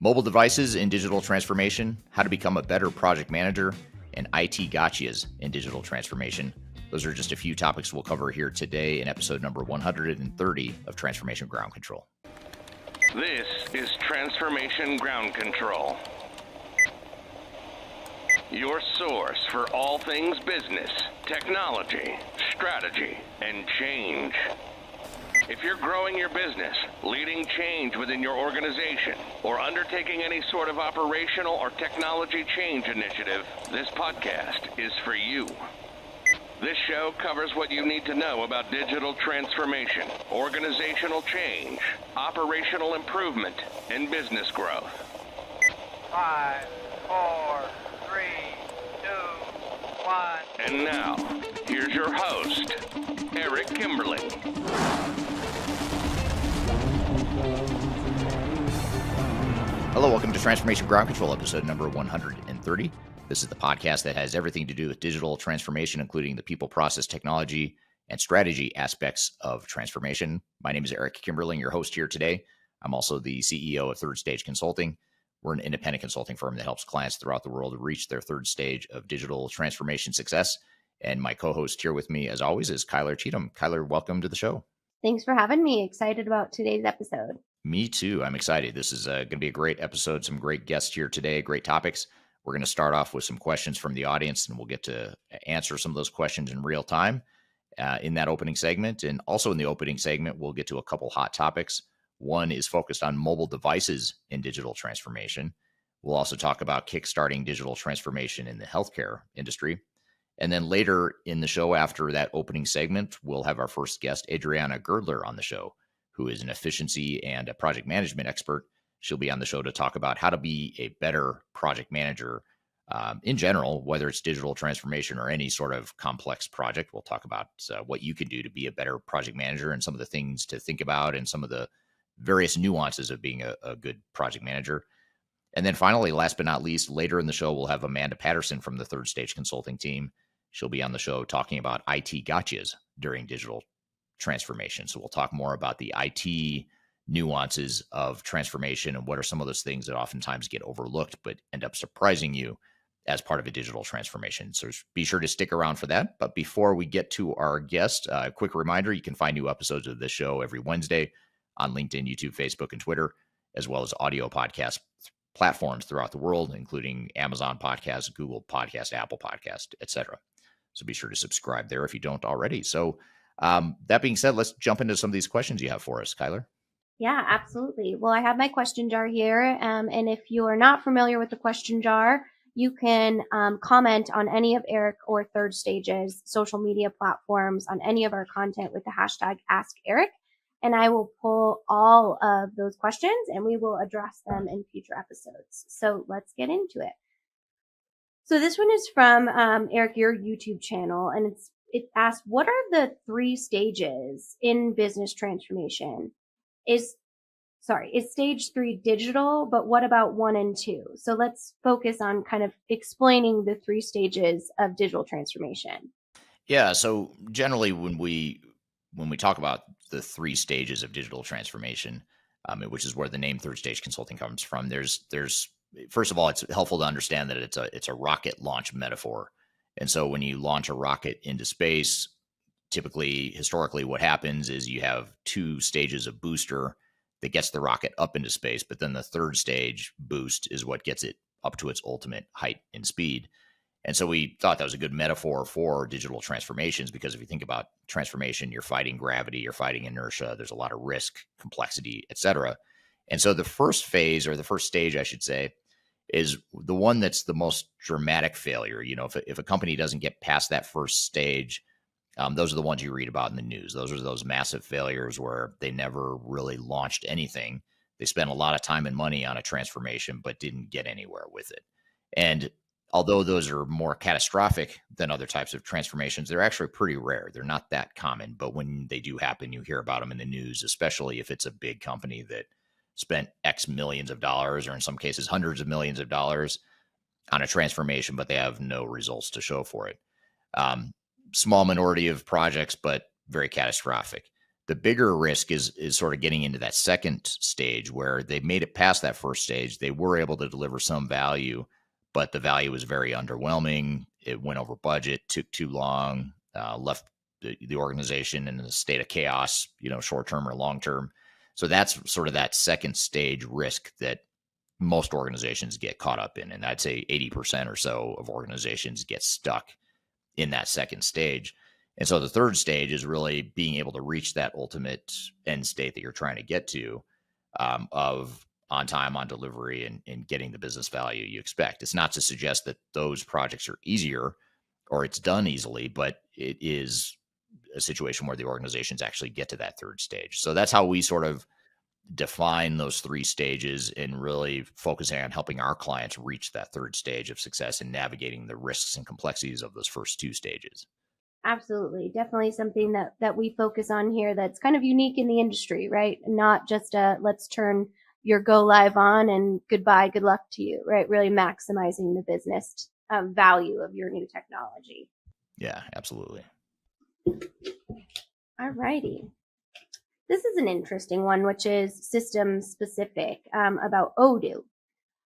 Mobile devices in digital transformation, how to become a better project manager, and IT gotchas in digital transformation. Those are just a few topics we'll cover here today in episode number 130 of Transformation Ground Control. This is Transformation Ground Control, your source for all things business, technology, strategy, and change. If you're growing your business, leading change within your organization, or undertaking any sort of operational or technology change initiative, this podcast is for you. This show covers what you need to know about digital transformation, organizational change, operational improvement, and business growth. 5, 4, 3, 2, 1. And now, here's your host, Eric Kimberling. Hello, welcome to Transformation Ground Control, episode number 130. This is the podcast that has everything to do with digital transformation, including the people, process, technology, and strategy aspects of transformation. My name is Eric Kimberling, your host here today. I'm also the CEO of Third Stage Consulting. We're an independent consulting firm that helps clients throughout the world reach their third stage of digital transformation success. And my co-host here with me, as always, is Cheatham. Kyler, welcome to the show. Thanks for having me. Excited about today's episode. Me too. I'm excited. This is going to be a great episode. Some great guests here today, great topics. We're going to start off with some questions from the audience, and we'll get to answer some of those questions in real time in that opening segment. And also in the opening segment, we'll get to a couple hot topics. One is focused on mobile devices in digital transformation. We'll also talk about kickstarting digital transformation in the healthcare industry. And then later in the show, after that opening segment, we'll have our first guest, Adriana Girdler, on the show, who is an efficiency and a project management expert. She'll be on the show to talk about how to be a better project manager in general, whether it's digital transformation or any sort of complex project. We'll talk about what you can do to be a better project manager and some of the things to think about and some of the various nuances of being a good project manager. And then finally, last but not least, later in the show, we'll have Amanda Patterson from the Third Stage Consulting team. She'll be on the show talking about IT gotchas during digital transformation. So we'll talk more about the IT nuances of transformation and what are some of those things that oftentimes get overlooked but end up surprising you as part of a digital transformation. So be sure to stick around for that. But before we get to our guest, a quick reminder, you can find new episodes of this show every Wednesday on LinkedIn, YouTube, Facebook, and Twitter, as well as audio podcast platforms throughout the world, including Amazon Podcasts, Google Podcast, Apple Podcast, etc. So be sure to subscribe there if you don't already. So that being said, let's jump into some of these questions you have for us, Kyler. Yeah, absolutely. Well, I have my question jar here. And if you are not familiar with the question jar, you can comment on any of Eric or Third Stage's social media platforms on any of our content with the hashtag #AskEric. And I will pull all of those questions and we will address them in future episodes. So let's get into it. So this one is from Eric, your YouTube channel, and it asks, what are the 3 stages in business transformation? Is stage 3 digital, but what about 1 and 2? So let's focus on kind of explaining the 3 stages of digital transformation. Yeah. So generally when we talk about the 3 stages of digital transformation, which is where the name Third Stage Consulting comes from, there's first of all, it's helpful to understand that it's a rocket launch metaphor. And so when you launch a rocket into space, typically, historically, what happens is you have 2 stages of booster that gets the rocket up into space, but then the third stage boost is what gets it up to its ultimate height and speed. And so we thought that was a good metaphor for digital transformations, because if you think about transformation, you're fighting gravity, you're fighting inertia, there's a lot of risk, complexity, et cetera. And so the first phase, or the first stage, I should say, is the one that's the most dramatic failure. You know, if a company doesn't get past that first stage, those are the ones you read about in the news. Those are those massive failures where they never really launched anything. They spent a lot of time and money on a transformation, but didn't get anywhere with it. And although those are more catastrophic than other types of transformations, they're actually pretty rare. They're not that common, but when they do happen, you hear about them in the news, especially if it's a big company that spent X millions of dollars, or in some cases, hundreds of millions of dollars on a transformation, but they have no results to show for it. Small minority of projects, but very catastrophic. The bigger risk is sort of getting into that second stage where they made it past that first stage. They were able to deliver some value, but the value was very underwhelming. It went over budget, took too long, left the organization in a state of chaos, short term or long term. So that's sort of that second stage risk that most organizations get caught up in. And I'd say 80% or so of organizations get stuck in that second stage. And so the third stage is really being able to reach that ultimate end state that you're trying to get to, of on time, on delivery, and getting the business value you expect. It's not to suggest that those projects are easier or it's done easily, but it is a situation where the organizations actually get to that third stage. So that's how we sort of define those three stages and really focusing on helping our clients reach that third stage of success and navigating the risks and complexities of those first two stages. Absolutely. Definitely something that we focus on here that's kind of unique in the industry, right? Not just let's turn your go live on and goodbye, good luck to you, right? Really maximizing the business value of your new technology. Yeah, absolutely. All righty. This is an interesting one, which is system specific, about Odoo.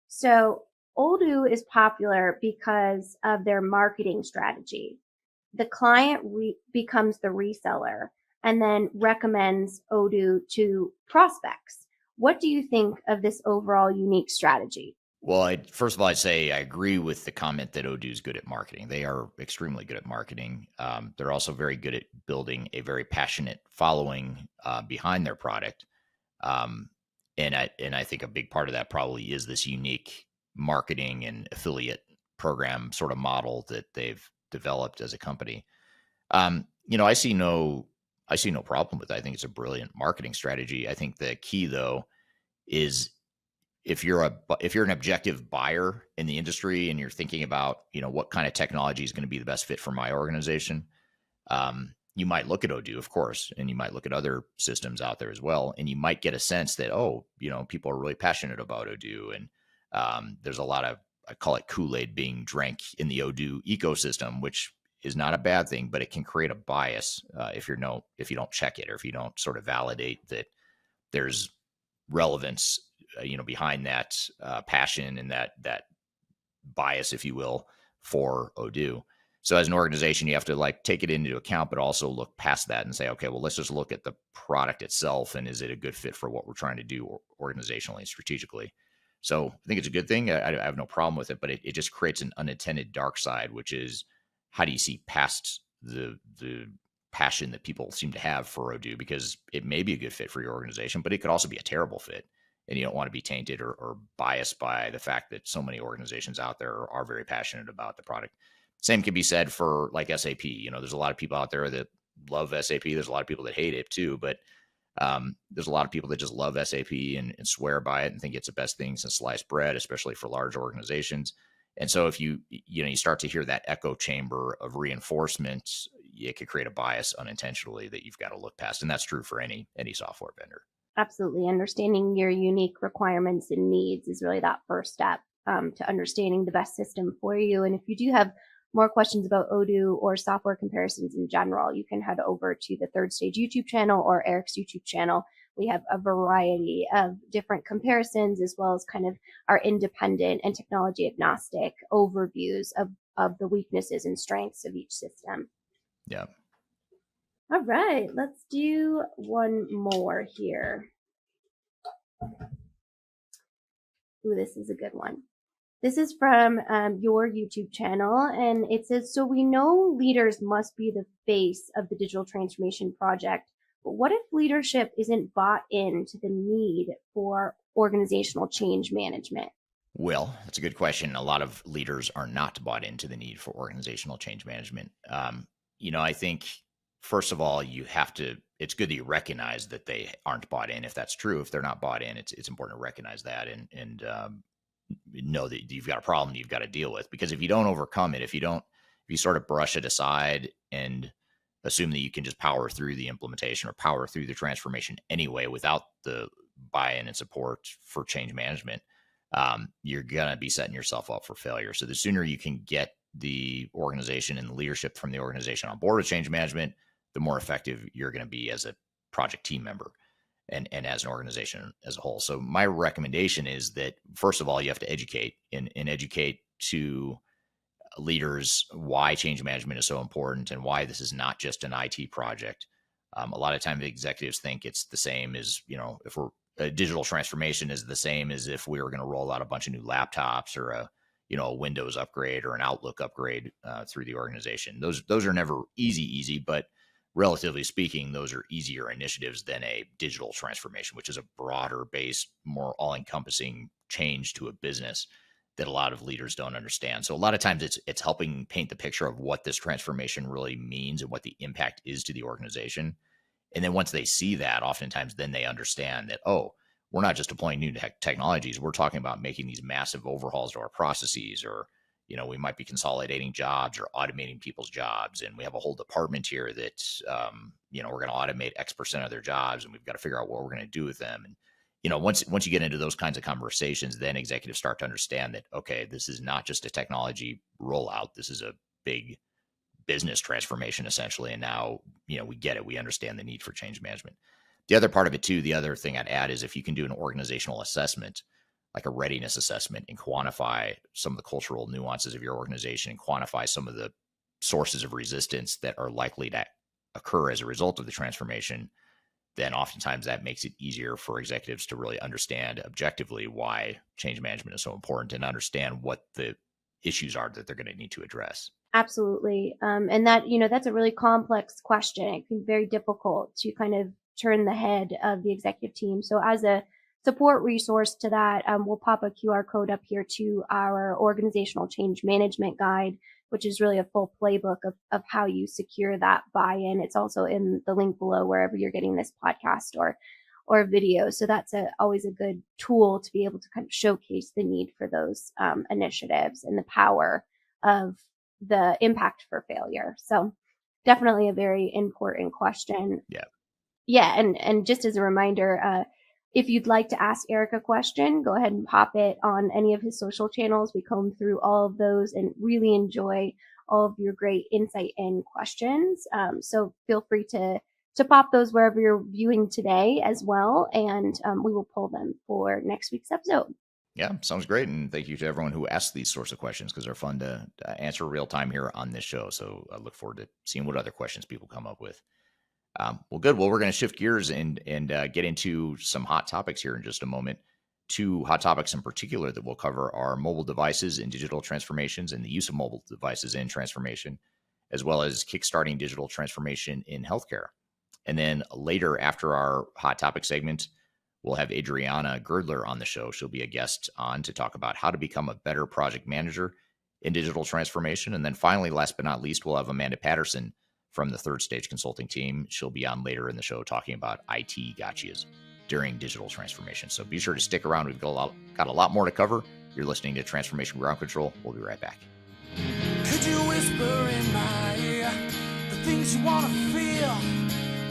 So Odoo is popular because of their marketing strategy. The client becomes the reseller and then recommends Odoo to prospects. What do you think of this overall unique strategy? Well, first of all, I'd say I agree with the comment that Odoo is good at marketing. They are extremely good at marketing. They're also very good at building a very passionate following behind their product. And I think a big part of that probably is this unique marketing and affiliate program sort of model that they've developed as a company. I see no problem with it. I think it's a brilliant marketing strategy. I think the key though is if you're an objective buyer in the industry and you're thinking about, what kind of technology is going to be the best fit for my organization, you might look at Odoo, of course, and you might look at other systems out there as well. And you might get a sense that, people are really passionate about Odoo. And there's a lot of, I call it Kool-Aid being drank in the Odoo ecosystem, which is not a bad thing, but it can create a bias if you don't check it, or if you don't sort of validate that there's relevance behind that passion and that bias, if you will, for Odoo. So as an organization, you have to take it into account, but also look past that and say, okay, well, let's just look at the product itself. And is it a good fit for what we're trying to do organizationally and strategically? So I think it's a good thing. I have no problem with it, but it just creates an unintended dark side, which is how do you see past the passion that people seem to have for Odoo? Because it may be a good fit for your organization, but it could also be a terrible fit. And you don't want to be tainted or biased by the fact that so many organizations out there are very passionate about the product. Same can be said for SAP. There's a lot of people out there that love SAP. There's a lot of people that hate it too, but there's a lot of people that just love SAP and swear by it and think it's the best thing since sliced bread, especially for large organizations. And so if you start to hear that echo chamber of reinforcement, it could create a bias unintentionally that you've got to look past. And that's true for any software vendor. Absolutely. Understanding your unique requirements and needs is really that first step to understanding the best system for you. And if you do have more questions about Odoo or software comparisons in general, you can head over to the Third Stage YouTube channel or Eric's YouTube channel. We have a variety of different comparisons, as well as kind of our independent and technology agnostic overviews of the weaknesses and strengths of each system. Yeah. All right, let's do one more here. Ooh, this is a good one. This is from your YouTube channel, and it says, so we know leaders must be the face of the digital transformation project, but what if leadership isn't bought into the need for organizational change management? Well, that's a good question. A lot of leaders are not bought into the need for organizational change management. I think, first of all, it's good that you recognize that they aren't bought in. If that's true, if they're not bought in, it's important to recognize that and know that you've got a problem you've got to deal with. Because if you don't overcome it, if you sort of brush it aside and assume that you can just power through the implementation or power through the transformation anyway without the buy-in and support for change management, you're going to be setting yourself up for failure. So the sooner you can get the organization and the leadership from the organization on board with change management, the more effective you're going to be as a project team member and as an organization as a whole. So my recommendation is that, first of all, you have to educate and educate to leaders why change management is so important and why this is not just an IT project. A lot of times executives think it's the same as, if we're a digital transformation is the same as if we were going to roll out a bunch of new laptops or a Windows upgrade or an Outlook upgrade through the organization. Those are never easy, but relatively speaking, those are easier initiatives than a digital transformation, which is a broader based, more all encompassing change to a business that a lot of leaders don't understand. So a lot of times it's helping paint the picture of what this transformation really means and what the impact is to the organization. And then once they see that, oftentimes then they understand that, oh, we're not just deploying new technologies. We're talking about making these massive overhauls to our processes, or, we might be consolidating jobs or automating people's jobs. And we have a whole department here that, we're going to automate X percent of their jobs, and we've got to figure out what we're going to do with them. And, once you get into those kinds of conversations, then executives start to understand that, okay, this is not just a technology rollout. This is a big business transformation, essentially. And now, we get it. We understand the need for change management. The other part of it too, the other thing I'd add is if you can do an organizational assessment, like a readiness assessment, and quantify some of the cultural nuances of your organization and quantify some of the sources of resistance that are likely to occur as a result of the transformation, then oftentimes that makes it easier for executives to really understand objectively why change management is so important and understand what the issues are that they're going to need to address. Absolutely. And that, that's a really complex question. It can be very difficult to kind of turn the head of the executive team. So as a support resource to that, we'll pop a QR code up here to our organizational change management guide, which is really a full playbook of how you secure that buy-in. It's also in the link below wherever you're getting this podcast or video. So that's always a good tool to be able to kind of showcase the need for those initiatives and the power of the impact for failure. So definitely a very important question. Yeah. Yeah. And just as a reminder, if you'd like to ask Eric a question, go ahead and pop it on any of his social channels. We comb through all of those and really enjoy all of your great insight and questions. So feel free to pop those wherever you're viewing today as well. And we will pull them for next week's episode. Yeah, sounds great. And thank you to everyone who asked these sorts of questions, because they're fun to answer real time here on this show. So I look forward to seeing what other questions people come up with. Well, good. Well, we're going to shift gears and get into some hot topics here in just a moment. Two hot topics in particular that we'll cover are mobile devices and digital transformations and the use of mobile devices in transformation, as well as kickstarting digital transformation in healthcare. And then later, after our hot topic segment, we'll have Adriana Girdler on the show. She'll be a guest on to talk about how to become a better project manager in digital transformation. And then finally, last but not least, we'll have Amanda Patterson from the Third Stage Consulting team. She'll be on later in the show talking about IT gotchas during digital transformation. So be sure to stick around. We've got a lot more to cover. You're listening to Transformation Ground Control. We'll be right back. Could you whisper in my ear the things you want to feel?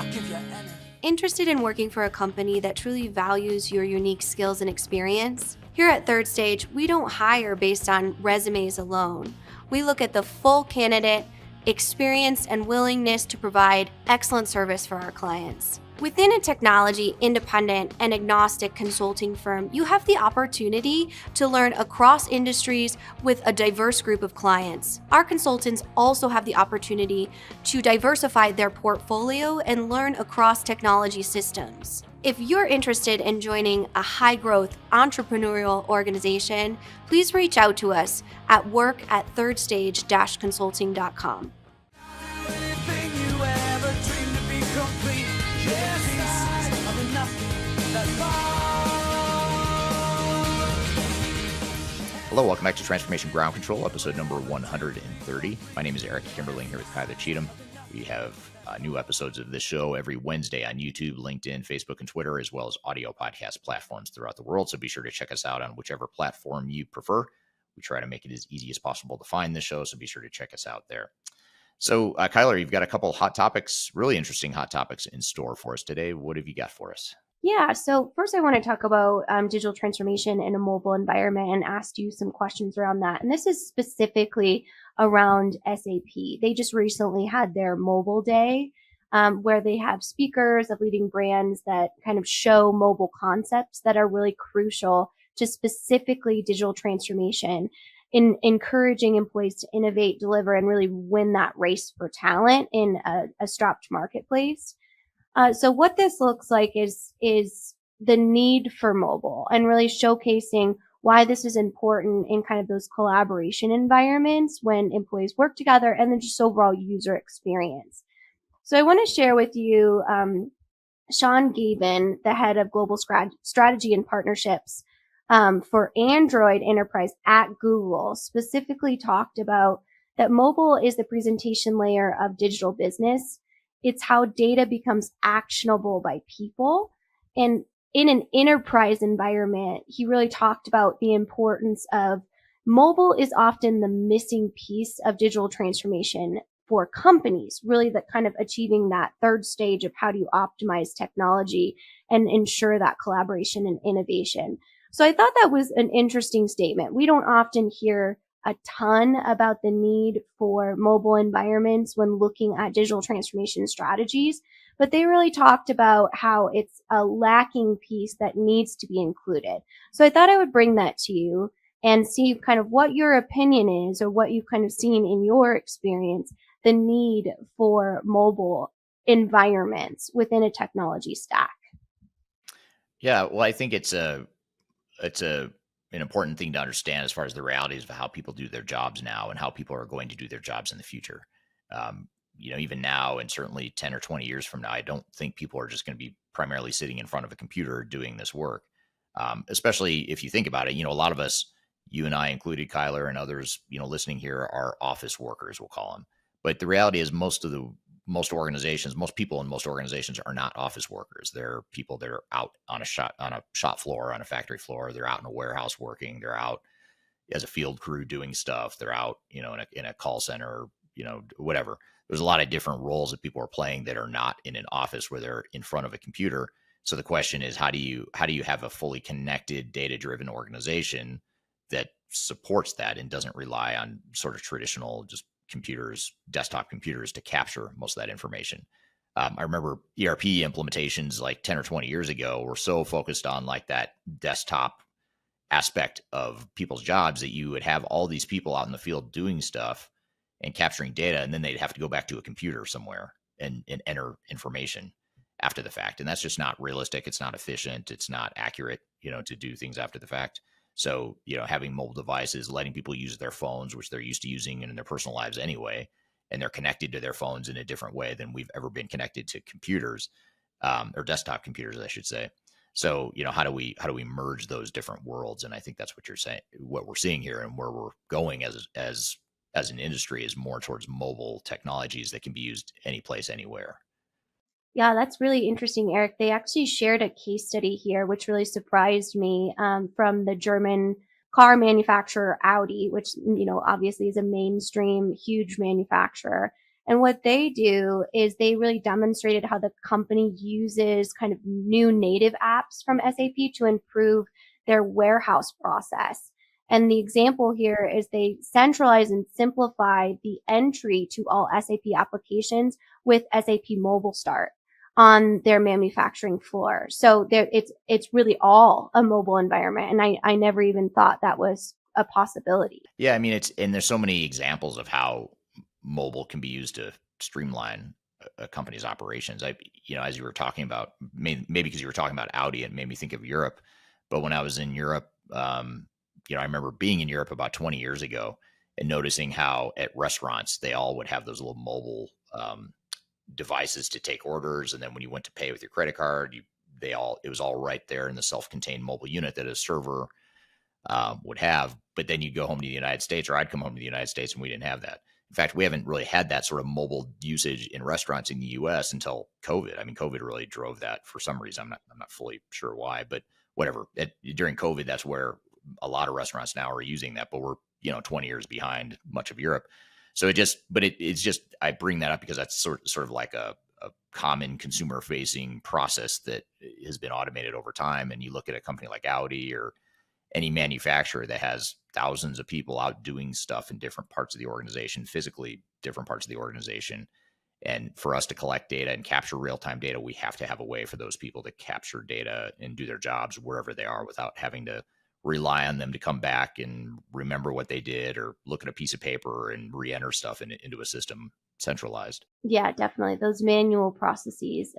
I'll give you anything. Interested in working for a company that truly values your unique skills and experience? Here at Third Stage, we don't hire based on resumes alone. We look at the full candidate, experience, and willingness to provide excellent service for our clients. Within a technology, independent, and agnostic consulting firm, you have the opportunity to learn across industries with a diverse group of clients. Our consultants also have the opportunity to diversify their portfolio and learn across technology systems. If you're interested in joining a high-growth entrepreneurial organization, please reach out to us at work@thirdstage-consulting.com. Anything you ever dreamed to be complete. Yes, I have enough that Hello, welcome back to Transformation Ground Control, episode number 130. My name is Eric Kimberling here with Kyler Cheatham. We have new episodes of this show every Wednesday on YouTube, LinkedIn, Facebook, and Twitter, as well as audio podcast platforms throughout the world. So be sure to check us out on whichever platform you prefer. We try to make it as easy as possible to find this show, so be sure to check us out there. So, Kyler, you've got a couple hot topics, really interesting hot topics in store for us today. What have you got for us? Yeah, so first I want to talk about digital transformation in a mobile environment and ask you some questions around that. And this is specifically around SAP. They just recently had their mobile day. where they have speakers of leading brands that kind of show mobile concepts that are really crucial to specifically digital transformation, in encouraging employees to innovate, deliver, and really win that race for talent in a strapped marketplace. So what this looks like is the need for mobile, and really showcasing why this is important in kind of those collaboration environments when employees work together, and then just overall user experience. So I want to share with you Sean Gavin, the head of global strategy and partnerships for Android Enterprise at Google, specifically talked about that mobile is the presentation layer of digital business. It's how data becomes actionable by people. And in an enterprise environment, he really talked about the importance of mobile is often the missing piece of digital transformation for companies, really that kind of achieving that third stage of how do you optimize technology and ensure that collaboration and innovation. So I thought that was an interesting statement. We don't often hear a ton about the need for mobile environments when looking at digital transformation strategies, but they really talked about how it's a lacking piece that needs to be included. So I thought I would bring that to you and see kind of what your opinion is, or what you've kind of seen in your experience, the need for mobile environments within a technology stack. Yeah, well, I think it's an important thing to understand as far as the realities of how people do their jobs now and how people are going to do their jobs in the future. Even now, and certainly 10 or 20 years from now, I don't think people are just going to be primarily sitting in front of a computer doing this work. Especially if you think about it, a lot of us, you and I included, Kyler, and others, listening here, are office workers, we'll call them. But the reality is most people in most organizations are not office workers. They're people that are out on a shop floor, on a factory floor. They're out in a warehouse working. They're out as a field crew doing stuff. They're out, in a call center, whatever. There's a lot of different roles that people are playing that are not in an office where they're in front of a computer. So the question is, how do you have a fully connected, data-driven organization that supports that and doesn't rely on sort of traditional just computers, desktop computers, to capture most of that information? I remember ERP implementations like 10 or 20 years ago were so focused on like that desktop aspect of people's jobs that you would have all these people out in the field doing stuff and capturing data, and then they'd have to go back to a computer somewhere and enter information after the fact. And that's just not realistic. It's not efficient. It's not accurate, to do things after the fact. So, having mobile devices, letting people use their phones, which they're used to using in their personal lives anyway, and they're connected to their phones in a different way than we've ever been connected to computers, or desktop computers, I should say. So, how do we merge those different worlds? And I think that's what you're saying, what we're seeing here, and where we're going as an industry is more towards mobile technologies that can be used any place, anywhere. Yeah, that's really interesting, Eric. They actually shared a case study here, which really surprised me, from the German car manufacturer Audi, which, obviously is a mainstream, huge manufacturer. And what they do is they really demonstrated how the company uses kind of new native apps from SAP to improve their warehouse process. And the example here is they centralize and simplify the entry to all SAP applications with SAP Mobile Start on their manufacturing floor. So it's really all a mobile environment. And I never even thought that was a possibility. Yeah, I mean, and there's so many examples of how mobile can be used to streamline a company's operations. As you were talking about, maybe because you were talking about Audi, it made me think of Europe. But when I was in Europe, I remember being in Europe about 20 years ago and noticing how at restaurants, they all would have those little mobile devices to take orders. And then when you went to pay with your credit card, it was all right there in the self-contained mobile unit that a server would have. But then you go home to the United States, or I'd come home to the United States, and we didn't have that. In fact, we haven't really had that sort of mobile usage in restaurants in the US until COVID. I mean, COVID really drove that for some reason. I'm not fully sure why, but whatever. During COVID, that's where a lot of restaurants now are using that, but we're 20 years behind much of Europe. So it's just I bring that up because that's sort of like a common consumer facing process that has been automated over time. And you look at a company like Audi or any manufacturer that has thousands of people out doing stuff in different parts of the organization, physically different parts of the organization, And for us to collect data and capture real-time data, we have to have a way for those people to capture data and do their jobs wherever they are without having to rely on them to come back and remember what they did or look at a piece of paper and re-enter stuff into a system centralized. Yeah, definitely those manual processes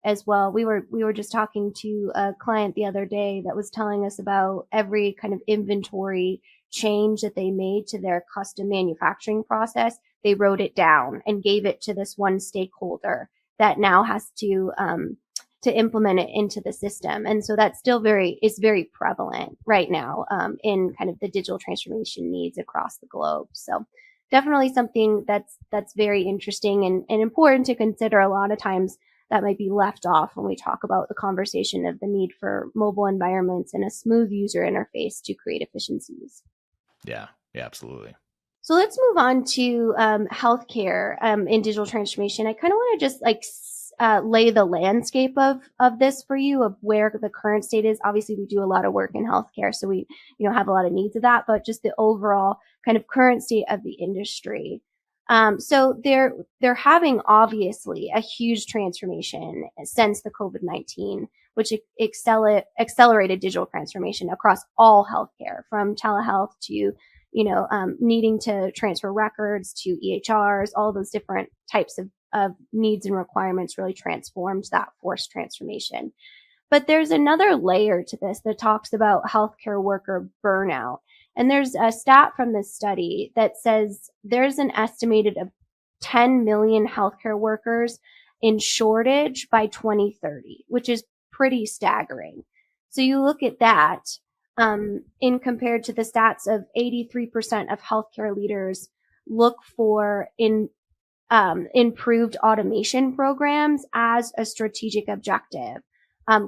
as well. We were just talking to a client the other day that was telling us about every kind of inventory change that they made to their custom manufacturing process. They wrote it down and gave it to this one stakeholder that now has to implement it into the system. And so that's still is very prevalent right now in kind of the digital transformation needs across the globe. So definitely something that's very interesting and important to consider. A lot of times that might be left off when we talk about the conversation of the need for mobile environments and a smooth user interface to create efficiencies. Yeah, absolutely. So let's move on to healthcare in digital transformation. I kind of want to just lay the landscape of this for you, of where the current state is. Obviously, we do a lot of work in healthcare, so we have a lot of needs of that, but just the overall kind of current state of the industry. So they're having obviously a huge transformation since the COVID-19, which accelerated digital transformation across all healthcare, from telehealth to needing to transfer records to EHRs. All those different types of needs and requirements really transformed that forced transformation. But there's another layer to this that talks about healthcare worker burnout. And there's a stat from this study that says there's an estimated of 10 million healthcare workers in shortage by 2030, which is pretty staggering. So you look at that in compared to the stats of 83% of healthcare leaders look for improved automation programs as a strategic objective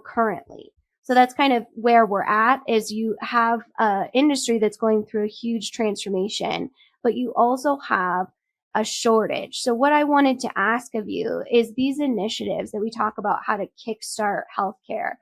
currently. So that's kind of where we're at, is you have an industry that's going through a huge transformation, but you also have a shortage. So what I wanted to ask of you is, these initiatives that we talk about how to kickstart healthcare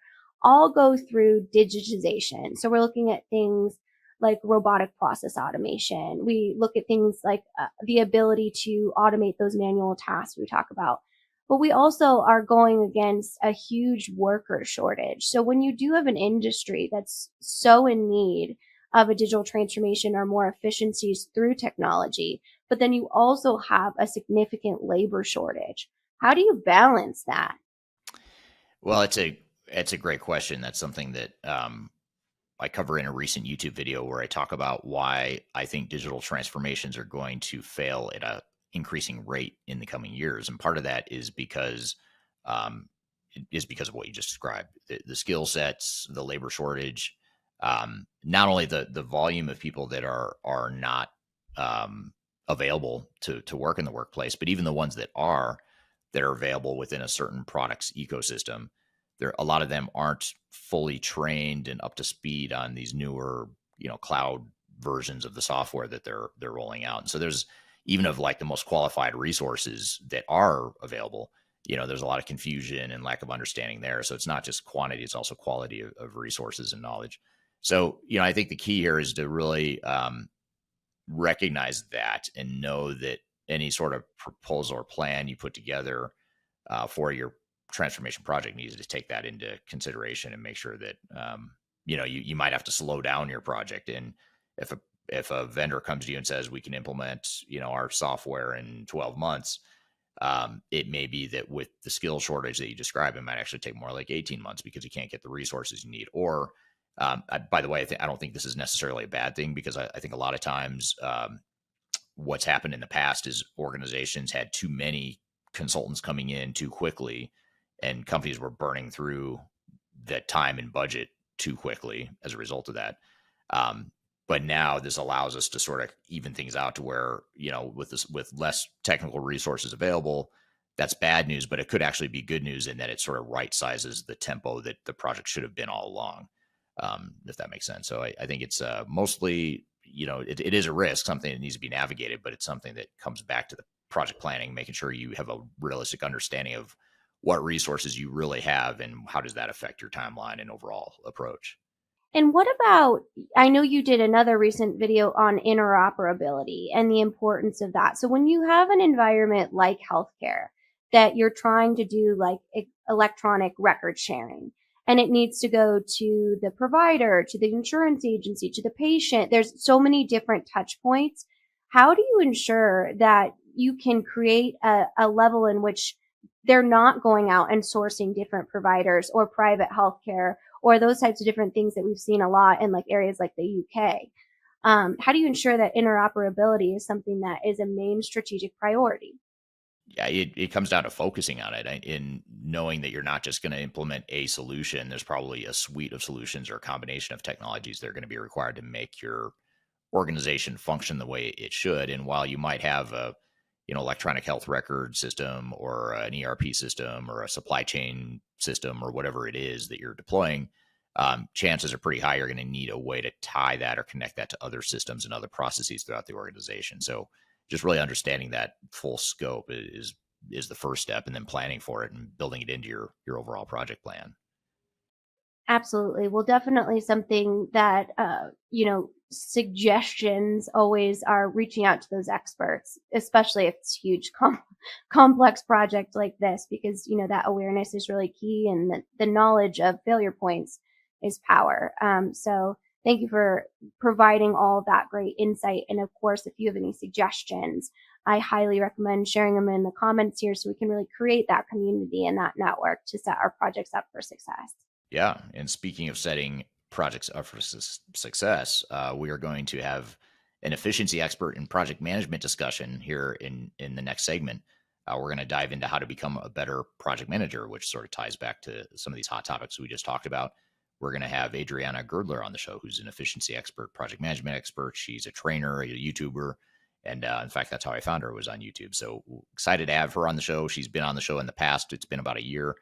all go through digitization. So we're looking at things like robotic process automation. We look at things like the ability to automate those manual tasks we talk about. But we also are going against a huge worker shortage. So when you do have an industry that's so in need of a digital transformation or more efficiencies through technology, but then you also have a significant labor shortage, how do you balance that? Well, it's a great question. That's something that I cover in a recent YouTube video where I talk about why I think digital transformations are going to fail at a increasing rate in the coming years. And part of that is because of what you just described, the skill sets, the labor shortage, not only the volume of people that are not available to work in the workplace, but even the ones that are available within a certain product's ecosystem. A lot of them aren't fully trained and up to speed on these newer, cloud versions of the software that they're rolling out. And so there's, even of like the most qualified resources that are available, there's a lot of confusion and lack of understanding there. So it's not just quantity, it's also quality of resources and knowledge. So, I think the key here is to really recognize that and know that any sort of proposal or plan you put together for your transformation project needs to take that into consideration and make sure that you might have to slow down your project. And if a vendor comes to you and says we can implement our software in 12 months, it may be that with the skill shortage that you describe, it might actually take more like 18 months because you can't get the resources you need. Or by the way, I don't think this is necessarily a bad thing, because I think a lot of times what's happened in the past is organizations had too many consultants coming in too quickly, and companies were burning through that time and budget too quickly as a result of that. But now this allows us to sort of even things out to where, with less technical resources available, that's bad news, but it could actually be good news in that it sort of right sizes the tempo that the project should have been all along, if that makes sense. So I think it's mostly, it is a risk, something that needs to be navigated, but it's something that comes back to the project planning, making sure you have a realistic understanding of what resources you really have and how does that affect your timeline and overall approach. And what about, I know you did another recent video on interoperability and the importance of that. So when you have an environment like healthcare that you're trying to do like electronic record sharing, and it needs to go to the provider, to the insurance agency, to the patient, there's so many different touch points. How do you ensure that you can create a level in which they're not going out and sourcing different providers or private healthcare or those types of different things that we've seen a lot in like areas like the UK? How do you ensure that interoperability is something that is a main strategic priority? Yeah, it comes down to focusing on it in knowing that you're not just going to implement a solution. There's probably a suite of solutions or a combination of technologies that are going to be required to make your organization function the way it should. And while you might have a, electronic health record system or an ERP system or a supply chain system or whatever it is that you're deploying, chances are pretty high you're going to need a way to tie that or connect that to other systems and other processes throughout the organization. So just really understanding that full scope is the first step, and then planning for it and building it into your overall project plan. Absolutely. Well, definitely something that, suggestions always are reaching out to those experts, especially if it's a huge, complex project like this, because, that awareness is really key, and the knowledge of failure points is power. So thank you for providing all of that great insight. And of course, if you have any suggestions, I highly recommend sharing them in the comments here so we can really create that community and that network to set our projects up for success. Yeah. And speaking of setting projects up for success, we are going to have an efficiency expert in project management discussion here in the next segment. We're going to dive into how to become a better project manager, which sort of ties back to some of these hot topics we just talked about. We're going to have Adriana Girdler on the show, who's an efficiency expert, project management expert. She's a trainer, a YouTuber. And in fact, that's how I found her, was on YouTube. So excited to have her on the show. She's been on the show in the past. It's been about a year.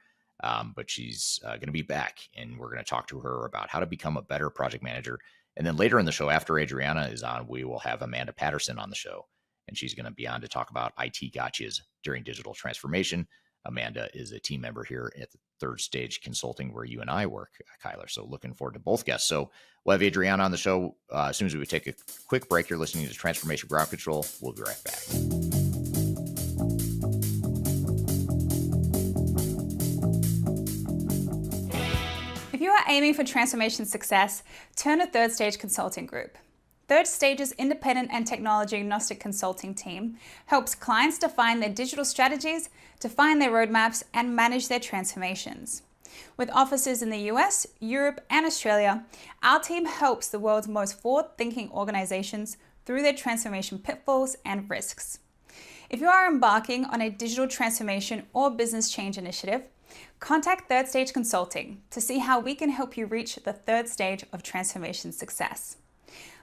But she's going to be back, and we're going to talk to her about how to become a better project manager. And then later in the show, after Adriana is on, we will have Amanda Patterson on the show, and she's going to be on to talk about IT gotchas during digital transformation. Amanda is a team member here at the Third Stage Consulting, where you and I work, Kyler. So looking forward to both guests. So we'll have Adriana on the show as soon as we take a quick break. You're listening to Transformation Ground Control. We'll be right back. If you are aiming for transformation success, turn to Third Stage Consulting Group. Third Stage's independent and technology agnostic consulting team helps clients define their digital strategies, define their roadmaps, and manage their transformations. With offices in the US, Europe, and Australia, our team helps the world's most forward-thinking organizations through their transformation pitfalls and risks. If you are embarking on a digital transformation or business change initiative, contact Third Stage Consulting to see how we can help you reach the third stage of transformation success.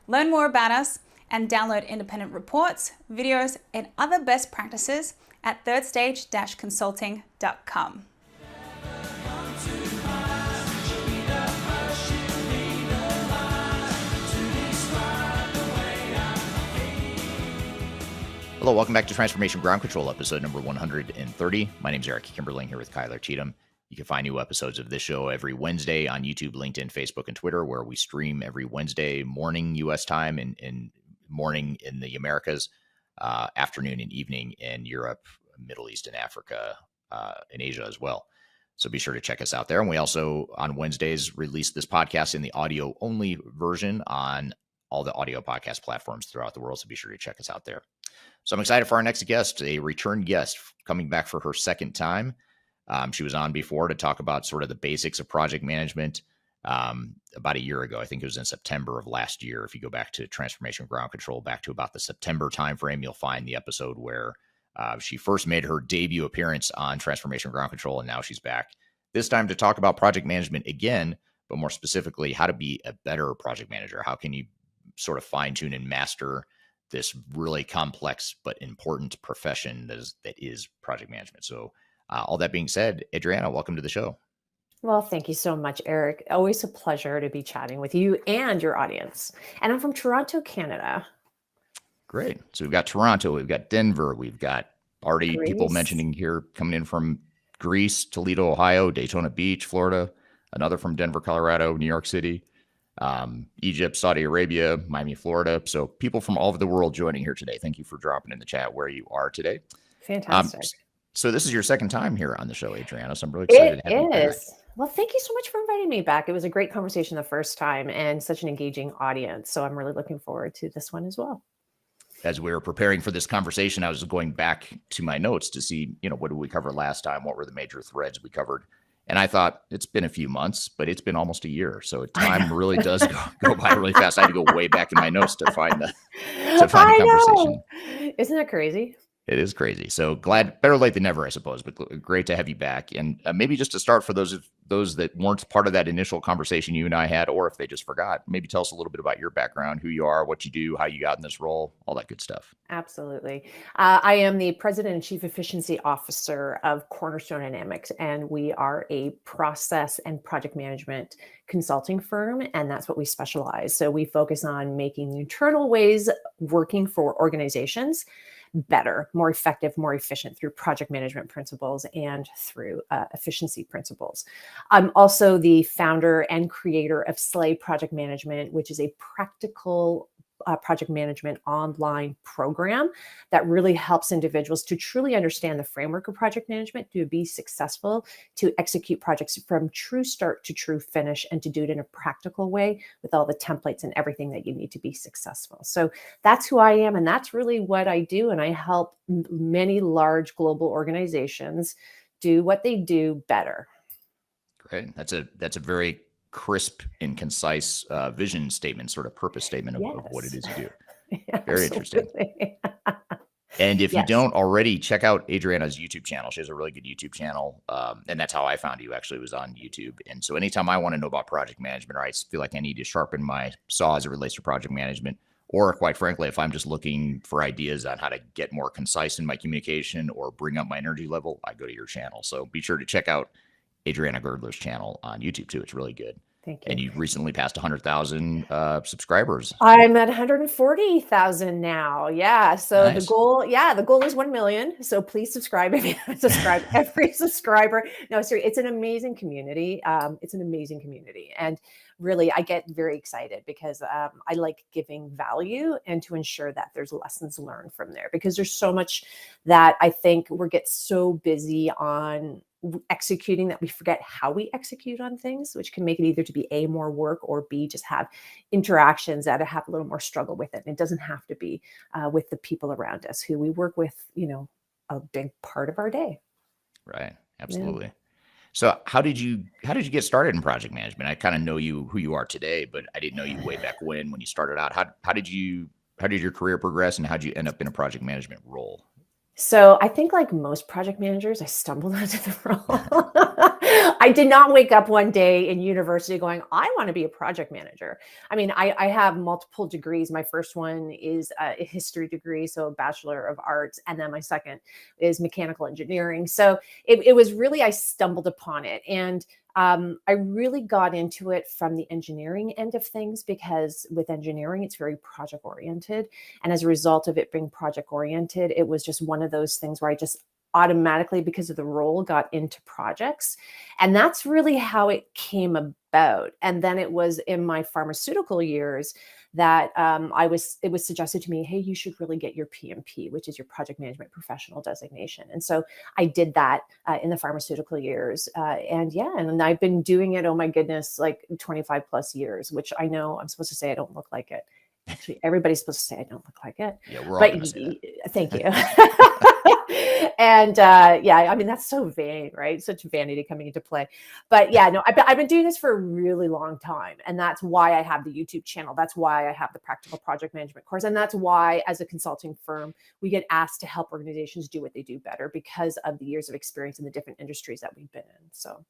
Learn more about us and download independent reports, videos, and other best practices at thirdstage-consulting.com. Hello, welcome back to Transformation Ground Control, episode number 130. My name is Eric Kimberling, here with Kyler Cheatham. You can find new episodes of this show every Wednesday on YouTube, LinkedIn, Facebook, and Twitter, where we stream every Wednesday morning U.S. time and morning in the Americas, afternoon and evening in Europe, Middle East, and Africa, and Asia as well. So be sure to check us out there. And we also, on Wednesdays, release this podcast in the audio-only version on all the audio podcast platforms throughout the world. So be sure to check us out there. So I'm excited for our next guest, a return guest coming back for her second time. She was on before to talk about sort of the basics of project management about a year ago. I think it was in September of last year. If you go back to Transformation Ground Control, back to about the September timeframe, you'll find the episode where she first made her debut appearance on Transformation Ground Control, and now she's back. This time to talk about project management again, but more specifically, how to be a better project manager. How can you sort of fine-tune and master this really complex but important profession that is project management. So all that being said, Adriana, welcome to the show. Well, thank you so much, Eric. Always a pleasure to be chatting with you and your audience. And I'm from Toronto, Canada. Great. So we've got Toronto, we've got Denver, we've got already Greece. People mentioning here coming in from Greece, Toledo, Ohio, Daytona Beach, Florida, another from Denver, Colorado, New York City. Egypt, Saudi Arabia, Miami, Florida. So people from all over the world joining here today. Thank you for dropping in the chat where you are today. Fantastic. So this is your second time here on the show, Adriana. So I'm really excited It to have you back. is. Well, thank you so much for inviting me back. It was a great conversation the first time and such an engaging audience. So I'm really looking forward to this one as well. As we were preparing for this conversation, I was going back to my notes to see, what did we cover last time? What were the major threads we covered? And I thought it's been a few months, but it's been almost a year. So time really does go by really fast. I had to go way back in my notes to find the conversation. Isn't that crazy? It is crazy. So glad, better late than never, I suppose, but great to have you back. And maybe just to start, for those that weren't part of that initial conversation you and I had, or if they just forgot, maybe tell us a little bit about your background, who you are, what you do, how you got in this role, all that good stuff. Absolutely. I am the President and Chief Efficiency Officer of CornerStone Dynamics, and we are a process and project management consulting firm, and that's what we specialize. So we focus on making internal ways working for organizations better, more effective, more efficient through project management principles and through efficiency principles. I'm also the founder and creator of Slay Project Management, which is a practical project management online program that really helps individuals to truly understand the framework of project management, to be successful, to execute projects from true start to true finish, and to do it in a practical way with all the templates and everything that you need to be successful. So that's who I am, and that's really what I do. And I help many large global organizations do what they do better. Great. That's a very crisp and concise vision statement, sort of purpose statement of what it is you do. Very interesting. And if you don't already, check out Adriana's YouTube channel. She has a really good YouTube channel. And that's how I found you, actually, was on YouTube. And so anytime I want to know about project management, or I feel like I need to sharpen my saw as it relates to project management, or quite frankly, if I'm just looking for ideas on how to get more concise in my communication or bring up my energy level, I go to your channel. So be sure to check out Adriana Girdler's channel on YouTube too. It's really good. Thank you. And you recently passed 100,000 subscribers. I'm at 140,000 now. Yeah. So Nice. the goal is 1 million. So please subscribe if you haven't subscribed. Every subscriber. No, seriously, it's an amazing community. It's an amazing community. And really, I get very excited because I like giving value and to ensure that there's lessons learned from there, because there's so much that I think we get so busy on executing that we forget how we execute on things, which can make it either to be A, more work, or B, just have interactions that have a little more struggle with it. And it doesn't have to be with the people around us who we work with, a big part of our day. Right. Absolutely. Yeah. So how did you get started in project management? I kind of know who you are today, but I didn't know you way back when you started out. How did your career progress, and how did you end up in a project management role? So I think, like most project managers, I stumbled into the role. I did not wake up one day in university going, I want to be a project manager. I mean, I have multiple degrees. My first one is a history degree, so a Bachelor of Arts. And then my second is mechanical engineering. So it was really, I stumbled upon it. And I really got into it from the engineering end of things, because with engineering, it's very project oriented. And as a result of it being project oriented, it was just one of those things where I just automatically, because of the role, got into projects. And that's really how it came about. And then it was in my pharmaceutical years that it was suggested to me, hey, you should really get your PMP, which is your project management professional designation. And so I did that in the pharmaceutical years. And I've been doing it, oh my goodness, like 25 plus years, which I know I'm supposed to say I don't look like it. Actually, everybody's supposed to say I don't look like it. Yeah, we're all gonna say that. Thank you. And I mean, that's so vain, right? Such vanity coming into play. But yeah, no, I've been doing this for a really long time. And that's why I have the YouTube channel. That's why I have the practical project management course. And that's why, as a consulting firm, we get asked to help organizations do what they do better because of the years of experience in the different industries that we've been in. So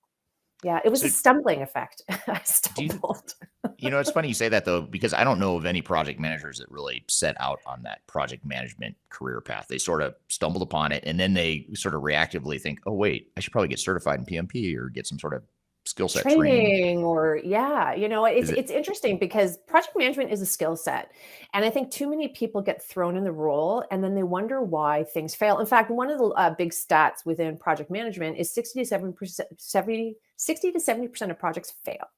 yeah, it was a stumbling effect. I stumbled. It's funny you say that, though, because I don't know of any project managers that really set out on that project management career path. They sort of stumbled upon it, and then they sort of reactively think, oh, wait, I should probably get certified in PMP or get some sort of skill set training. Or it's interesting because project management is a skill set. And I think too many people get thrown in the role and then they wonder why things fail. In fact, one of the big stats within project management is 60 to 70% of projects fail.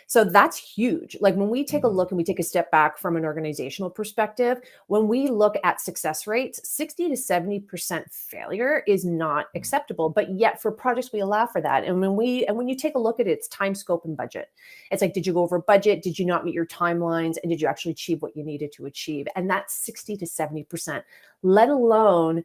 So that's huge. Like when we take a look and we take a step back from an organizational perspective, when we look at success rates, 60 to 70% failure is not acceptable. But yet for projects, we allow for that. And when you take a look at it, it's time, scope, and budget. It's like, did you go over budget? Did you not meet your timelines? And did you actually achieve what you needed to achieve? And that's 60 to 70%, let alone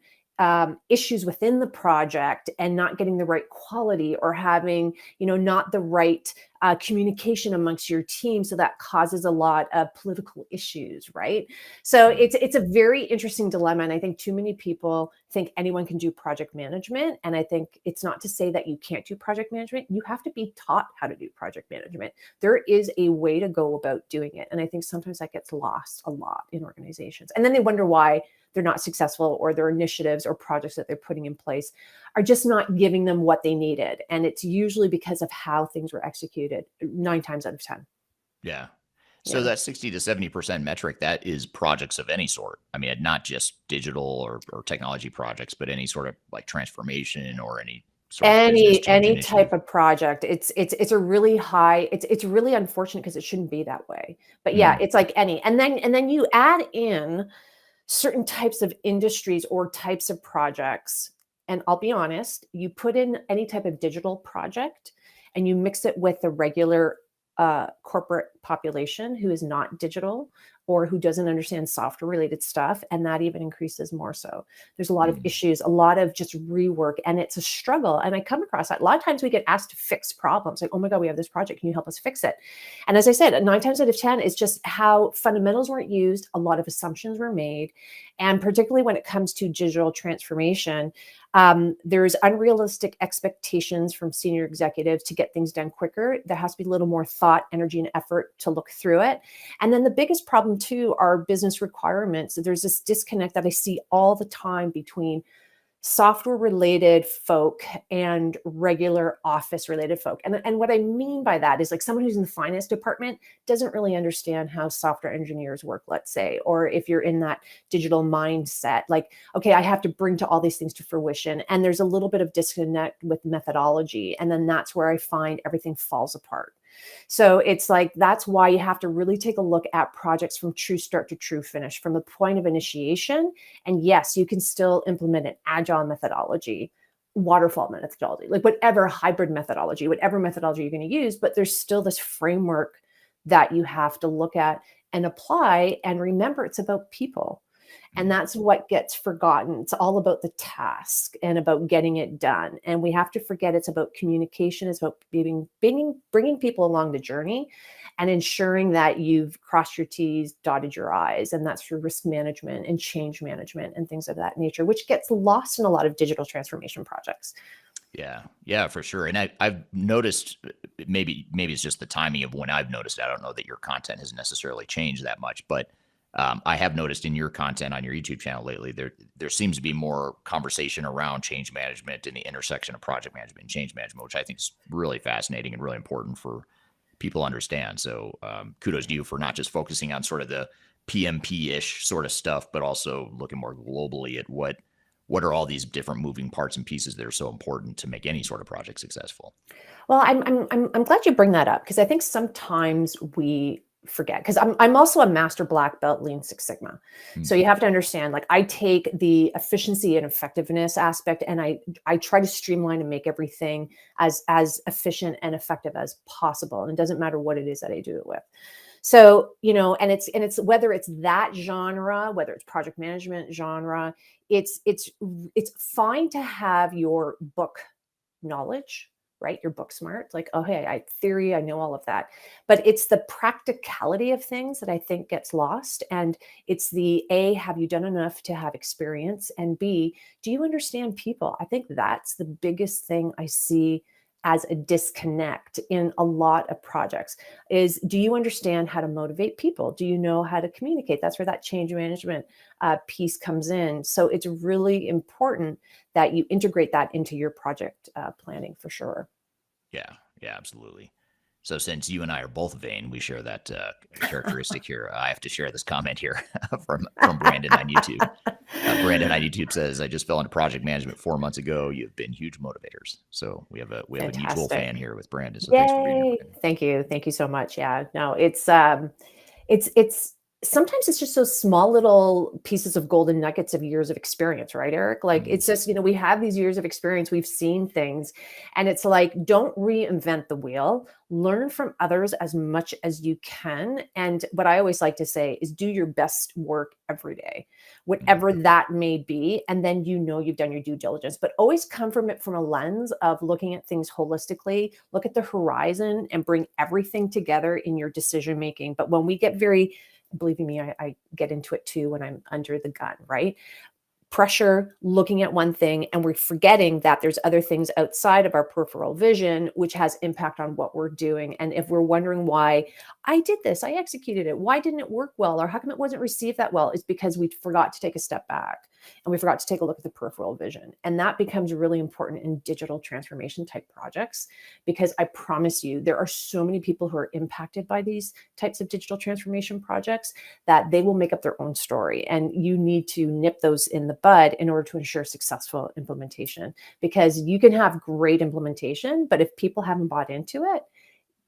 issues within the project and not getting the right quality or having, not the right communication amongst your team. So that causes a lot of political issues, right? So it's a very interesting dilemma. And I think too many people think anyone can do project management. And I think it's not to say that you can't do project management. You have to be taught how to do project management. There is a way to go about doing it. And I think sometimes that gets lost a lot in organizations. And then they wonder why they're not successful, or their initiatives or projects that they're putting in place are just not giving them what they needed. And it's usually because of how things were executed 9 times out of 10. Yeah. So Yeah. that 60 to 70% metric, that is projects of any sort. I mean, not just digital or technology projects, but any sort of like transformation or any sort of business change Any initiative. type of project. It's a really high, it's really unfortunate because it shouldn't be that way. But yeah, it's like any. And then you add in certain types of industries or types of projects. And I'll be honest, you put in any type of digital project and you mix it with the regular corporate population who is not digital or who doesn't understand software related stuff, and that even increases more so. There's a lot of issues, a lot of just rework, and it's a struggle. And I come across that. A lot of times we get asked to fix problems like, oh my God, we have this project. Can you help us fix it? And as I said, 9 times out of 10 is just how fundamentals weren't used. A lot of assumptions were made. And particularly when it comes to digital transformation, there's unrealistic expectations from senior executives to get things done quicker. There has to be a little more thought, energy, and effort to look through it. And then the biggest problem too are business requirements. There's this disconnect that I see all the time between software related folk and regular office related folk. And what I mean by that is like someone who's in the finance department doesn't really understand how software engineers work, let's say, or if you're in that digital mindset, like, okay, I have to bring to all these things to fruition. And there's a little bit of disconnect with methodology. And then that's where I find everything falls apart. So it's like, that's why you have to really take a look at projects from true start to true finish, from the point of initiation. And yes, you can still implement an agile methodology, waterfall methodology, like whatever hybrid methodology, whatever methodology you're going to use, but there's still this framework that you have to look at and apply. And remember, it's about people. And that's what gets forgotten. It's all about the task and about getting it done. And we have to forget it's about communication. It's about bringing people along the journey and ensuring that you've crossed your T's, dotted your I's. And that's through risk management and change management and things of that nature, which gets lost in a lot of digital transformation projects. Yeah, for sure. And I've noticed, maybe it's just the timing of when I've noticed it. I don't know that your content has necessarily changed that much, but I have noticed in your content on your YouTube channel lately, there seems to be more conversation around change management and the intersection of project management and change management, which I think is really fascinating and really important for people to understand. So kudos to you for not just focusing on sort of the PMP-ish sort of stuff, but also looking more globally at what are all these different moving parts and pieces that are so important to make any sort of project successful. Well, I'm glad you bring that up, because I think sometimes we forget, because I'm also a master black belt Lean Six Sigma. So you have to understand, like, I take the efficiency and effectiveness aspect and I try to streamline and make everything as efficient and effective as possible. And it doesn't matter what it is that I do it with. So, and it's whether it's that genre, whether it's project management genre, it's fine to have your book knowledge, right? Your book smart, like, oh, hey, I know all of that. But it's the practicality of things that I think gets lost. And it's the A, have you done enough to have experience? And B, do you understand people? I think that's the biggest thing I see as a disconnect in a lot of projects is, do you understand how to motivate people? Do you know how to communicate? That's where that change management piece comes in. So it's really important that you integrate that into your project planning for sure. Yeah, absolutely. So since you and I are both vain, we share that characteristic here. I have to share this comment here from Brandon on YouTube. Brandon on YouTube says, "I just fell into project management 4 months ago. You've been huge motivators." So we have a mutual fan here with Brandon. So thanks for being here, Yay. Brandon. Thank you so much. Yeah, no, it's sometimes it's just those small little pieces of golden nuggets of years of experience, right, Eric? Like it's just, we have these years of experience, we've seen things, and it's like, don't reinvent the wheel, learn from others as much as you can. And what I always like to say is do your best work every day, whatever that may be. And then, you've done your due diligence, but always come from it from a lens of looking at things holistically, look at the horizon and bring everything together in your decision making. But when we get believe me, I get into it too when I'm under the gun, right? Pressure, looking at one thing, and we're forgetting that there's other things outside of our peripheral vision, which has impact on what we're doing. And if we're wondering why I did this, I executed it, why didn't it work well, or how come it wasn't received that well, is because we forgot to take a step back and we forgot to take a look at the peripheral vision. And that becomes really important in digital transformation type projects, because I promise you, there are so many people who are impacted by these types of digital transformation projects that they will make up their own story. And you need to nip those in the bud in order to ensure successful implementation, because you can have great implementation, but if people haven't bought into it,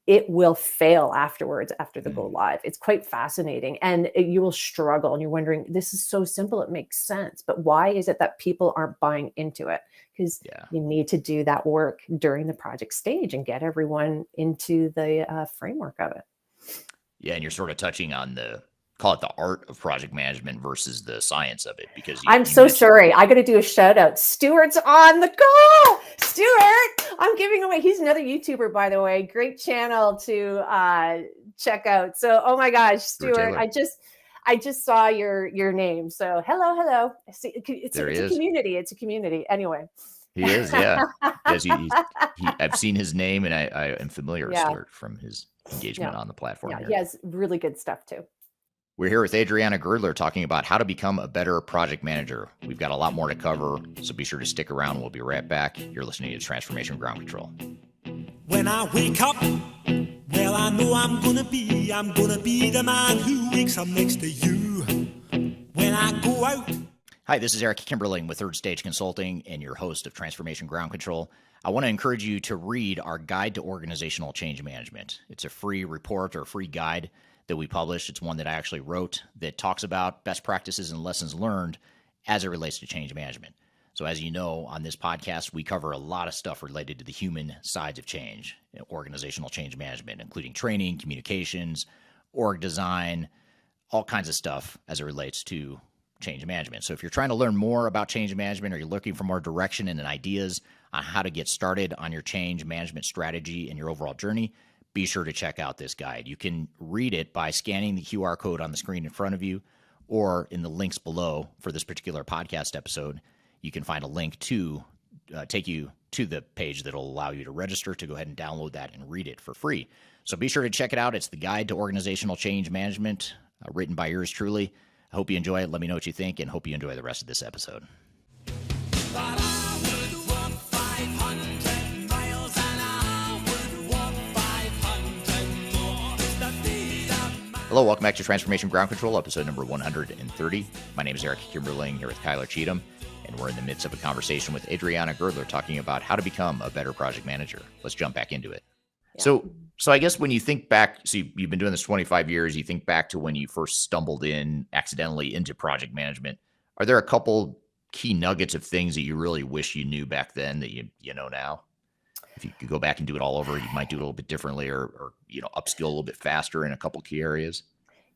it will fail afterwards after the go live. It's quite fascinating, and you will struggle and you're wondering, this is so simple, it makes sense, but why is it that people aren't buying into it? Because you need to do that work during the project stage and get everyone into the framework of it. Yeah, and you're sort of touching on call it the art of project management versus the science of it, because I'm so sorry. I got to do a shout out. Stuart's on the call. Stuart, I'm giving away. He's another YouTuber, by the way. Great channel to check out. So, oh my gosh, Stuart, I just saw your name. So, hello. It's a community. It's a community. Anyway. He is, yeah. Because I've seen his name, and I am familiar with Stuart from his engagement on the platform. Yeah, here. he has really good stuff too. We're here with Adriana Girdler talking about how to become a better project manager. We've got a lot more to cover, so be sure to stick around. We'll be right back. You're listening to Transformation Ground Control. When I wake up, well, I know I'm gonna be the man who wakes up next to you. When I go out. Hi, this is Eric Kimberling with Third Stage Consulting and your host of Transformation Ground Control. I want to encourage you to read our Guide to Organizational Change Management. It's a free report or a free guide that we published. It's one that I actually wrote that talks about best practices and lessons learned as it relates to change management. So as you know, on this podcast, we cover a lot of stuff related to the human sides of change, organizational change management, including training, communications, org design, all kinds of stuff as it relates to change management. So if you're trying to learn more about change management, or you're looking for more direction and ideas on how to get started on your change management strategy and your overall journey, be sure to check out this guide. You can read it by scanning the QR code on the screen in front of you, or in the links below for this particular podcast episode. You can find a link to take you to the page that will allow you to register to go ahead and download that and read it for free. So be sure to check it out. It's the Guide to Organizational Change Management, written by yours truly. I hope you enjoy it. Let me know what you think, and hope you enjoy the rest of this episode. Hello, welcome back to Transformation Ground Control, episode number 130. My name is Eric Kimberling, here with Cheatham, and we're in the midst of a conversation with Adriana Girdler talking about how to become a better project manager. Let's jump back into it. Yeah. So I guess when you think back, so you've been doing this 25 years, you think back to when you first stumbled accidentally into project management. Are there a couple key nuggets of things that you really wish you knew back then that you know now? If you could go back and do it all over, you might do it a little bit differently, or upskill a little bit faster in a couple key areas.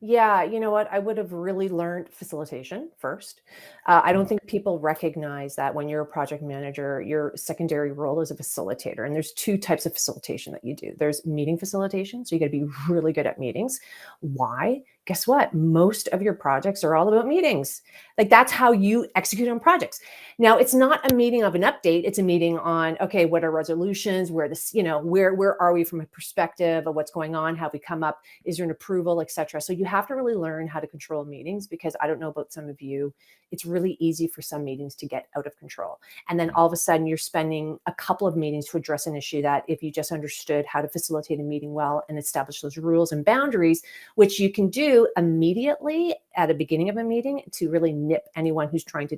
Yeah, you know what? I would have really learned facilitation first. I don't think people recognize that when you're a project manager, your secondary role is a facilitator. And there's two types of facilitation that you do. There's meeting facilitation. So you got to be really good at meetings. Why? guess what? Most of your projects are all about meetings. Like that's how you execute on projects. Now, it's not a meeting of an update. It's a meeting on, okay, what are resolutions? Where this, where are we from a perspective of what's going on? Have we come up? Is there an approval, et cetera? So you have to really learn how to control meetings, because I don't know about some of you, it's really easy for some meetings to get out of control. And then all of a sudden you're spending a couple of meetings to address an issue that if you just understood how to facilitate a meeting well and establish those rules and boundaries, which you can do immediately at the beginning of a meeting to really nip anyone who's trying to,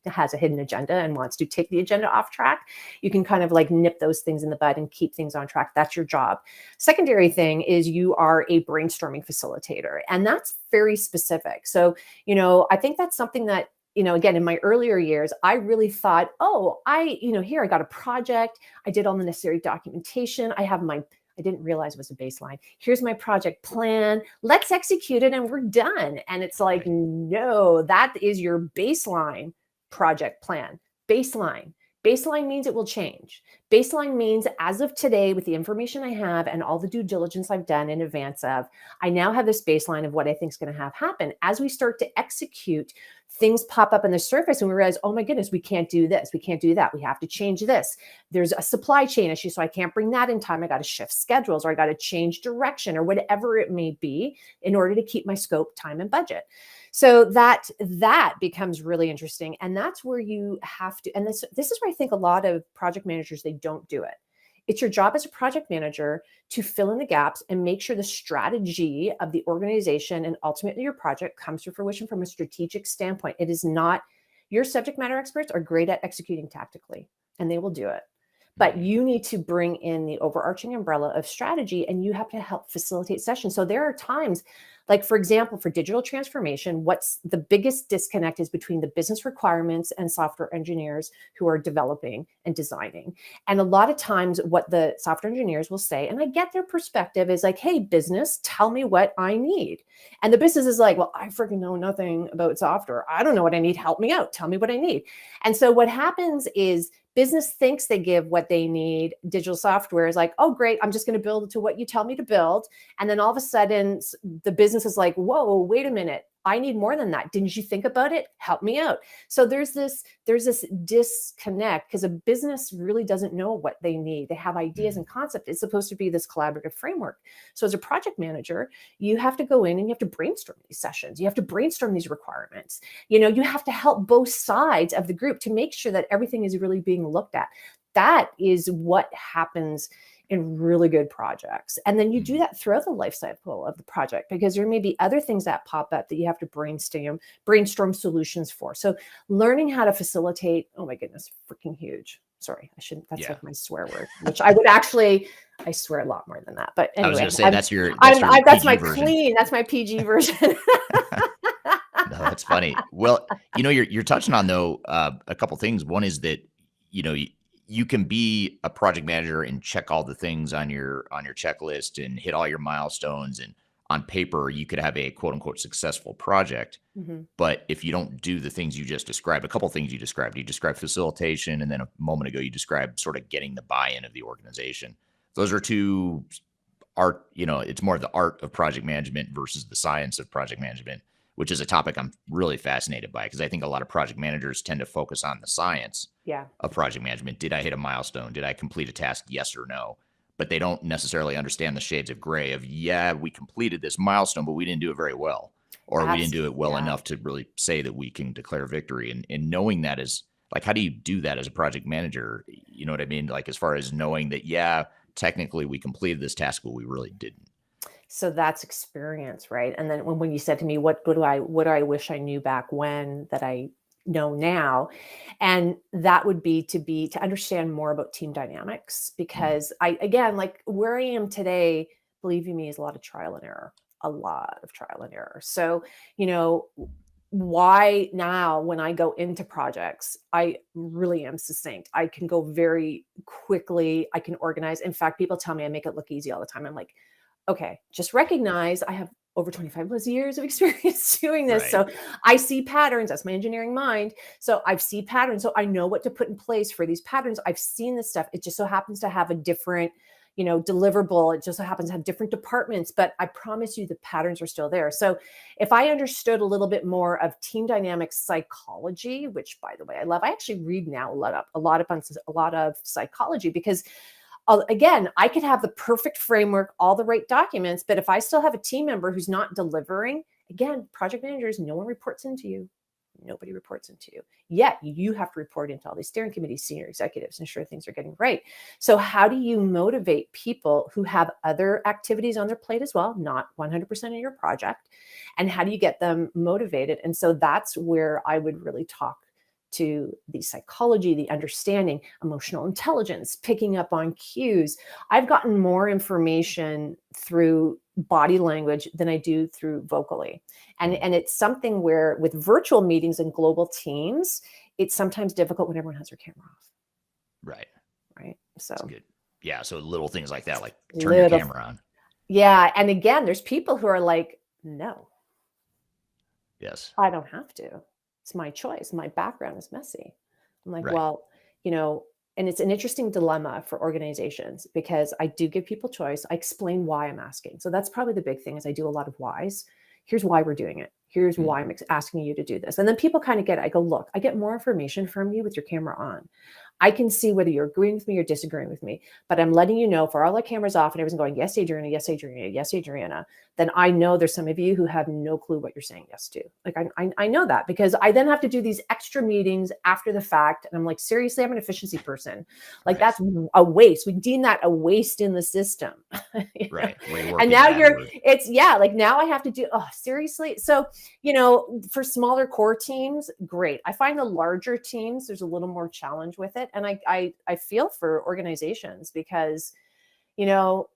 has a hidden agenda and wants to take the agenda off track. You can kind of like nip those things in the bud and keep things on track. That's your job. Secondary thing is you are a brainstorming facilitator, and that's very specific. So, I think that's something that, again, in my earlier years, I really thought, here I got a project. I did all the necessary documentation. I didn't realize it was a baseline. Here's my project plan. Let's execute it and we're done. And it's like, no, that is your baseline project plan. Baseline. Baseline means it will change. Baseline means as of today, with the information I have and all the due diligence I've done in advance of, I now have this baseline of what I think is going to have happen. As we start to execute, things pop up on the surface and we realize, oh my goodness, we can't do this. We can't do that. We have to change this. There's a supply chain issue, so I can't bring that in time. I got to shift schedules, or I got to change direction, or whatever it may be, in order to keep my scope, time, and budget. So that becomes really interesting. And that's where you have to, and this is where I think a lot of project managers, they don't do it. It's your job as a project manager to fill in the gaps and make sure the strategy of the organization and ultimately your project comes to fruition from a strategic standpoint. It is not, your subject matter experts are great at executing tactically, and they will do it. But you need to bring in the overarching umbrella of strategy, and you have to help facilitate sessions. So there are times, like for example, for digital transformation, what's the biggest disconnect is between the business requirements and software engineers who are developing and designing. And a lot of times what the software engineers will say, and I get their perspective, is like, hey, business, tell me what I need. And the business is like, well, I freaking know nothing about software. I don't know what I need. Help me out. Tell me what I need. And so what happens is business thinks they give what they need. Digital software is like, oh, great, I'm just going to build it to what you tell me to build. And then all of a sudden, the business is like, whoa, wait a minute. I need more than that. Didn't you think about it? Help me out. So there's this disconnect, because a business really doesn't know what they need. They have ideas and concepts. It's supposed to be this collaborative framework. So as a project manager, you have to go in and you have to brainstorm these sessions. You have to brainstorm these requirements. You have to help both sides of the group to make sure that everything is really being looked at. That is what happens in really good projects. And then you do that throughout the life cycle of the project, because there may be other things that pop up that you have to brainstorm solutions for. So learning how to facilitate, oh my goodness, freaking huge. Sorry, I shouldn't, that's like my swear word, which I would actually, I swear a lot more than that. But anyway, I was going to say, that's my version. clean, that's my PG version. No, that's funny. Well, you're touching on though, a couple things. One is that, you can be a project manager and check all the things on your checklist and hit all your milestones. And on paper, you could have a quote unquote successful project. Mm-hmm. But if you don't do the things you just described, a couple things you described facilitation. And then a moment ago, you described sort of getting the buy-in of the organization. Those are two art, it's more of the art of project management versus the science of project management, which is a topic I'm really fascinated by, because I think a lot of project managers tend to focus on the science of project management. Did I hit a milestone? Did I complete a task? Yes or no? But they don't necessarily understand the shades of gray of, we completed this milestone, but we didn't do it very well, or we didn't do it well enough to really say that we can declare victory. And knowing that is like, how do you do that as a project manager? You know what I mean? Like, as far as knowing that, technically we completed this task, but we really didn't. So that's experience, right? And then when you said to me, what do I wish I knew back when that I know now? And that would be to understand more about team dynamics, because again, like where I am today, believe you me, is a lot of trial and error. So, why now when I go into projects, I really am succinct. I can go very quickly. I can organize. In fact, people tell me I make it look easy all the time. I'm like, okay, just recognize I have over 25 plus years of experience doing this. Right. So I see patterns. That's my engineering mind. So I see patterns. So I know what to put in place for these patterns. I've seen this stuff. It just so happens to have a different, deliverable. It just so happens to have different departments, but I promise you the patterns are still there. So if I understood a little bit more of team dynamics psychology, which by the way, I love, I actually read now a lot of psychology, because again, I could have the perfect framework, all the right documents, but if I still have a team member who's not delivering, again, project managers, no one reports into you. Nobody reports into you. Yet you have to report into all these steering committees, senior executives, ensure things are getting right. So how do you motivate people who have other activities on their plate as well, not 100% of your project? And how do you get them motivated? And so that's where I would really talk to the psychology, the understanding, emotional intelligence, picking up on cues. I've gotten more information through body language than I do through vocally. And it's something where with virtual meetings and global teams, it's sometimes difficult when everyone has their camera off. Right. Right. So that's good. Yeah. So little things like that, like turn your camera on. Yeah. And again, there's people who are like, no. Yes. I don't have to. It's my choice. My background is messy. I'm like, Right. well, and it's an interesting dilemma for organizations, because I do give people choice. I explain why I'm asking. So that's probably the big thing, is I do a lot of whys. Here's why we're doing it. Here's why I'm asking you to do this. And then people kind of get it. I go, look, I get more information from you with your camera on. I can see whether you're agreeing with me or disagreeing with me, but I'm letting you know, if all the cameras off and everyone's going, yes, Adriana, yes, Adriana, yes, Adriana, then I know there's some of you who have no clue what you're saying yes to. Like, I know that, because I then have to do these extra meetings after the fact. And I'm like, seriously, I'm an efficiency person. Like, that's a waste. We deem that a waste in the system. Right. And now now I have to do, seriously. So, for smaller core teams, great. I find the larger teams, there's a little more challenge with it. And I feel for organizations, because, in all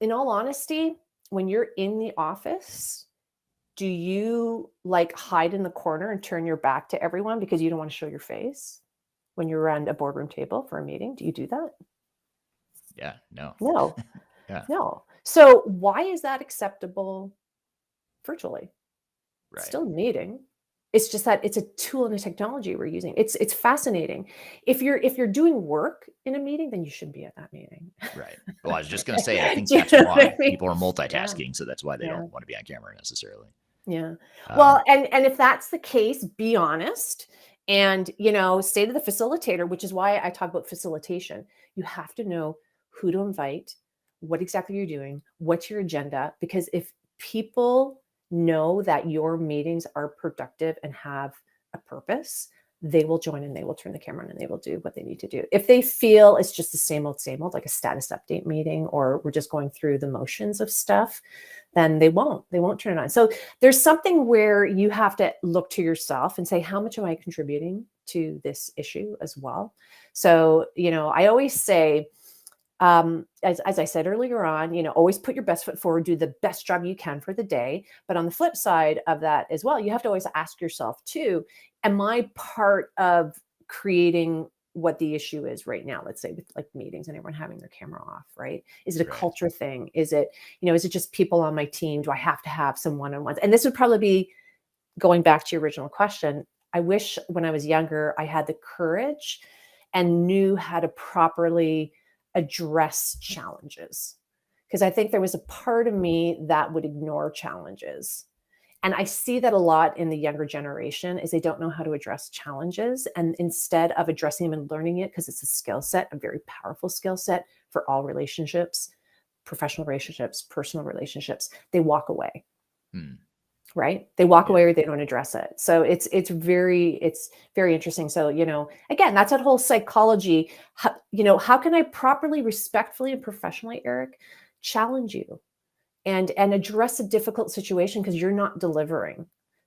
honesty, when you're in the office, do you like hide in the corner and turn your back to everyone because you don't want to show your face when you're around a boardroom table for a meeting? Do you do that? Yeah, no. No. Yeah. No. So why is that acceptable virtually? Right. Still a meeting. It's just that it's a tool and a technology we're using. It's fascinating. If you're doing work in a meeting, then you should be at that meeting. Right. Well, I was just going to say, I think Do you that's know what why I mean? people are multitasking. So that's why they Yeah. don't want to be on camera necessarily. Yeah. Well, and if that's the case, be honest and, say to the facilitator, which is why I talk about facilitation. You have to know who to invite, what exactly you're doing, what's your agenda, because if people know that your meetings are productive and have a purpose, they will join and they will turn the camera on and they will do what they need to do. If they feel it's just the same old, like a status update meeting, or we're just going through the motions of stuff, then they won't turn it on. So there's something where you have to look to yourself and say, how much am I contributing to this issue as well? So, I always say, as I said earlier on, always put your best foot forward, do the best job you can for the day. But on the flip side of that as well, you have to always ask yourself too, am I part of creating what the issue is right now? Let's say with like meetings and everyone having their camera off, right? Is it a culture thing? Is it, is it just people on my team? Do I have to have some one-on-ones? And this would probably be going back to your original question. I wish when I was younger, I had the courage and knew how to properly address challenges, because I think there was a part of me that would ignore challenges. And I see that a lot in the younger generation, is they don't know how to address challenges. And instead of addressing them and learning it, because it's a skill set, a very powerful skill set for all relationships, professional relationships, personal relationships, they walk away. Right? They walk away or they don't address it. So it's very interesting. So, again, that's that whole psychology. How can I properly, respectfully, and professionally, Eric, challenge you and address a difficult situation because you're not delivering?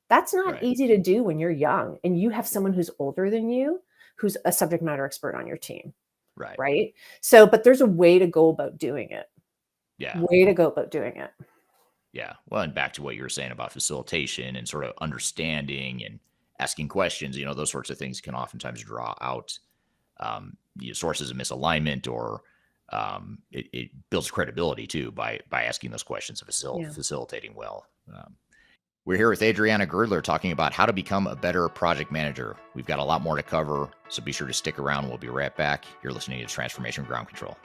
That's not easy to do when you're young and you have someone who's older than you, who's a subject matter expert on your team. Right. So, but there's a way to go about doing it. Yeah. Way to go about doing it. Yeah. Well, and back to what you were saying about facilitation and sort of understanding and asking questions, those sorts of things can oftentimes draw out sources of misalignment, or it builds credibility too by asking those questions and facilitating well. We're here with Adriana Girdler talking about how to become a better project manager. We've got a lot more to cover, so be sure to stick around. We'll be right back. You're listening to Transformation Ground Control.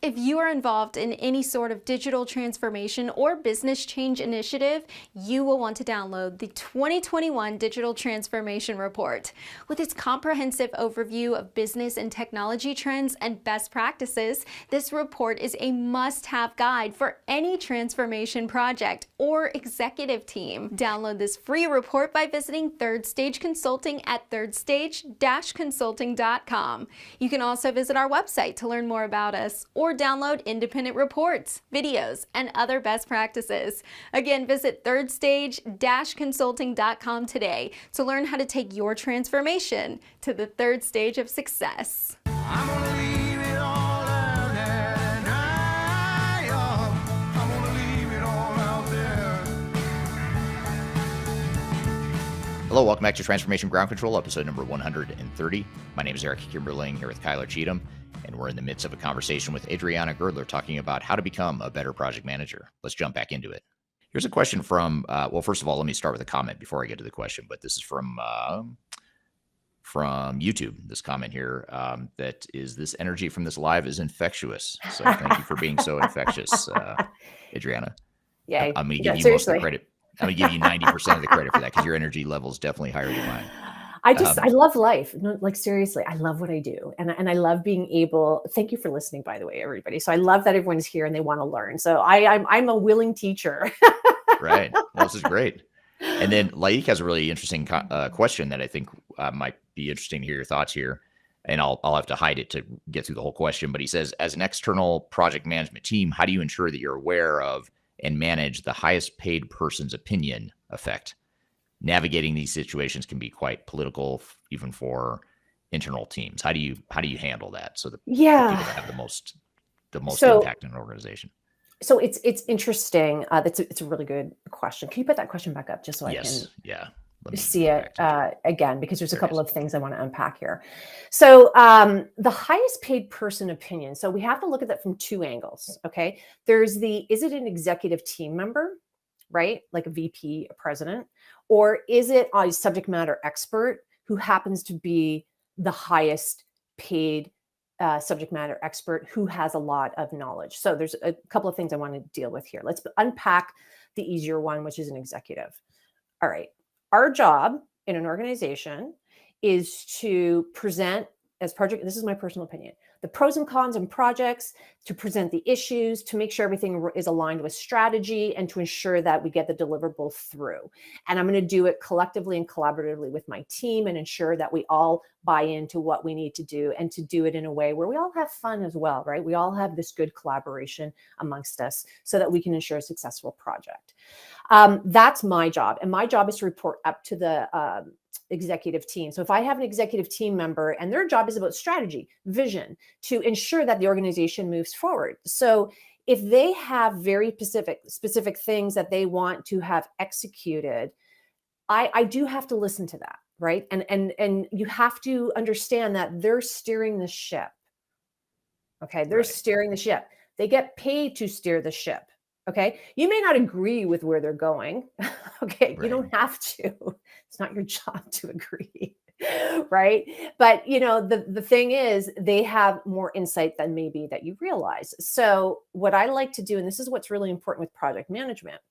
If you are involved in any sort of digital transformation or business change initiative, you will want to download the 2021 Digital Transformation Report. With its comprehensive overview of business and technology trends and best practices, this report is a must-have guide for any transformation project or executive team. Download this free report by visiting Third Stage Consulting at thirdstage-consulting.com. You can also visit our website to learn more about us or download independent reports, videos, and other best practices. Again, visit thirdstage-consulting.com today to learn how to take your transformation to the third stage of success. I'm gonna leave it all out there tonight. I'm gonna leave it all out there. Hello, welcome back to Transformation Ground Control, episode number 130. My name is Eric Kimberling here with Kyler Cheatham, and we're in the midst of a conversation with Adriana Girdler talking about how to become a better project manager. Let's jump back into it. Here's a question from, well, first of all, let me start with a comment before I get to the question, but this is from YouTube, this comment here, that is, this energy from this live is infectious. So thank you for being so infectious, Adriana. Yay. I'm going to give you most of the credit. I'm going to give you 90% of the credit for that because your energy level is definitely higher than mine. I love life. No, like seriously, I love what I do. And I love being able, thank you for listening, by the way, everybody. So I love that everyone's here and they want to learn. So I'm a willing teacher. Right. Well, this is great. And then Laik has a really interesting question that I think might be interesting to hear your thoughts here. And I'll have to hide it to get through the whole question. But he says, as an external project management team, how do you ensure that you're aware of and manage the highest paid person's opinion effect? Navigating these situations can be quite political, even for internal teams. How do you handle that so that people that have the most impact in an organization? So it's interesting. It's a really good question. Can you put that question back up just so I can see it again? Because there's a couple of things I want to unpack here. So the highest paid person opinion. So we have to look at that from two angles. Okay. There's is it an executive team member, right? Like a VP, a president, or is it a subject matter expert who happens to be the highest paid subject matter expert who has a lot of knowledge? So there's a couple of things I want to deal with here. Let's unpack the easier one, which is an executive. All right. Our job in an organization is to present this is my personal opinion, the pros and cons and projects, to present the issues, to make sure everything is aligned with strategy, and to ensure that we get the deliverable through. And I'm going to do it collectively and collaboratively with my team and ensure that we all buy into what we need to do, and to do it in a way where we all have fun as well, right? We all have this good collaboration amongst us so that we can ensure a successful project. That's my job. And my job is to report up to the executive team. So if I have an executive team member and their job is about strategy, vision, to ensure that the organization moves forward. So if they have very specific things that they want to have executed, I do have to listen to that, right? And you have to understand that they're steering the ship. Okay, they're steering the ship. They get paid to steer the ship. Okay, you may not agree with where they're going. Okay, you don't have to. It's not your job to agree, right? But the thing is, they have more insight than maybe that you realize. So what I like to do, and this is what's really important with project management,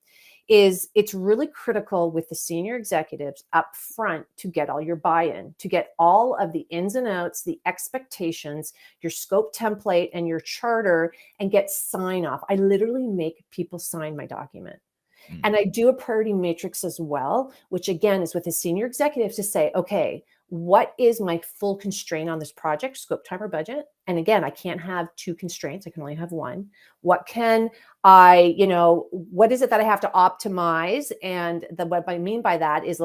is it's really critical with the senior executives up front to get all your buy-in, to get all of the ins and outs, the expectations, your scope template and your charter, and get sign off. I literally make people sign my document. And I do a priority matrix as well, which again is with the senior executives to say, okay, what is my full constraint on this project, scope, time, or budget? And again, I can't have two constraints. I can only have one. What can I, what is it that I have to optimize? And what I mean by that is,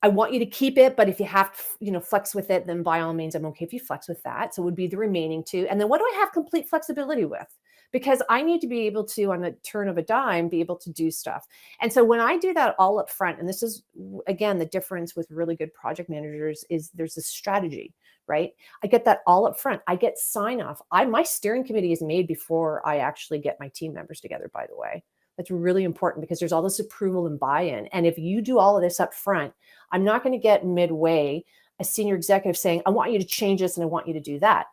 I want you to keep it, but if you have to, flex with it, then by all means, I'm okay if you flex with that. So it would be the remaining two. And then what do I have complete flexibility with? Because I need to be able to, on a turn of a dime, be able to do stuff. And so when I do that all up front, and this is, again, the difference with really good project managers is there's a strategy, right? I get that all up front. I get sign off. My steering committee is made before I actually get my team members together, by the way. That's really important because there's all this approval and buy-in. And if you do all of this up front, I'm not going to get midway a senior executive saying, I want you to change this and I want you to do that.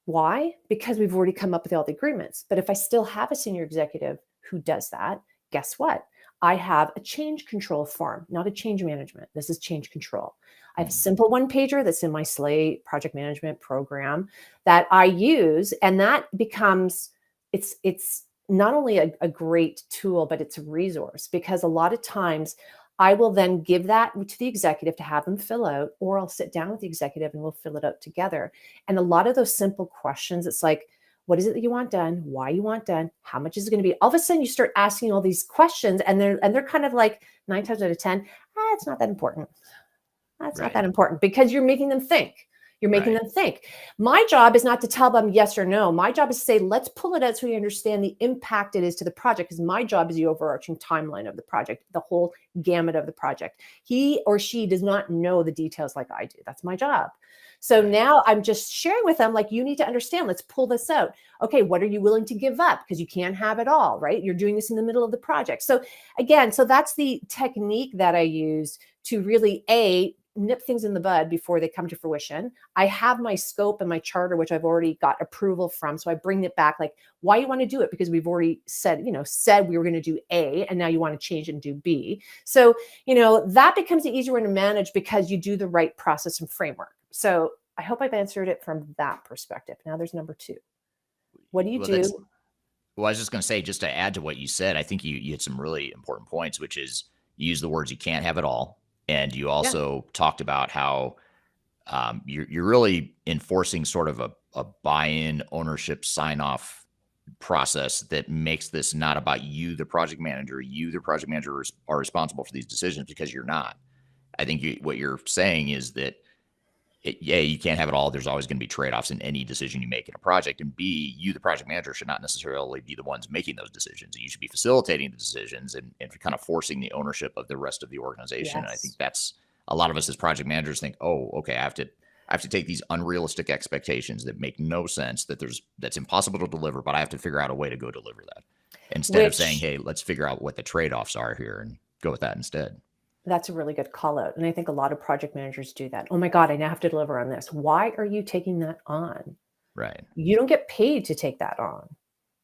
Why? Because we've already come up with all the agreements. But if I still have a senior executive who does that, guess what? I have a change control form, not a change management. This is change control. I have a simple one pager that's in my Slate project management program that I use. And that becomes, it's not only a great tool, but it's a resource, because a lot of times I will then give that to the executive to have them fill out, or I'll sit down with the executive and we'll fill it out together. And a lot of those simple questions, it's like, what is it that you want done? Why you want done? How much is it going to be? All of a sudden you start asking all these questions, and they're kind of like 9 times out of 10, it's not that important. That's not that important, because you're making them think. You're making them think. My job is not to tell them yes or no. My job is to say, let's pull it out so we understand the impact it is to the project, because my job is the overarching timeline of the project, the whole gamut of the project. He or she does not know the details like I do. That's my job. So now I'm just sharing with them, like, you need to understand, let's pull this out. Okay, what are you willing to give up? Because you can't have it all, right? You're doing this in the middle of the project. So again, so that's the technique that I use to really, nip things in the bud before they come to fruition. I have my scope and my charter, which I've already got approval from. So I bring it back, like, why you want to do it? Because we've already said we were going to do A, and now you want to change and do B. So, that becomes the easier one to manage, because you do the right process and framework. So I hope I've answered it from that perspective. Now there's number 2. What do you do? Well, I was just going to say, just to add to what you said, I think you had some really important points, which is you use the words, you can't have it all. And you also talked about how you're really enforcing sort of a buy-in, ownership, sign-off process that makes this not about you, the project manager. You, the project manager, are responsible for these decisions, because you're not. I think what you're saying is that, you can't have it all. There's always going to be trade-offs in any decision you make in a project. And B, you, the project manager, should not necessarily be the ones making those decisions. You should be facilitating the decisions and kind of forcing the ownership of the rest of the organization. Yes. And I think that's, a lot of us as project managers think, oh, okay, I have to take these unrealistic expectations that make no sense, that's impossible to deliver, but I have to figure out a way to go deliver that, instead of saying, hey, let's figure out what the trade-offs are here and go with that instead. That's a really good call out. And I think a lot of project managers do that. Oh my God, I now have to deliver on this. Why are you taking that on? Right. You don't get paid to take that on.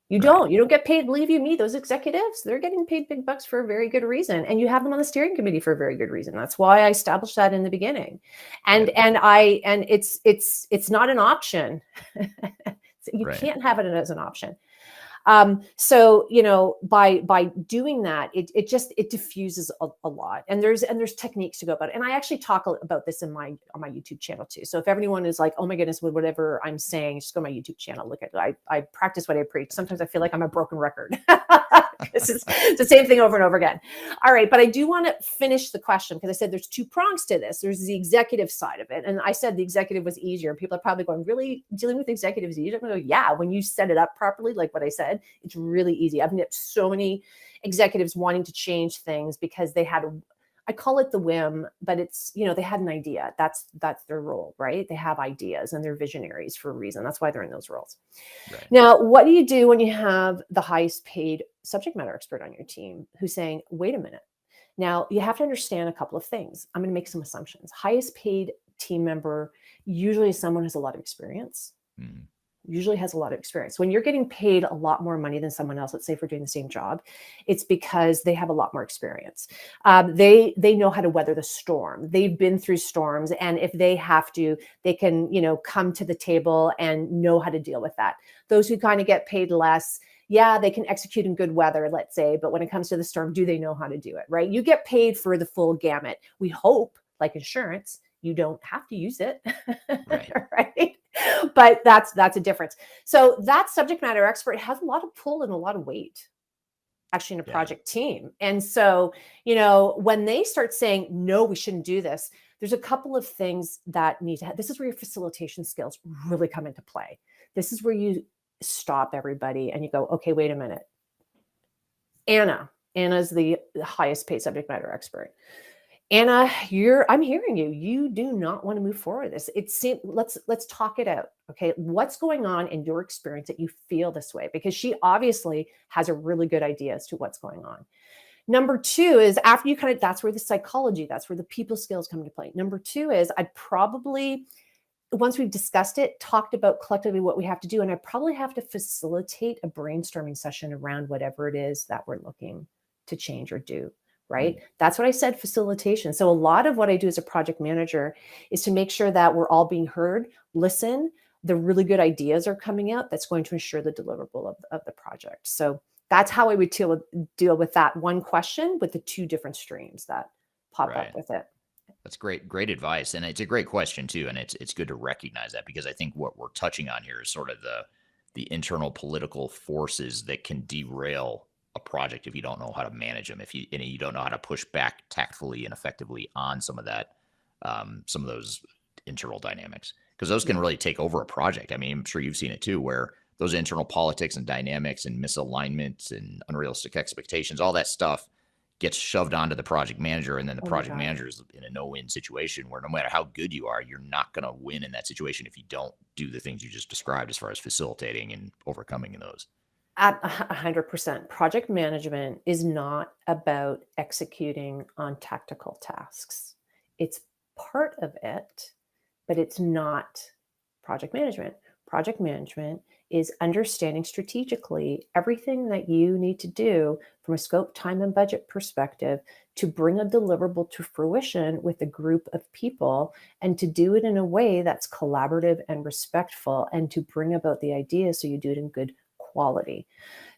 You don't get paid. Believe you me, those executives, they're getting paid big bucks for a very good reason. And you have them on the steering committee for a very good reason. That's why I established that in the beginning. And it's not an option. You can't have it as an option. So, by doing that, it diffuses a lot, and there's techniques to go about it. And I actually talk about this on my YouTube channel too. So if everyone is like, oh my goodness, with whatever I'm saying, just go to my YouTube channel, look at it. I practice what I preach. Sometimes I feel like I'm a broken record. This is the same thing over and over again. All right. But I do want to finish the question, because I said there's 2 prongs to this. There's the executive side of it. And I said the executive was easier. People are probably going, really, dealing with executives is easier? I'm going to go, yeah, when you set it up properly, like what I said, it's really easy. I've nipped so many executives wanting to change things because they had I call it the whim, but it's, they had an idea. That's their role, right? They have ideas and they're visionaries for a reason. That's why they're in those roles. Right. Now, what do you do when you have the highest paid subject matter expert on your team who's saying, wait a minute. Now, you have to understand a couple of things. I'm going to make some assumptions. Highest paid team member usually is someone who has a lot of experience. Mm-hmm. Usually has a lot of experience. When you're getting paid a lot more money than someone else, let's say for doing the same job, it's because they have a lot more experience. They know how to weather the storm. They've been through storms, and if they have to, they can, come to the table and know how to deal with that. Those who kind of get paid less, yeah, they can execute in good weather, let's say, but when it comes to the storm, do they know how to do it, right? You get paid for the full gamut. We hope, like insurance, you don't have to use it, right? But that's a difference. So that subject matter expert has a lot of pull and a lot of weight, actually, in a project team. And so, when they start saying, no, we shouldn't do this, there's a couple of things that need to happen. This is where your facilitation skills really come into play. This is where you stop everybody and you go, okay, wait a minute. Anna's the highest paid subject matter expert. Anna, I'm hearing you. You do not want to move forward with this. Let's talk it out. Okay. What's going on in your experience that you feel this way? Because she obviously has a really good idea as to what's going on. Number 2 is after you that's where the psychology, that's where the people skills come into play. Number 2 is I'd probably once we've discussed it, talked about collectively what we have to do, and I probably have to facilitate a brainstorming session around whatever it is that we're looking to change or do, right? That's what I said, facilitation. So a lot of what I do as a project manager is to make sure that we're all being heard, listen, the really good ideas are coming out that's going to ensure the deliverable of the project. So that's how I would deal with that one question with the two different streams that pop Right. up with it. That's great advice, and it's a great question too, and it's good to recognize that, because I think what we're touching on here is sort of the internal political forces that can derail a project if you don't know how to manage them, if you don't know how to push back tactfully and effectively on some of those internal dynamics, because those can really take over a project. I mean, I'm sure you've seen it too, where those internal politics and dynamics and misalignments and unrealistic expectations, all that stuff gets shoved onto the project manager, and then the project manager is in a no-win situation where no matter how good you are, you're not going to win in that situation if you don't do the things you just described as far as facilitating and overcoming those. At 100%, project management is not about executing on tactical tasks. It's part of it, but it's not project management. Project management is understanding strategically everything that you need to do from a scope, time, and budget perspective to bring a deliverable to fruition with a group of people, and to do it in a way that's collaborative and respectful, and to bring about the idea so you do it in good quality.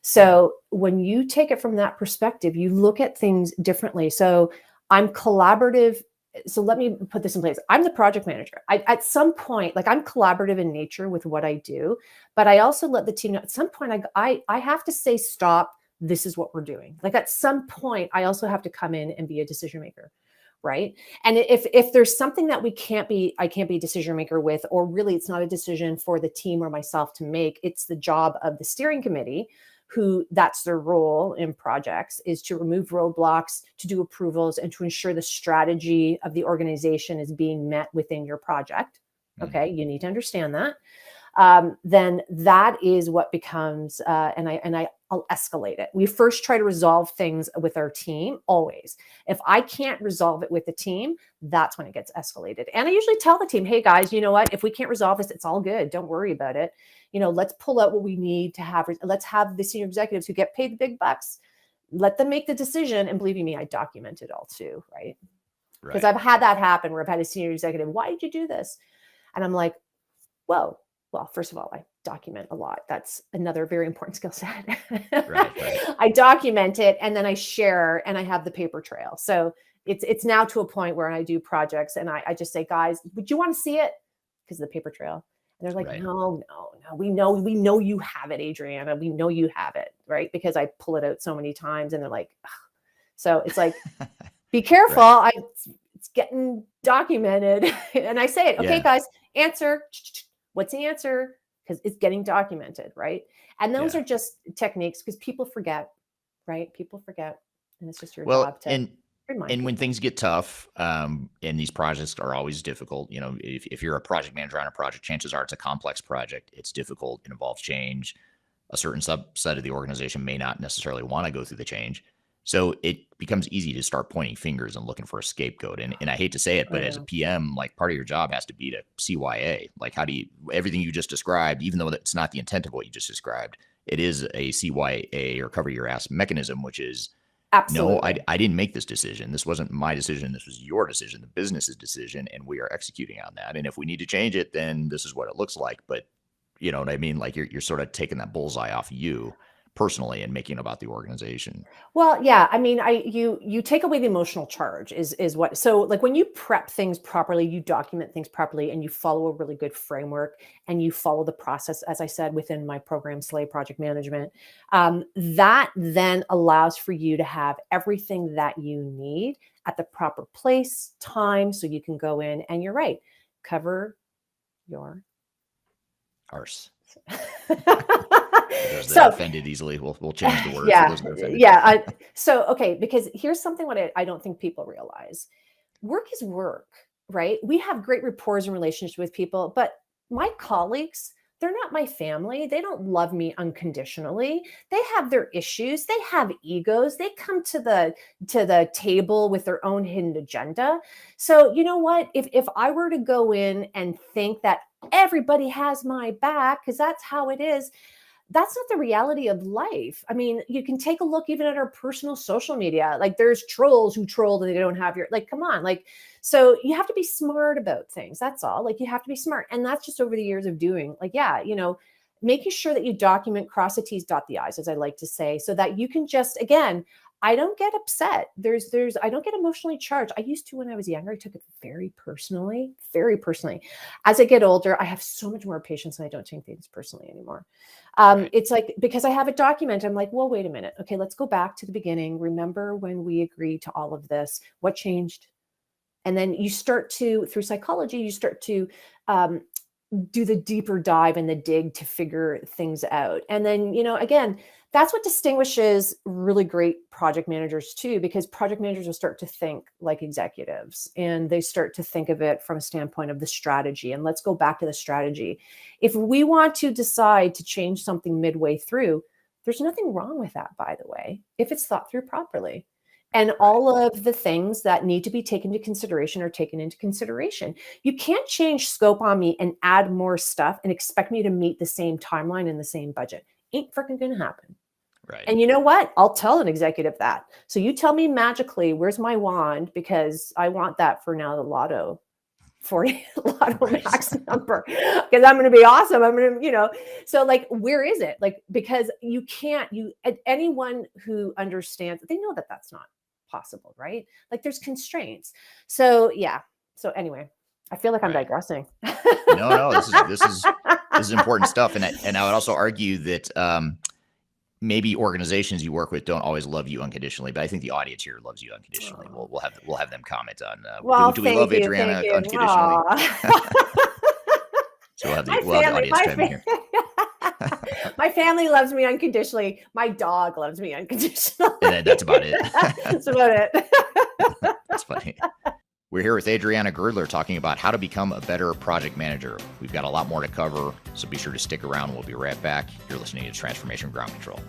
So when you take it from that perspective, you look at things differently. So I'm collaborative. So let me put this in place. I'm the project manager. At some point, like, I'm collaborative in nature with what I do, but I also let the team know at some point I have to say, stop, this is what we're doing. Like, at some point, I also have to come in and be a decision maker, right? And if there's something that I can't be a decision maker with, or really it's not a decision for the team or myself to make, it's the job of the steering committee, who that's their role in projects, is to remove roadblocks, to do approvals, and to ensure the strategy of the organization is being met within your project. Okay, you need to understand that. Then that is what becomes, I'll escalate it. We first try to resolve things with our team, always. If I can't resolve it with the team, that's when it gets escalated. And I usually tell the team, hey guys, you know what? If we can't resolve this, it's all good. Don't worry about it. Let's pull out what we need to have. Let's have the senior executives who get paid the big bucks. Let them make the decision. And believe me, I document it all too, right? Because I've had that happen where I've had a senior executive, why did you do this? And I'm like, whoa. Well, first of all, I document a lot. That's another very important skill set. Right. I document it, and then I share, and I have the paper trail. So it's now to a point where I do projects and I just say, guys, would you want to see it? Because of the paper trail. And they're like, no, we know you have it, Adriana. We know you have it, right? Because I pull it out so many times, and they're like, ugh. So it's like, be careful. It's getting documented. And I say it, okay, guys, answer. What's the answer? Because it's getting documented, right? And those are just techniques, because people forget, right? People forget, and it's just your job to remind people. When things get tough, and these projects are always difficult, if you're a project manager on a project, chances are it's a complex project. It's difficult. It involves change. A certain subset of the organization may not necessarily want to go through the change. So it becomes easy to start pointing fingers and looking for a scapegoat. And I hate to say it, but as a PM, like, part of your job has to be to CYA. Like, how do you, everything you just described, even though it's not the intent of what you just described, it is a CYA, or cover your ass mechanism, which is, absolutely, no, I didn't make this decision. This wasn't my decision. This was your decision, the business's decision, and we are executing on that. And if we need to change it, then this is what it looks like. But you know what I mean? Like, you're sort of taking that bullseye off you personally and making it about the organization. Well, yeah. I mean, you take away the emotional charge is what, so like, when you prep things properly, you document things properly, and you follow a really good framework, and you follow the process, as I said, within my program, Slay Project Management, that then allows for you to have everything that you need at the proper place, time, so you can go in, and you're right, cover your arse. Those that are offended easily, we'll change the word. For those that are offended. So, okay, because here's something what I don't think people realize. Work is work, right? We have great rapport and relationships with people, but my colleagues, they're not my family. They don't love me unconditionally. They have their issues. They have egos. They come to the table with their own hidden agenda. So you know what? If I were to go in and think that everybody has my back, because that's how it is, that's not the reality of life. I mean, you can take a look even at our personal social media. Like there's trolls who troll and they don't have your, like, come on. Like, so you have to be smart about things. That's all. Like you have to be smart. And that's just over the years of doing, like, yeah, making sure that you document, cross the T's, dot the I's, as I like to say, so that you can just, again, I don't get upset. I don't get emotionally charged. I used to when I was younger. I took it very personally, very personally. As I get older, I have so much more patience and I don't take things personally anymore. Right. It's like, because I have a document, I'm like, well, wait a minute. Okay, let's go back to the beginning. Remember when we agreed to all of this? What changed? And then you start to, through psychology, you start to do the deeper dive and the dig to figure things out. And then, again, that's what distinguishes really great project managers too, because project managers will start to think like executives and they start to think of it from a standpoint of the strategy. And let's go back to the strategy. If we want to decide to change something midway through, there's nothing wrong with that, by the way, if it's thought through properly. And all of the things that need to be taken into consideration are taken into consideration. You can't change scope on me and add more stuff and expect me to meet the same timeline and the same budget. Ain't freaking going to happen. Right. And you know what? I'll tell an executive that. So you tell me magically, where's my wand? Because I want that for now, the lotto 40 lotto max number, because I'm going to be awesome. I'm going to, so like, where is it? Like, because anyone who understands, they know that that's not possible, right? Like there's constraints. So yeah. So anyway, I feel like I'm digressing. No, this is important stuff. And I would also argue that maybe organizations you work with don't always love you unconditionally, but I think the audience here loves you unconditionally. We'll have them comment on do we love Adriana unconditionally? So we'll have the audience chime in here. My family loves me unconditionally. My dog loves me unconditionally. And then that's about it. That's about it. That's funny. We're here with Adriana Girdler talking about how to become a better project manager. We've got a lot more to cover, so be sure to stick around. We'll be right back. You're listening to Transformation Ground Control.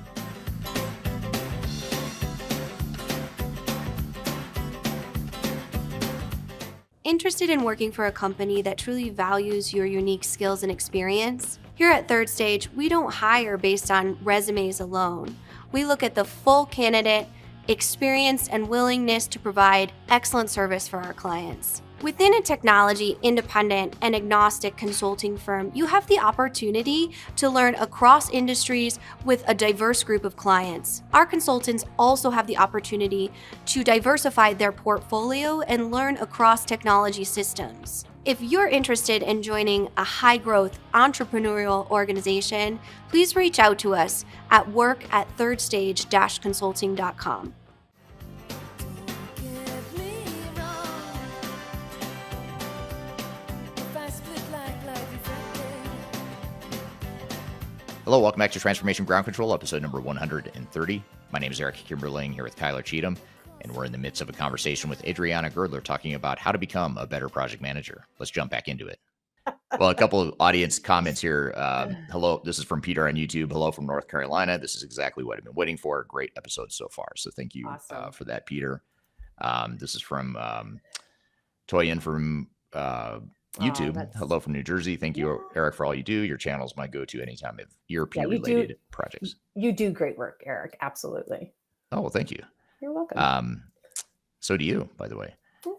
Interested in working for a company that truly values your unique skills and experience? Here at Third Stage, we don't hire based on resumes alone. We look at the full candidate, experience, and willingness to provide excellent service for our clients. Within a technology, independent, and agnostic consulting firm, you have the opportunity to learn across industries with a diverse group of clients. Our consultants also have the opportunity to diversify their portfolio and learn across technology systems. If you're interested in joining a high-growth entrepreneurial organization, please reach out to us at work@thirdstage-consulting.com. Hello, welcome back to Transformation Ground Control, episode number 130. My name is Eric Kimberling here with Kyler Cheatham, and we're in the midst of a conversation with Adriana Girdler talking about how to become a better project manager. Let's jump back into it. Well, a couple of audience comments here. Hello, this is from Peter on YouTube. Hello from North Carolina. This is exactly what I've been waiting for. Great episode so far. So thank you for that, Peter. This is from Toyin from YouTube. Hello from New Jersey. Thank you, Eric, for all you do. Your channel is my go-to anytime of ERP-related projects. You do great work, Eric. Absolutely. Oh, well, thank you. You're welcome. So do you, by the way.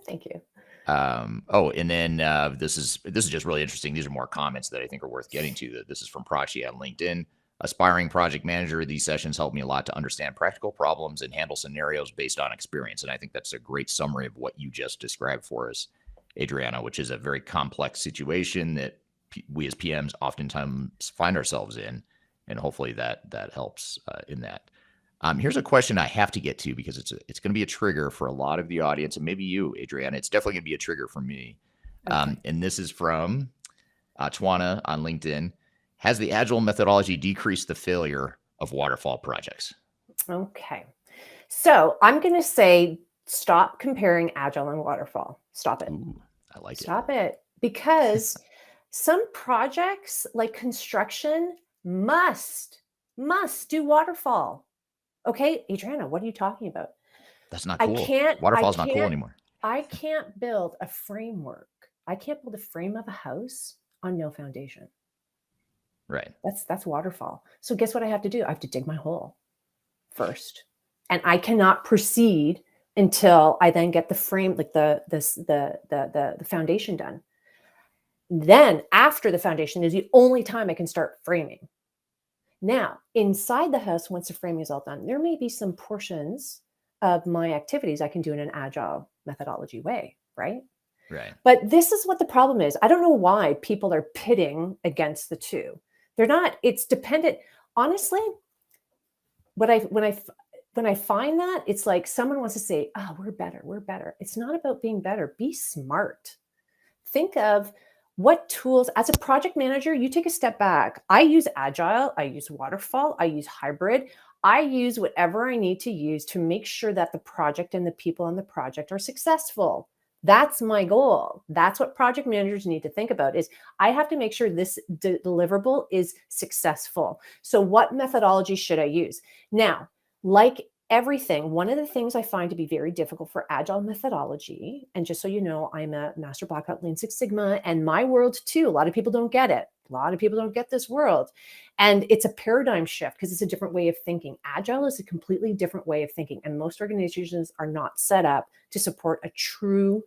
Thank you. And then this is just really interesting. These are more comments that I think are worth getting to. This is from Prachi on LinkedIn. Aspiring project manager. These sessions help me a lot to understand practical problems and handle scenarios based on experience. And I think that's a great summary of what you just described for us, Adriana, which is a very complex situation that we as PMs oftentimes find ourselves in, and hopefully that helps in that. Here's a question I have to get to because it's going to be a trigger for a lot of the audience, and maybe you, Adriana. It's definitely going to be a trigger for me. Okay. And this is from Twana on LinkedIn. Has the Agile methodology decreased the failure of waterfall projects? Okay. So I'm going to say stop comparing Agile and waterfall. Stop it. Ooh, I like it. Stop it. Because Some projects like construction must do waterfall. Okay, Adriana, what are you talking about? That's not I cool. can't, I Waterfall's not cool can't, anymore. I can't build a framework. I can't build a frame of a house on no foundation. Right. That's waterfall. So guess what I have to do? I have to dig my hole first. And I cannot proceed until I then get the frame, like the foundation done. Then after the foundation is the only time I can start framing. Now, inside the house, once the framing is all done, there may be some portions of my activities I can do in an agile methodology way, right? Right. But this is what the problem is. I don't know why people are pitting against the two. They're not, it's dependent. Honestly, when I find that, it's like someone wants to say, oh, we're better. It's not about being better. Be smart. Think of what tools, as a project manager, you take a step back. I use agile, I use waterfall, I use hybrid. I use whatever I need to use to make sure that the project and the people on the project are successful. That's my goal. That's what project managers need to think about is I have to make sure this deliverable is successful. So what methodology should I use? Now, like everything, one of the things I find to be very difficult for agile methodology, and just so you know, I'm a master black belt Lean Six Sigma, and my world too, a lot of people don't get it. A lot of people don't get this world. And it's a paradigm shift because it's a different way of thinking. Agile is a completely different way of thinking. And most organizations are not set up to support a true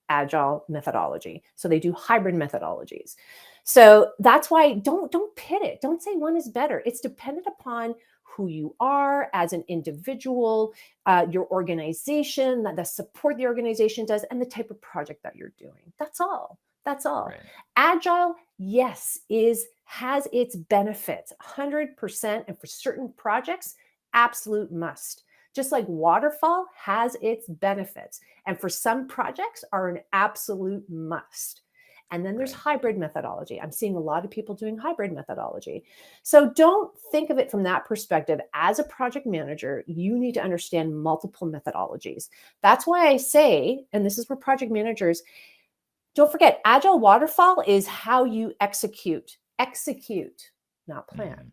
agile methodology. So they do hybrid methodologies. So that's why don't pit it. Don't say one is better. It's dependent upon who you are as an individual, your organization, the support the organization does, and the type of project that you're doing. That's all. That's all. Right. Agile, yes, has its benefits, 100%, and for certain projects, absolute must. Just like waterfall has its benefits, and for some projects are an absolute must. And then there's hybrid methodology. I'm seeing a lot of people doing hybrid methodology. So don't think of it from that perspective. As a project manager, you need to understand multiple methodologies. That's why I say, and this is for project managers, don't forget, agile waterfall is how you execute, not plan,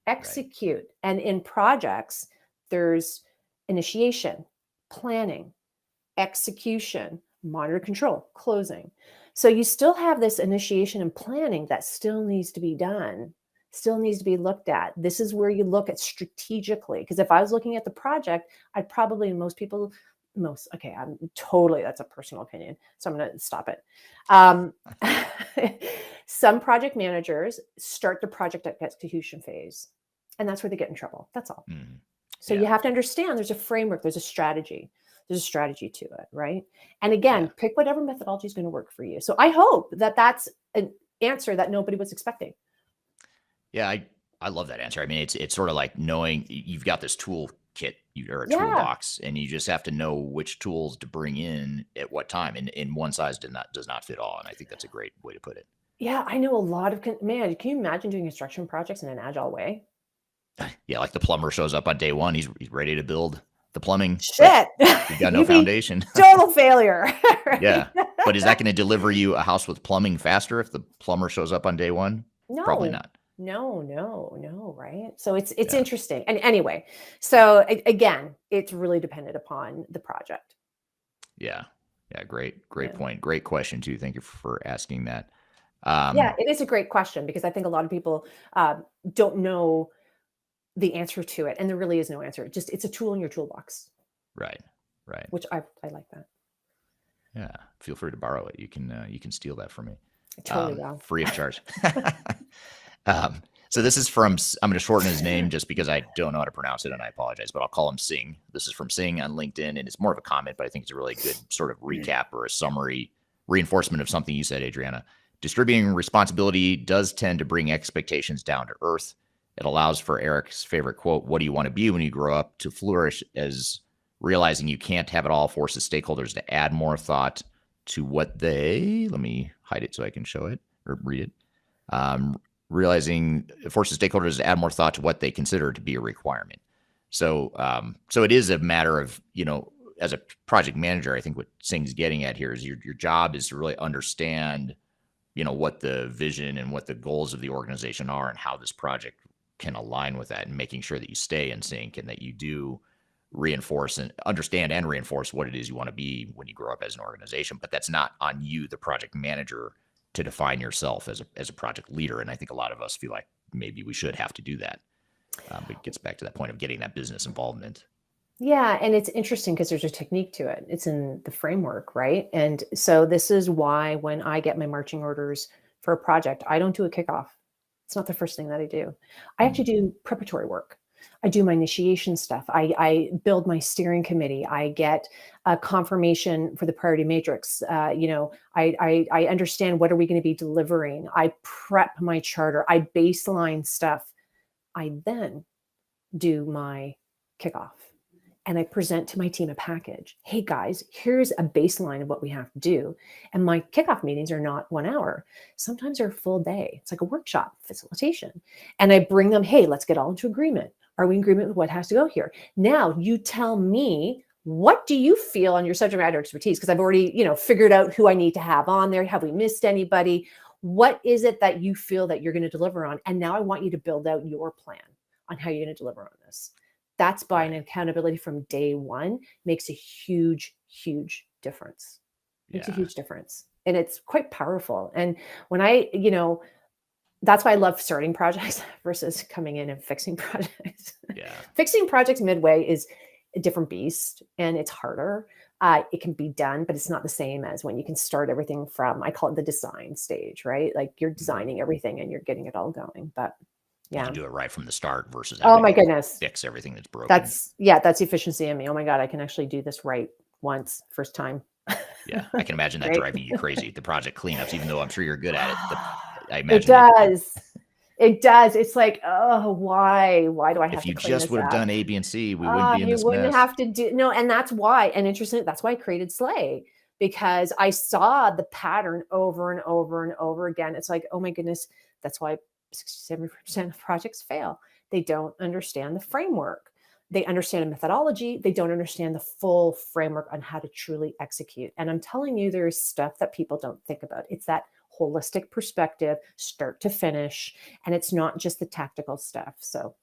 execute. Right. And in projects, there's initiation, planning, execution, monitor, control, closing. So you still have this initiation and planning that still needs to be done, still needs to be looked at. This is where you look at strategically. Because if I was looking at the project, I'd probably, okay, I'm totally, that's a personal opinion. So I'm going to stop it. Some project managers start the project at execution phase, and that's where they get in trouble. That's all. So you have to understand there's a framework, there's a strategy. There's a strategy to it, right? And again, pick whatever methodology is going to work for you. So I hope that that's an answer that nobody was expecting. Yeah, I love that answer. I mean, it's sort of like knowing you've got this tool kit or a toolbox, and you just have to know which tools to bring in at what time. And one size does not fit all. And I think that's a great way to put it. Yeah, I know a lot of man. Can you imagine doing construction projects in an agile way? Yeah, like the plumber shows up on day one, he's ready to build the plumbing. Shit, you got no foundation. Total failure. Right? Yeah, but is that going to deliver you a house with plumbing faster if the plumber shows up on day one? No, probably not. No, right? So it's interesting. And anyway, so again, it's really dependent upon the project. Yeah, great point. Great question too. Thank you for asking that. Yeah, it is a great question because I think a lot of people don't know the answer to it, and there really is no answer. It's a tool in your toolbox. Right. Which I like that. Yeah, feel free to borrow it. You can steal that from me. I totally will. Free of charge. So this is from, I'm going to shorten his name just because I don't know how to pronounce it, and I apologize, but I'll call him Singh. This is from Singh on LinkedIn, and it's more of a comment, but I think it's a really good sort of recap or a summary reinforcement of something you said, Adriana. Distributing responsibility does tend to bring expectations down to earth. It allows for Eric's favorite quote, "What do you want to be when you grow up?" to flourish, as realizing you can't have it all forces stakeholders to add more thought to what let me hide it so I can show it or read it. Realizing it forces stakeholders to add more thought to what they consider to be a requirement. So it is a matter of, as a project manager, I think what Singh's getting at here is your job is to really understand, what the vision and what the goals of the organization are and how this project can align with that, and making sure that you stay in sync and that you do reinforce and understand and reinforce what it is you want to be when you grow up as an organization. But that's not on you, the project manager, to define yourself as a project leader. And I think a lot of us feel like maybe we should have to do that. But it gets back to that point of getting that business involvement. Yeah, and it's interesting because there's a technique to it. It's in the framework, right? And so this is why when I get my marching orders for a project, I don't do a kickoff. It's not the first thing that I do. I actually do preparatory work. I do my initiation stuff. I build my steering committee. I get a confirmation for the priority matrix. I understand what are we going to be delivering. I prep my charter. I baseline stuff. I then do my kickoff. And I present to my team a package. Hey guys, here's a baseline of what we have to do. And my kickoff meetings are not 1 hour. Sometimes they're a full day. It's like a workshop facilitation. And I bring them, hey, let's get all into agreement. Are we in agreement with what has to go here? Now you tell me, what do you feel on your subject matter expertise? Because I've already, figured out who I need to have on there. Have we missed anybody? What is it that you feel that you're going to deliver on? And now I want you to build out your plan on how you're going to deliver on this. That's by an accountability from day one makes a huge, huge difference. Makes a huge difference. And it's quite powerful. And when that's why I love starting projects versus coming in and fixing projects. Yeah. Fixing projects midway is a different beast and it's harder. It can be done, but it's not the same as when you can start everything from, I call it the design stage, right? Like you're designing everything and you're getting it all going. But you can do it right from the start versus oh my goodness, fix everything that's broken. That's efficiency in me. Oh my God, I can actually do this right once, first time. Yeah, I can imagine that driving you crazy. The project cleanups, even though I'm sure you're good at it. I imagine it does. It does. It's like, oh, why? Why do I have to If you clean just this would have up? done A, B, and C, we wouldn't be in this You wouldn't mess. have to do no, and that's why. And interesting, that's why I created Slay, because I saw the pattern over and over and over again. It's like, oh my goodness, that's why 60-70% of projects fail. They don't understand the framework. They understand a methodology. They don't understand the full framework on how to truly execute. And I'm telling you, there is stuff that people don't think about. It's that holistic perspective, start to finish. And it's not just the tactical stuff. So,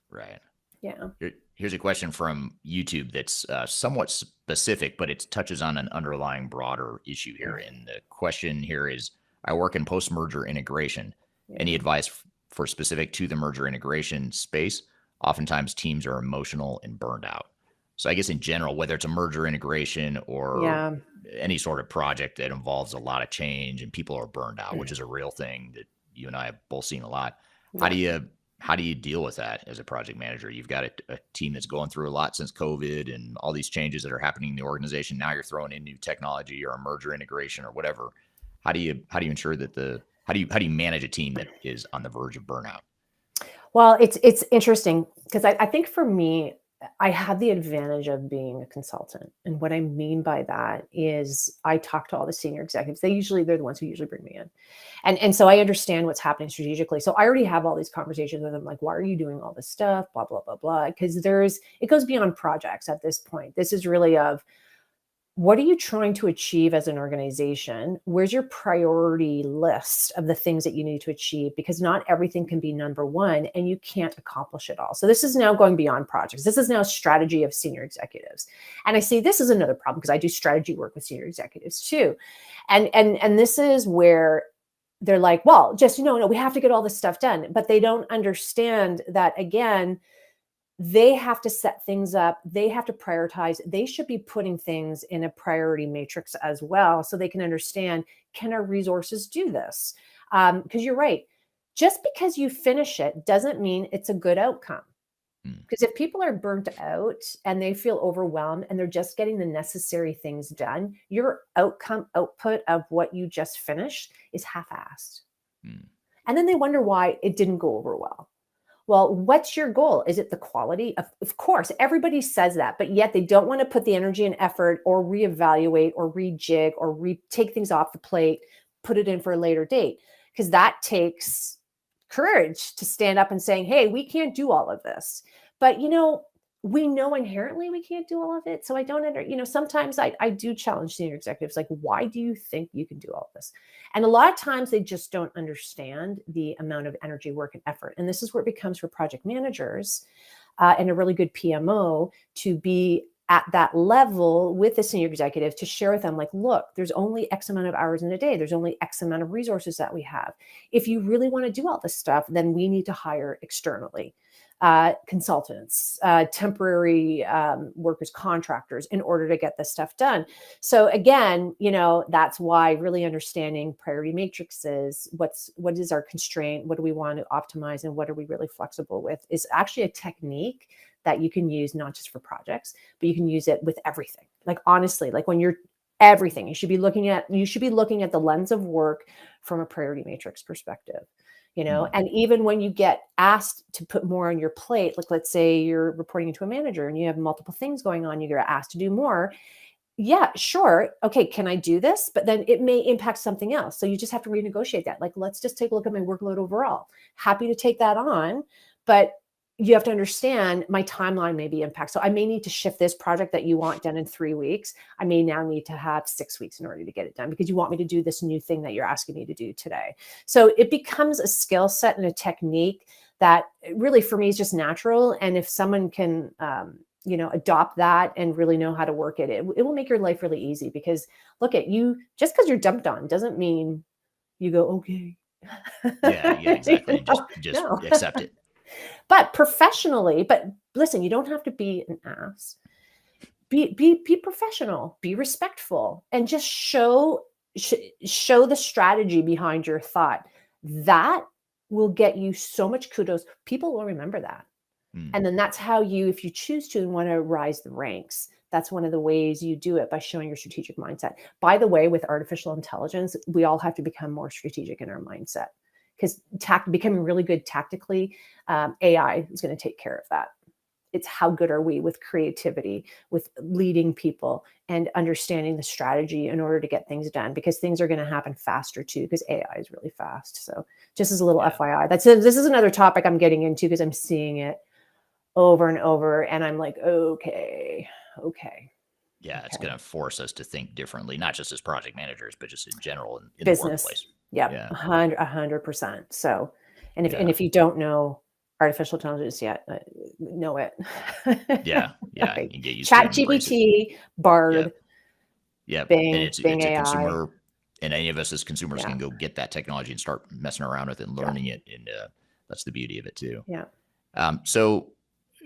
right. Yeah. Here's a question from YouTube that's somewhat specific, but it touches on an underlying broader issue here. And the question here is, I work in post-merger integration. Any advice for specific to the merger integration space? Oftentimes teams are emotional and burned out. So I guess in general, whether it's a merger integration or any sort of project that involves a lot of change and people are burned out, which is a real thing that you and I have both seen a lot. How do you deal with that as a project manager? You've got a team that's going through a lot since COVID and all these changes that are happening in the organization. Now you're throwing in new technology or a merger integration or whatever. How do you ensure that how do you manage a team that is on the verge of burnout? Well, it's interesting because I think for me, I had the advantage of being a consultant. And what I mean by that is I talk to all the senior executives. They're the ones who usually bring me in. And so I understand what's happening strategically. So I already have all these conversations with them, like, why are you doing all this stuff? Blah, blah, blah, blah. Because it goes beyond projects at this point. This is really of, what are you trying to achieve as an organization? Where's your priority list of the things that you need to achieve? Because not everything can be number one and you can't accomplish it all. So this is now going beyond projects. This is now strategy of senior executives. And I see this is another problem because I do strategy work with senior executives too. And this is where they're like, well, just, no, we have to get all this stuff done. But they don't understand that, again, they have to set things up. They have to prioritize. They should be putting things in a priority matrix as well, so they can understand, can our resources do this? Because you're right. Just because you finish it doesn't mean it's a good outcome. Because if people are burnt out and they feel overwhelmed and they're just getting the necessary things done, your output of what you just finished is half-assed. And then they wonder why it didn't go over well. Well, what's your goal? Is it the quality? Of course, everybody says that, but yet they don't want to put the energy and effort or reevaluate or rejig or take things off the plate, put it in for a later date, because that takes courage to stand up and saying, hey, we can't do all of this. But, we know inherently we can't do all of it. So I don't sometimes I do challenge senior executives, like, why do you think you can do all of this? And a lot of times they just don't understand the amount of energy, work, and effort. And this is where it becomes for project managers and a really good PMO to be at that level with the senior executive, to share with them, like, look, there's only X amount of hours in a day. There's only X amount of resources that we have. If you really want to do all this stuff, then we need to hire externally. Consultants, temporary workers, contractors, in order to get this stuff done. So again, that's why really understanding priority matrices, what is our constraint, what do we want to optimize, and what are we really flexible with, is actually a technique that you can use not just for projects, but you can use it with everything. Like, honestly, like when you're everything, you should be looking at the lens of work from a priority matrix perspective. And even when you get asked to put more on your plate, like let's say you're reporting to a manager and you have multiple things going on, you get asked to do more. Yeah, sure. Okay, can I do this? But then it may impact something else. So you just have to renegotiate that. Like, let's just take a look at my workload overall. Happy to take that on, but you have to understand my timeline may be impacted. So I may need to shift this project that you want done in 3 weeks. I may now need to have 6 weeks in order to get it done because you want me to do this new thing that you're asking me to do today. So it becomes a skill set and a technique that really for me is just natural. And if someone can, adopt that and really know how to work it, it will make your life really easy, because look at you, just because you're dumped on doesn't mean you go, okay. Yeah, exactly. Just No. accept it. But professionally, but listen, you don't have to be an ass. Be professional, be respectful, and just show the strategy behind your thought. That will get you so much kudos. People will remember that. And then that's how if you choose to and want to rise the ranks, that's one of the ways you do it, by showing your strategic mindset. By the way, with artificial intelligence, we all have to become more strategic in our mindset, because becoming really good tactically, AI is going to take care of that. It's how good are we with creativity, with leading people, and understanding the strategy in order to get things done, because things are going to happen faster too, because AI is really fast. So just as a little FYI, this is another topic I'm getting into because I'm seeing it over and over, and I'm like, okay. Yeah, it's going to force us to think differently, not just as project managers, but just in general in Business. the workplace. Yeah, 100%. So, and if you don't know artificial intelligence yet, know it. Yeah. Okay. You get used Chat to GPT, Bard, Bing, and it's Bing a AI. consumer, and any of us as consumers can go get that technology and start messing around with it and learning it, and that's the beauty of it too. Yeah. So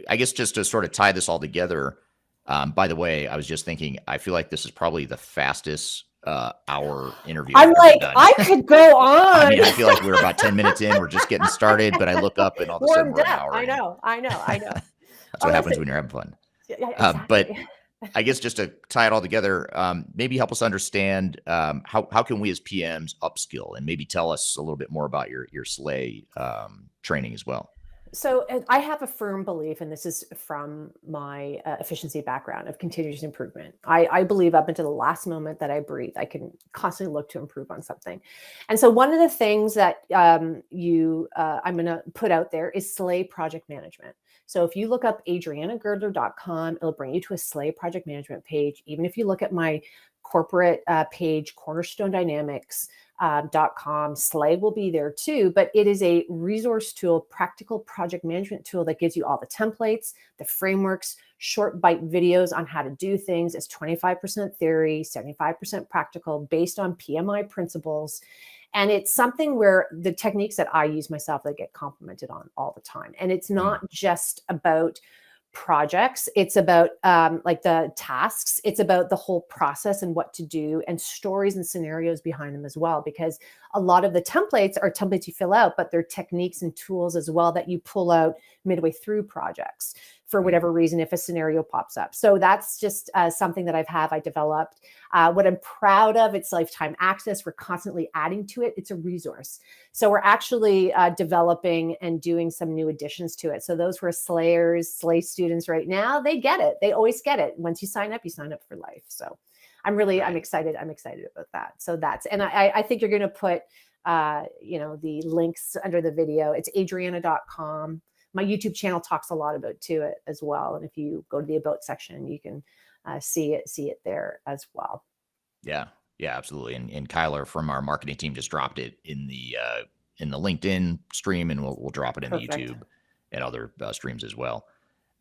I guess just to sort of tie this all together, by the way, I was just thinking, I feel like this is probably the fastest hour interview. I'm like, I could go on. I mean, I feel like we're about 10 minutes in. We're just getting started, but I look up and all of a sudden we're an hour. I know. That's what happens when you're having fun. Yeah, exactly. But I guess just to tie it all together, maybe help us understand how can we as PMs upskill, and maybe tell us a little bit more about your SLAY training as well. So I have a firm belief, and this is from my efficiency background, of continuous improvement. I believe up until the last moment that I breathe, I can constantly look to improve on something. And so one of the things that I'm going to put out there is SLAY project management. So if you look up adrianagirdler.com, it'll bring you to a SLAY project management page. Even if you look at my corporate page, CornerStone Dynamics, .com, SLAY will be there too, but it is a resource tool, practical project management tool that gives you all the templates, the frameworks, short bite videos on how to do things. It's 25% theory, 75% practical, based on PMI principles. And it's something where the techniques that I use myself, that get complimented on all the time. And it's not just about projects, it's about like the tasks, it's about the whole process and what to do, and stories and scenarios behind them as well, because a lot of the templates are templates you fill out, but they're techniques and tools as well that you pull out midway through projects for whatever reason, if a scenario pops up. So that's just something that I developed. What I'm proud of, it's lifetime access. We're constantly adding to it. It's a resource. So we're actually developing and doing some new additions to it. So those who are SLAY students right now, they get it. They always get it. Once you sign up for life. So I'm excited. I'm excited about that. So and I think you're going to put, the links under the video. It's adriana.com. my YouTube channel talks a lot about to it as well. And if you go to the about section, you can see it there as well. Yeah, yeah, absolutely. And Kyler from our marketing team just dropped it in the LinkedIn stream, and we'll drop it in Perfect. the YouTube and other streams as well.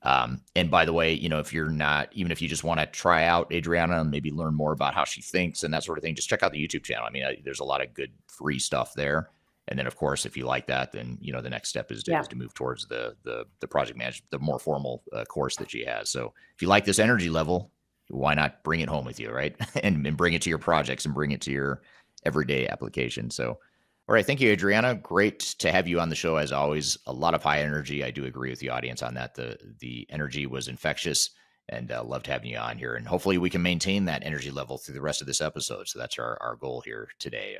And by the way, if you're not, even if you just want to try out Adriana and maybe learn more about how she thinks and that sort of thing, just check out the YouTube channel. I mean, there's a lot of good free stuff there. And then, of course, if you like that, then the next step is to move towards the project management, the more formal course that she has. So if you like this energy level, why not bring it home with you, right? and bring it to your projects and bring it to your everyday application. So, all right, thank you, Adriana. Great to have you on the show as always. A lot of high energy. I do agree with the audience on that. The energy was infectious, and loved having you on here. And hopefully we can maintain that energy level through the rest of this episode. So that's our goal here today.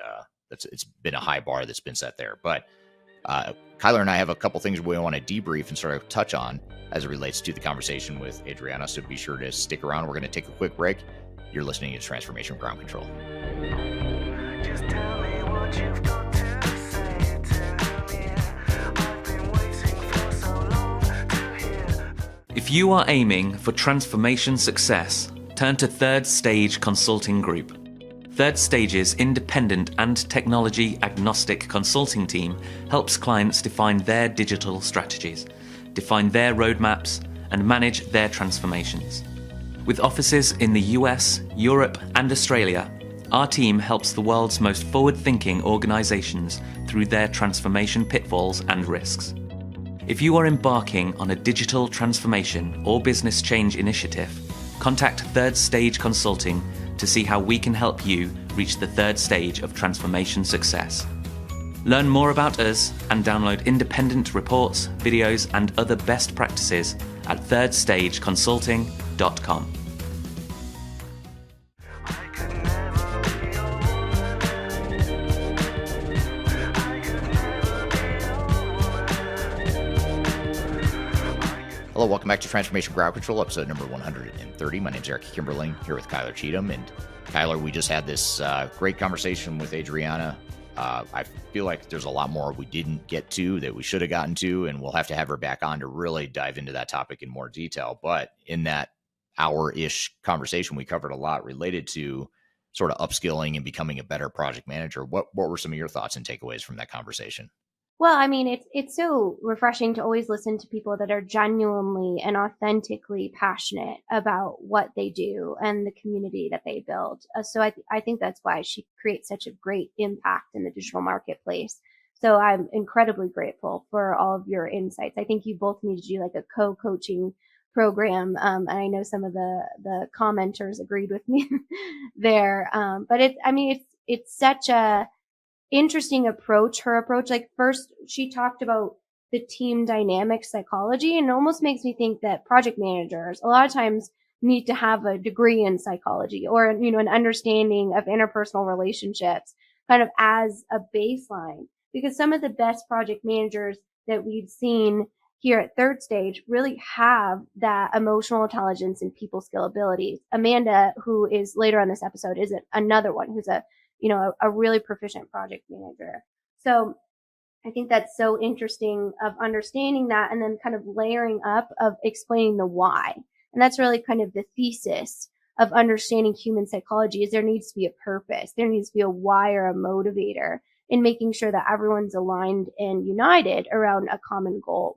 It's been a high bar that's been set there. But Kyler and I have a couple things we want to debrief and sort of touch on as it relates to the conversation with Adriana. So be sure to stick around. We're going to take a quick break. You're listening to Transformation Ground Control. Just tell me what you've got to say to me. I've been waiting for so long to hear. If you are aiming for transformation success, turn to Third Stage Consulting Group. Third Stage's independent and technology agnostic consulting team helps clients define their digital strategies, define their roadmaps, and manage their transformations. With offices in the US, Europe, and Australia, our team helps the world's most forward-thinking organizations through their transformation pitfalls and risks. If you are embarking on a digital transformation or business change initiative, contact Third Stage Consulting to see how we can help you reach the third stage of transformation success. Learn more about us and download independent reports, videos, and other best practices at thirdstageconsulting.com. Hello, welcome back to Transformation Ground Control, episode number 130. My name is Eric Kimberling, here with Kyler Cheatham. And Kyler, we just had this great conversation with Adriana. I feel like there's a lot more we didn't get to that we should have gotten to, and we'll have to have her back on to really dive into that topic in more detail. But in that hour-ish conversation, we covered a lot related to sort of upskilling and becoming a better project manager. What were some of your thoughts and takeaways from that conversation? Well, I mean, it's so refreshing to always listen to people that are genuinely and authentically passionate about what they do and the community that they build. So I think that's why she creates such a great impact in the digital marketplace. So I'm incredibly grateful for all of your insights. I think you both need to do like a co-coaching program. And I know some of the commenters agreed with me there. But it's such a interesting approach. Her approach, like first she talked about the team dynamic psychology, and it almost makes me think that project managers a lot of times need to have a degree in psychology or, an understanding of interpersonal relationships kind of as a baseline, because some of the best project managers that we've seen here at Third Stage really have that emotional intelligence and people skill abilities. Amanda, who is later on this episode, is another one who's a really proficient project manager. So I think that's so interesting of understanding that and then kind of layering up of explaining the why. And that's really kind of the thesis of understanding human psychology is there needs to be a purpose. There needs to be a why or a motivator in making sure that everyone's aligned and united around a common goal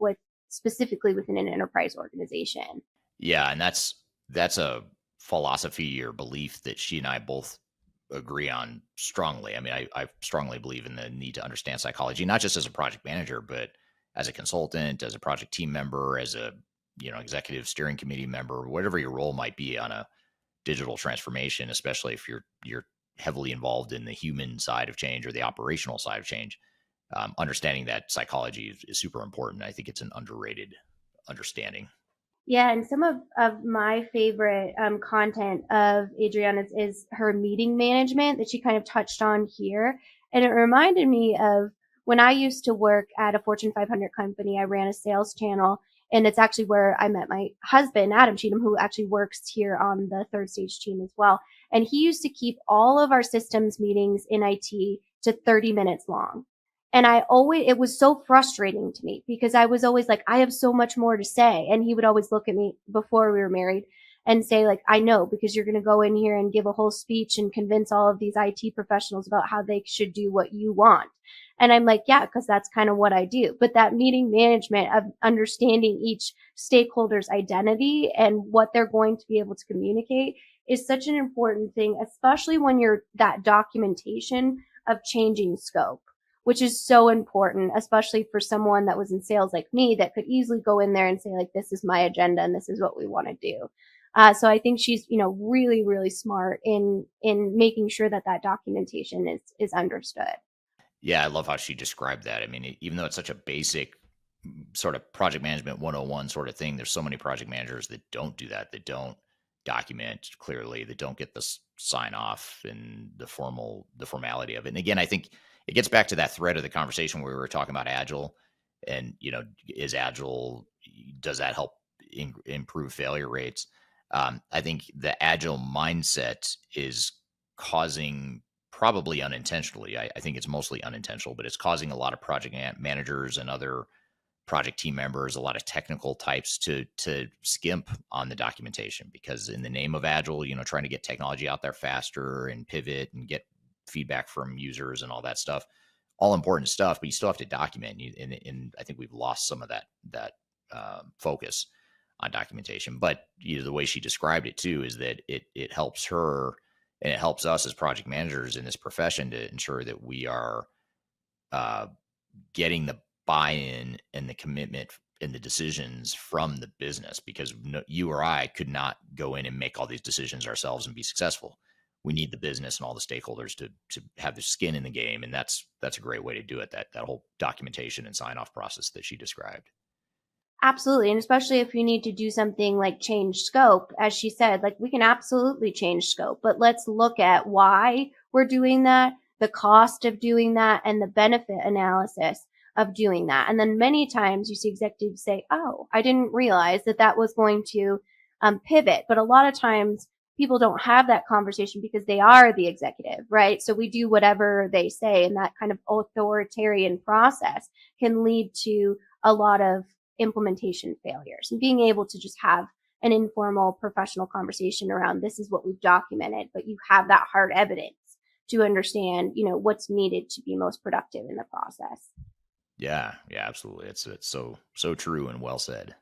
specifically within an enterprise organization. Yeah. And that's a philosophy or belief that she and I both agree on strongly. I mean, I strongly believe in the need to understand psychology, not just as a project manager, but as a consultant, as a project team member, as a, executive steering committee member, whatever your role might be on a digital transformation, especially if you're heavily involved in the human side of change or the operational side of change. Understanding that psychology is super important. I think it's an underrated understanding. Yeah, and some of my favorite content of Adriana's is her meeting management that she kind of touched on here. And it reminded me of when I used to work at a Fortune 500 company. I ran a sales channel, and it's actually where I met my husband, Adam Cheatham, who actually works here on the Third Stage team as well. And he used to keep all of our systems meetings in IT to 30 minutes long. And it was so frustrating to me because I was always like, I have so much more to say. And he would always look at me before we were married and say, like, I know, because you're going to go in here and give a whole speech and convince all of these IT professionals about how they should do what you want. And I'm like, yeah, because that's kind of what I do. But that meeting management of understanding each stakeholder's identity and what they're going to be able to communicate is such an important thing, especially when you're that documentation of changing scope, which is so important, especially for someone that was in sales like me that could easily go in there and say, like, this is my agenda and this is what we want to do. So I think she's, really, really smart in making sure that documentation is understood. Yeah, I love how she described that. I mean, even though it's such a basic sort of project management 101 sort of thing, there's so many project managers that don't do that, that don't document clearly, that don't get the sign off and the formality of it. And again, I think it gets back to that thread of the conversation where we were talking about Agile and, is Agile, does that help improve failure rates? I think the Agile mindset is causing, probably unintentionally, I think it's mostly unintentional, but it's causing a lot of project managers and other project team members, a lot of technical types to skimp on the documentation, because in the name of Agile, trying to get technology out there faster and pivot and get feedback from users and all that stuff, all important stuff, but you still have to document. And I think we've lost some of that focus on documentation. But the way she described it too is that it helps her and it helps us as project managers in this profession to ensure that we are getting the buy-in and the commitment and the decisions from the business, because you or I could not go in and make all these decisions ourselves and be successful. We need the business and all the stakeholders to have their skin in the game. And that's a great way to do it. That whole documentation and sign-off process that she described. Absolutely. And especially if you need to do something like change scope, as she said, like, we can absolutely change scope, but let's look at why we're doing that, the cost of doing that, and the benefit analysis of doing that. And then many times you see executives say, oh, I didn't realize that was going to pivot. But a lot of times people don't have that conversation because they are the executive, right? So we do whatever they say, and that kind of authoritarian process can lead to a lot of implementation failures. And being able to just have an informal professional conversation around, this is what we've documented, but you have that hard evidence to understand, what's needed to be most productive in the process. Yeah, absolutely. It's so true and well said.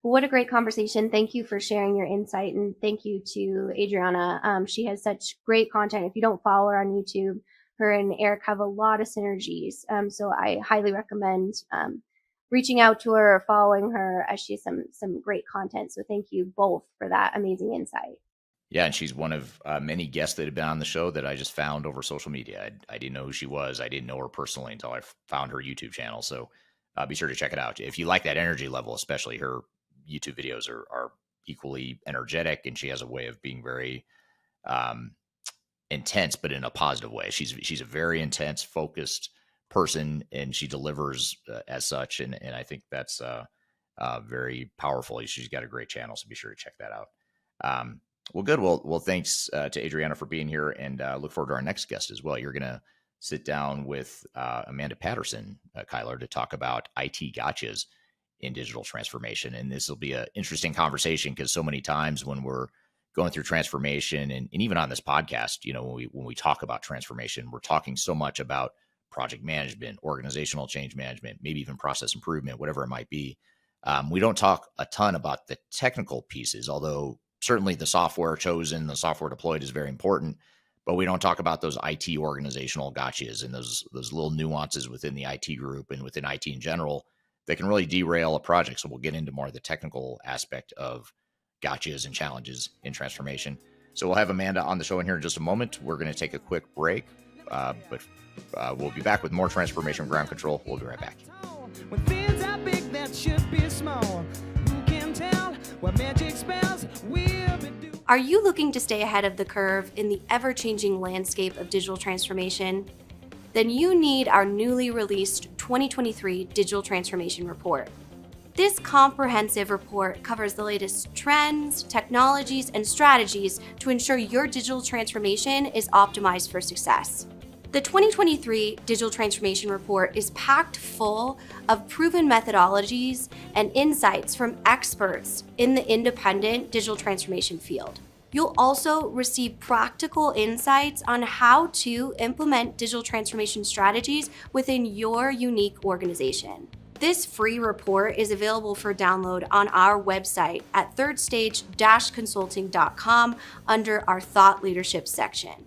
What a great conversation. Thank you for sharing your insight, and thank you to Adriana. She has such great content. If you don't follow her on YouTube, her and Eric have a lot of synergies. So I highly recommend reaching out to her or following her, as she has some great content. So thank you both for that amazing insight. Yeah, and she's one of many guests that have been on the show that I just found over social media. I didn't know who she was. I didn't know her personally until I found her YouTube channel. So be sure to check it out. If you like that energy level, especially, her YouTube videos are equally energetic, and she has a way of being very intense, but in a positive way. She's a very intense, focused person, and she delivers as such. And I think that's very powerful. She's got a great channel, so be sure to check that out. Well, good. Well, thanks to Adriana for being here, and look forward to our next guest as well. You're going to sit down with Amanda Patterson, Kyler, to talk about IT gotchas in digital transformation. And this will be an interesting conversation, because so many times when we're going through transformation, and even on this podcast, when we talk about transformation, we're talking so much about project management, organizational change management, maybe even process improvement, whatever it might be. We don't talk a ton about the technical pieces, although certainly the software chosen, the software deployed is very important, but we don't talk about those IT organizational gotchas and those little nuances within the IT group and within IT in general that can really derail a project. So we'll get into more of the technical aspect of gotchas and challenges in transformation. So we'll have Amanda on the show in here in just a moment. We're going to take a quick break, but we'll be back with more Transformation Ground Control. We'll be right back. When things are big that should be small, who can tell what magic spells will be doing? Are you looking to stay ahead of the curve in the ever-changing landscape of digital transformation? Then you need our newly released 2023 Digital Transformation Report. This comprehensive report covers the latest trends, technologies, and strategies to ensure your digital transformation is optimized for success. The 2023 Digital Transformation Report is packed full of proven methodologies and insights from experts in the independent digital transformation field. You'll also receive practical insights on how to implement digital transformation strategies within your unique organization. This free report is available for download on our website at thirdstage-consulting.com under our Thought Leadership section.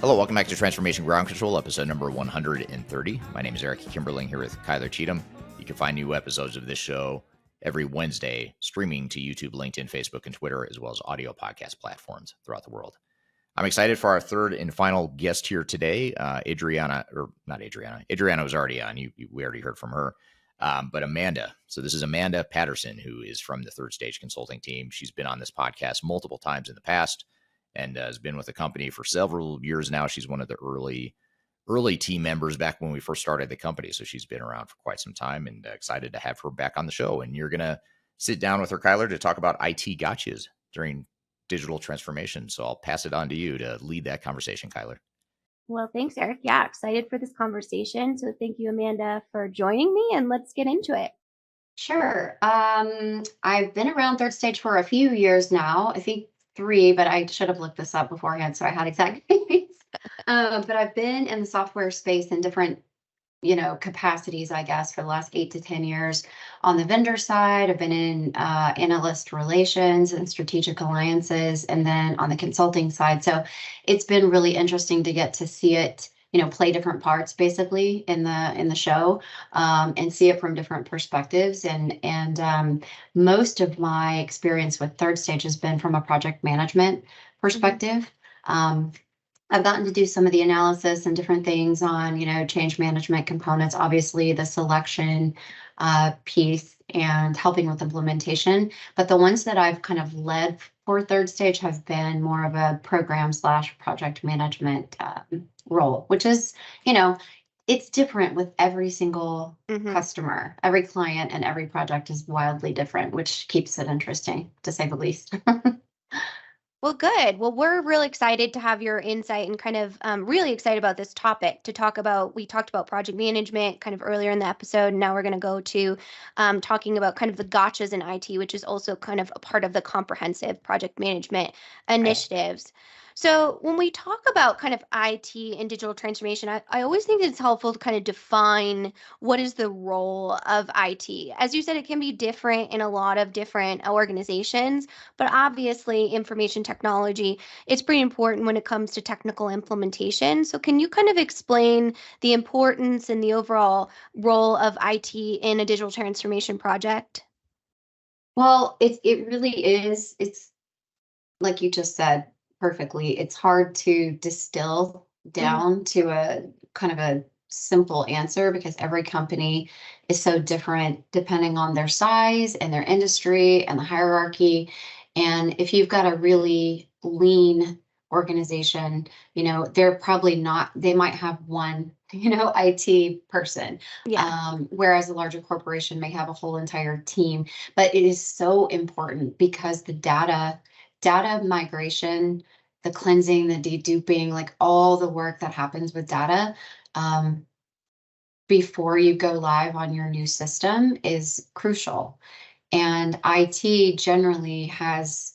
Hello, welcome back to Transformation Ground Control, episode number 130. My name is Eric Kimberling here with Kyler Cheatham. You can find new episodes of this show every Wednesday, streaming to YouTube, LinkedIn, Facebook, and Twitter, as well as audio podcast platforms throughout the world. I'm excited for our third and final guest here today, Adriana was already on. We already heard from her, but Amanda. So this is Amanda Patterson, who is from the Third Stage Consulting team. She's been on this podcast multiple times in the past and has been with the company for several years now. She's one of the early team members back when we first started the company. So she's been around for quite some time, and excited to have her back on the show. And you're going to sit down with her, Kyler, to talk about IT gotchas during digital transformation. So I'll pass it on to you to lead that conversation, Kyler. Well, thanks, Eric. Yeah, excited for this conversation. So thank you, Amanda, for joining me, and let's get into it. Sure. I've been around Third Stage for a few years now. I think 3, but I should have looked this up beforehand, so I had exact names. But I've been in the software space in different, capacities, I guess, for the last 8 to 10 years. On the vendor side, I've been in analyst relations and strategic alliances, and then on the consulting side. So it's been really interesting to get to see it, play different parts basically in the show, and see it from different perspectives. And most of my experience with Third Stage has been from a project management perspective. I've gotten to do some of the analysis and different things on, change management components, obviously the selection piece and helping with implementation. But the ones that I've kind of led for Third Stage have been more of a program/project management role, which is, it's different with every single customer. Every client and every project is wildly different, which keeps it interesting, to say the least. Well, good. Well, we're really excited to have your insight and kind of really excited about this topic to talk about. We talked about project management kind of earlier in the episode. And now we're going to go to talking about kind of the gotchas in IT, which is also kind of a part of the comprehensive project management initiatives. So when we talk about kind of IT and digital transformation, I always think it's helpful to kind of define what is the role of IT. As you said, it can be different in a lot of different organizations, but obviously information technology, it's pretty important when it comes to technical implementation. So can you kind of explain the importance and the overall role of IT in a digital transformation project? Well, it really is. It's like you just said perfectly. It's hard to distill down to a kind of a simple answer, because every company is so different depending on their size and their industry and the hierarchy. And if you've got a really lean organization, they're probably not, they might have one, IT person. Whereas a larger corporation may have a whole entire team. But it is so important because the data migration, the cleansing, the deduping, like all the work that happens with data before you go live on your new system is crucial. And IT generally has,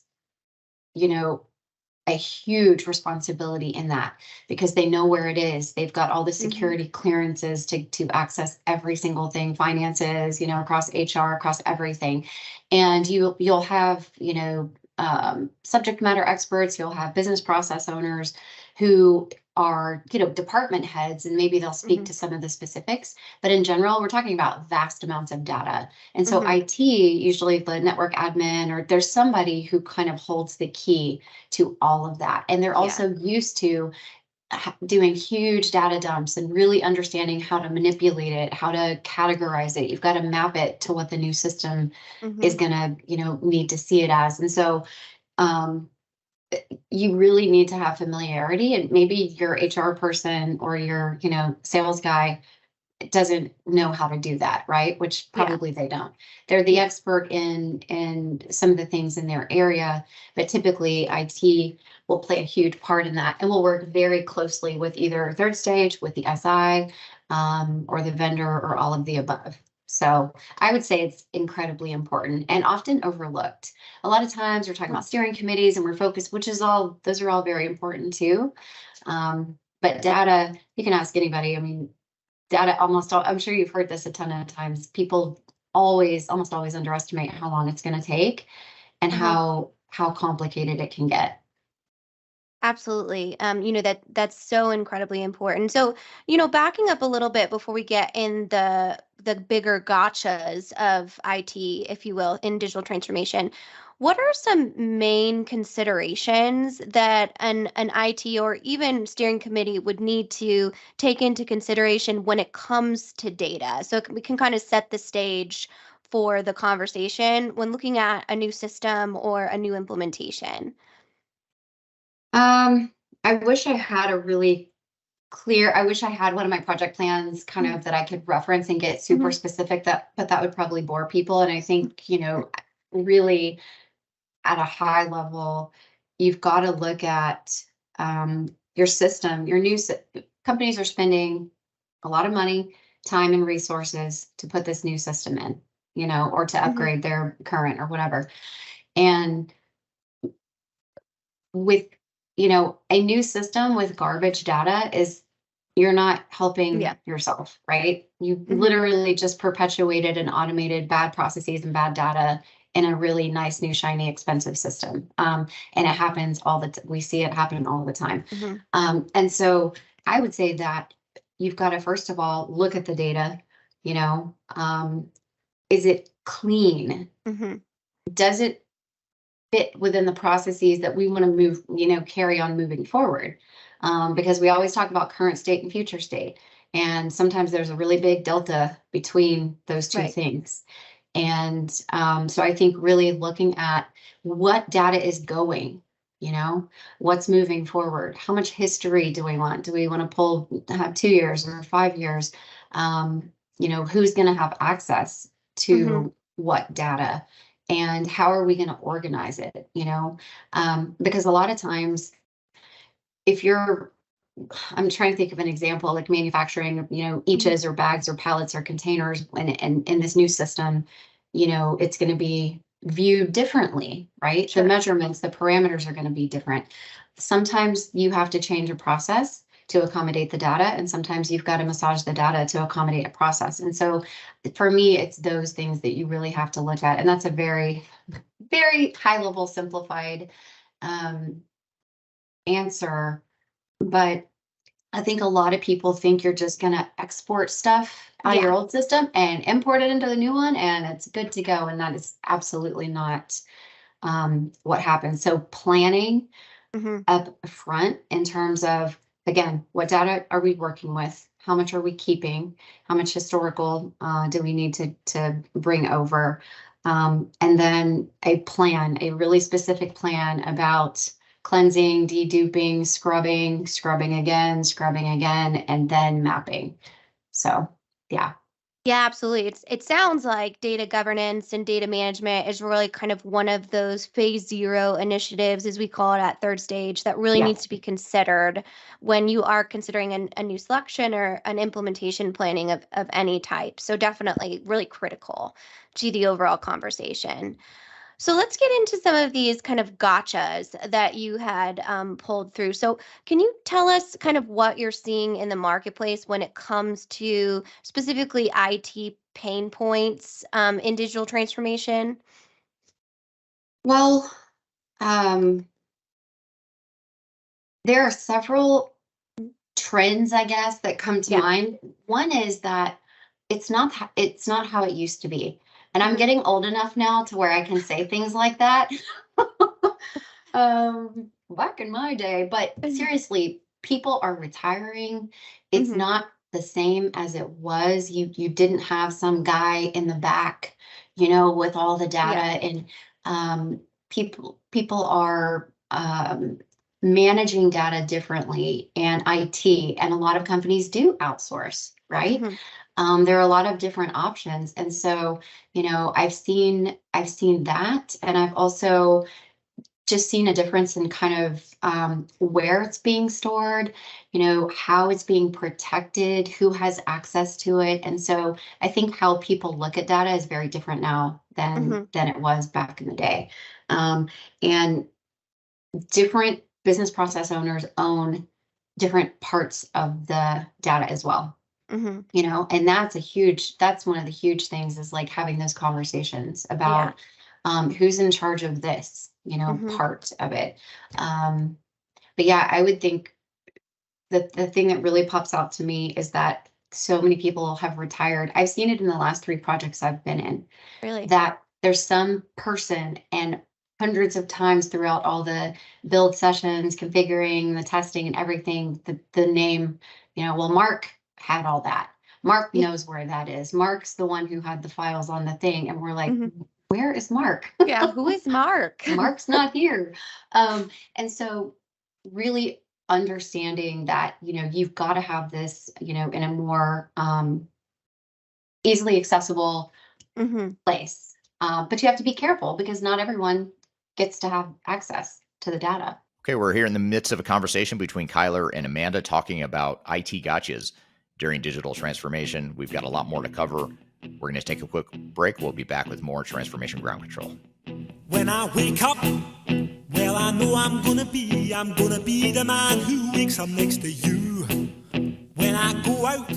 a huge responsibility in that, because they know where it is. They've got all the security clearances to access every single thing, finances, across HR, across everything. And you'll have, subject matter experts, you'll have business process owners who are, department heads, and maybe they'll speak to some of the specifics. But in general, we're talking about vast amounts of data. And so IT, usually the network admin, or there's somebody who kind of holds the key to all of that. And they're also used to doing huge data dumps and really understanding how to manipulate it, how to categorize it. You've got to map it to what the new system is going to, need to see it as. And so you really need to have familiarity, and maybe your HR person or your, sales guy doesn't know how to do that, right? Which probably they don't. They're the expert in some of the things in their area, but typically IT will play a huge part in that, and will work very closely with either third stage, with the SI, or the vendor, or all of the above. So I would say it's incredibly important and often overlooked. A lot of times we're talking about steering committees and we're focused, those are all very important too. But data, you can ask anybody. I mean, data I'm sure you've heard this a ton of times. People almost always underestimate how long it's going to take and how complicated it can get. Absolutely. That's so incredibly important. So, backing up a little bit before we get in the bigger gotchas of IT, if you will, in digital transformation, what are some main considerations that an IT or even steering committee would need to take into consideration when it comes to data? So we can kind of set the stage for the conversation when looking at a new system or a new implementation. I wish I had I wish I had one of my project plans kind of that I could reference and get super specific, but that would probably bore people. And I think, really at a high level, you've got to look at your system. Companies are spending a lot of money, time, and resources to put this new system in, or to upgrade their current or whatever. And with, a new system with garbage data you're not helping yourself, right? You literally just perpetuated and automated bad processes and bad data in a really nice, new, shiny, expensive system. And it happens we see it happen all the time. And so I would say that you've got to, first of all, look at the data, is it clean? Does it fit within the processes that we want to move, carry on moving forward? Because we always talk about current state and future state. And sometimes there's a really big delta between those two things. And so I think really looking at what data is going, what's moving forward, how much history do we want? Do we want to have 2 years or 5 years? Who's going to have access to what data? And how are we going to organize it? Because a lot of times, I'm trying to think of an example, like manufacturing, eaches or bags or pallets or containers, and in this new system, it's going to be viewed differently, right? The measurements, the parameters are going to be different. Sometimes you have to change a process to accommodate the data, and sometimes you've got to massage the data to accommodate a process. And so for me, it's those things that you really have to look at. And that's a very, very high level simplified answer. But I think a lot of people think you're just going to export stuff out of your old system and import it into the new one, and it's good to go. And that is absolutely not what happens. So planning up front in terms of, again, what data are we working with? How much are we keeping? How much historical do we need to bring over? And then a really specific plan about cleansing, deduping, scrubbing again, and then mapping. So, yeah. Yeah, absolutely. It sounds like data governance and data management is really kind of one of those phase 0 initiatives, as we call it at third stage, that really needs to be considered when you are considering a new selection or an implementation planning of any type. So definitely really critical to the overall conversation. So let's get into some of these kind of gotchas that you had pulled through. So can you tell us kind of what you're seeing in the marketplace when it comes to specifically IT pain points in digital transformation? Well, there are several trends, I guess, that come to mind. One is that it's not how it used to be. And I'm getting old enough now to where I can say things like that. Back in my day, but seriously, people are retiring. It's not the same as it was. You didn't have some guy in the back, with all the data, and people are managing data differently, and IT, and a lot of companies do outsource, right? There are a lot of different options. And so, I've seen that, and I've also just seen a difference in kind of where it's being stored, how it's being protected, who has access to it. And so I think how people look at data is very different now than it was back in the day. And different business process owners own different parts of the data as well. And that's one of the huge things, is like having those conversations about who's in charge of this, part of it. But yeah, I would think that the thing that really pops out to me is that so many people have retired. I've seen it in the last 3 projects I've been in, Really? that there's some person, and hundreds of times throughout all the build sessions, configuring, the testing and everything, the name, well, Mark had all that. Mark knows where that is. Mark's the one who had the files on the thing. And we're like, where is Mark? Yeah, who is Mark? Mark's not here. And so really understanding that, you've got to have this, in a more easily accessible place. But you have to be careful, because not everyone gets to have access to the data. Okay, we're here in the midst of a conversation between Kyler and Amanda talking about IT gotchas during digital transformation. We've got a lot more to cover. We're going to take a quick break. We'll be back with more Transformation Ground Control. When I wake up, well, I know I'm gonna be the man who wakes up next to you. When I go out.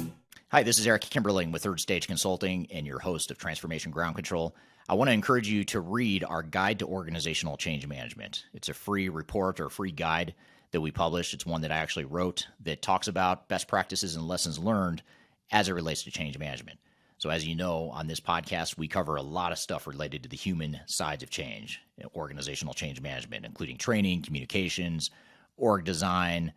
Hi, this is Eric Kimberling with Third Stage Consulting and your host of Transformation Ground Control. I want to encourage you to read our Guide to Organizational Change Management. It's a free report or free guide that we publish. It's one that I actually wrote that talks about best practices and lessons learned as it relates to change management. So as you know, on this podcast, we cover a lot of stuff related to the human sides of change, organizational change management, including training, communications, org design,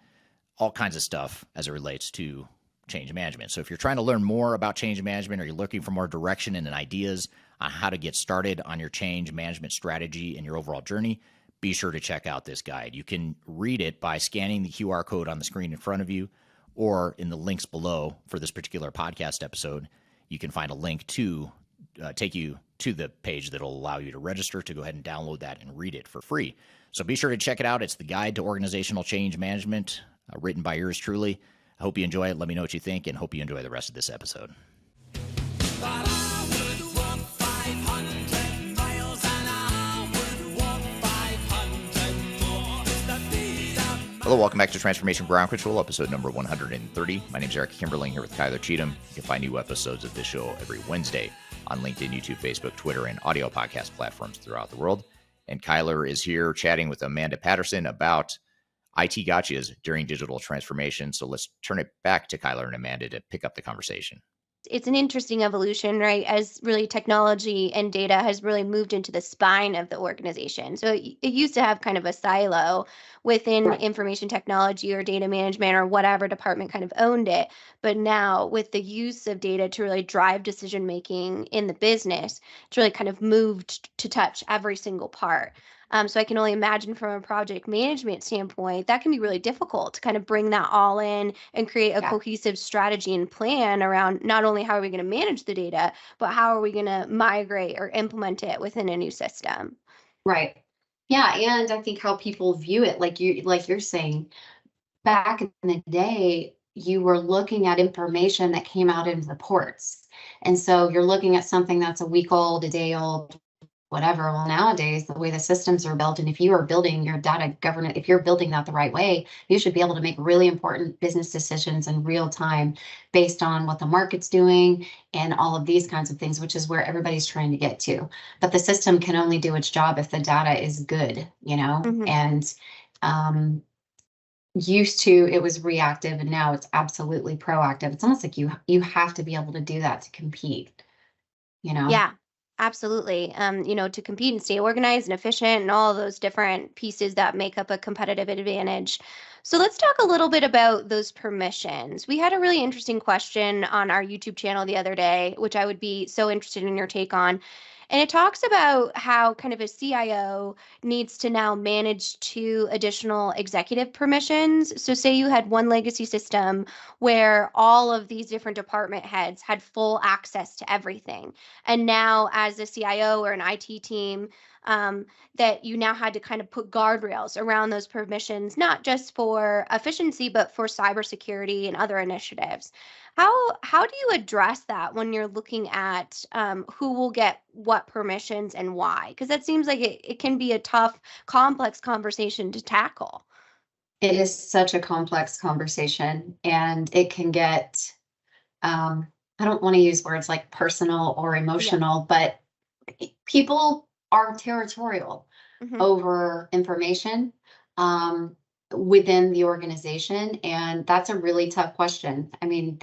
all kinds of stuff as it relates to change management. So if you're trying to learn more about change management, or you're looking for more direction and ideas on how to get started on your change management strategy and your overall journey, be sure to check out this guide. You can read it by scanning the QR code on the screen in front of you, or in the links below for this particular podcast episode. You can find a link to take you to the page that will allow you to register to go ahead and download that and read it for free. So be sure to check it out. It's the Guide to Organizational Change Management, written by yours truly. I hope you enjoy it. Let me know what you think, and hope you enjoy the rest of this episode. Hello, welcome back to Transformation Ground Control, episode number 130. My name is Eric Kimberling, here with Kyler Cheatham. You can find new episodes of this show every Wednesday on LinkedIn, YouTube, Facebook, Twitter, and audio podcast platforms throughout the world. And Kyler is here chatting with Amanda Patterson about IT gotchas during digital transformation. So let's turn it back to Kyler and Amanda to pick up the conversation. It's an interesting evolution, right? As really technology and data has really moved into the spine of the organization. So it used to have kind of a silo within information technology or data management or whatever department kind of owned it. But now with the use of data to really drive decision making in the business, it's really kind of moved to touch every single part. So I can only imagine from a project management standpoint, that can be really difficult to kind of bring that all in and create a cohesive strategy and plan around not only how are we going to manage the data, but how are we going to migrate or implement it within a new system. Right. Yeah. And I think how people view it, like you're saying, back in the day, you were looking at information that came out in reports. And so you're looking at something that's a week old, a day old, whatever. Well, nowadays, the way the systems are built, and if you are building your data governance, if you're building that the right way, you should be able to make really important business decisions in real time based on what the market's doing and all of these kinds of things, which is where everybody's trying to get to. But the system can only do its job if the data is good, and used to it was reactive, and now it's absolutely proactive. It's almost like you have to be able to do that to compete, Yeah. Absolutely. To compete and stay organized and efficient and all those different pieces that make up a competitive advantage. So let's talk a little bit about those permissions. We had a really interesting question on our YouTube channel the other day, which I would be so interested in your take on. And it talks about how kind of a CIO needs to now manage 2 additional executive permissions. So say you had one legacy system where all of these different department heads had full access to everything. And now as a CIO or an IT team, that you now had to kind of put guardrails around those permissions, not just for efficiency, but for cybersecurity and other initiatives. How do you address that when you're looking at who will get what permissions and why? Because that seems like it can be a tough, complex conversation to tackle. It is such a complex conversation, and it can get, I don't want to use words like personal or emotional, but people are territorial Mhm. over information within the organization. And that's a really tough question. I mean,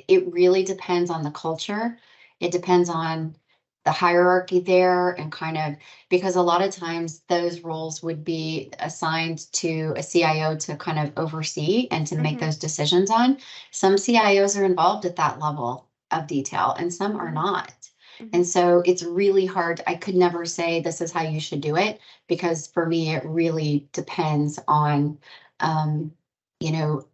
it really depends on the culture. It depends on the hierarchy there, and kind of, because a lot of times those roles would be assigned to a CIO to kind of oversee and to make Mhm. those decisions on. Some CIOs are involved at that level of detail and some are Mhm. not. And Mhm. so it's really hard. I could never say this is how you should do it, because for me, it really depends on, um,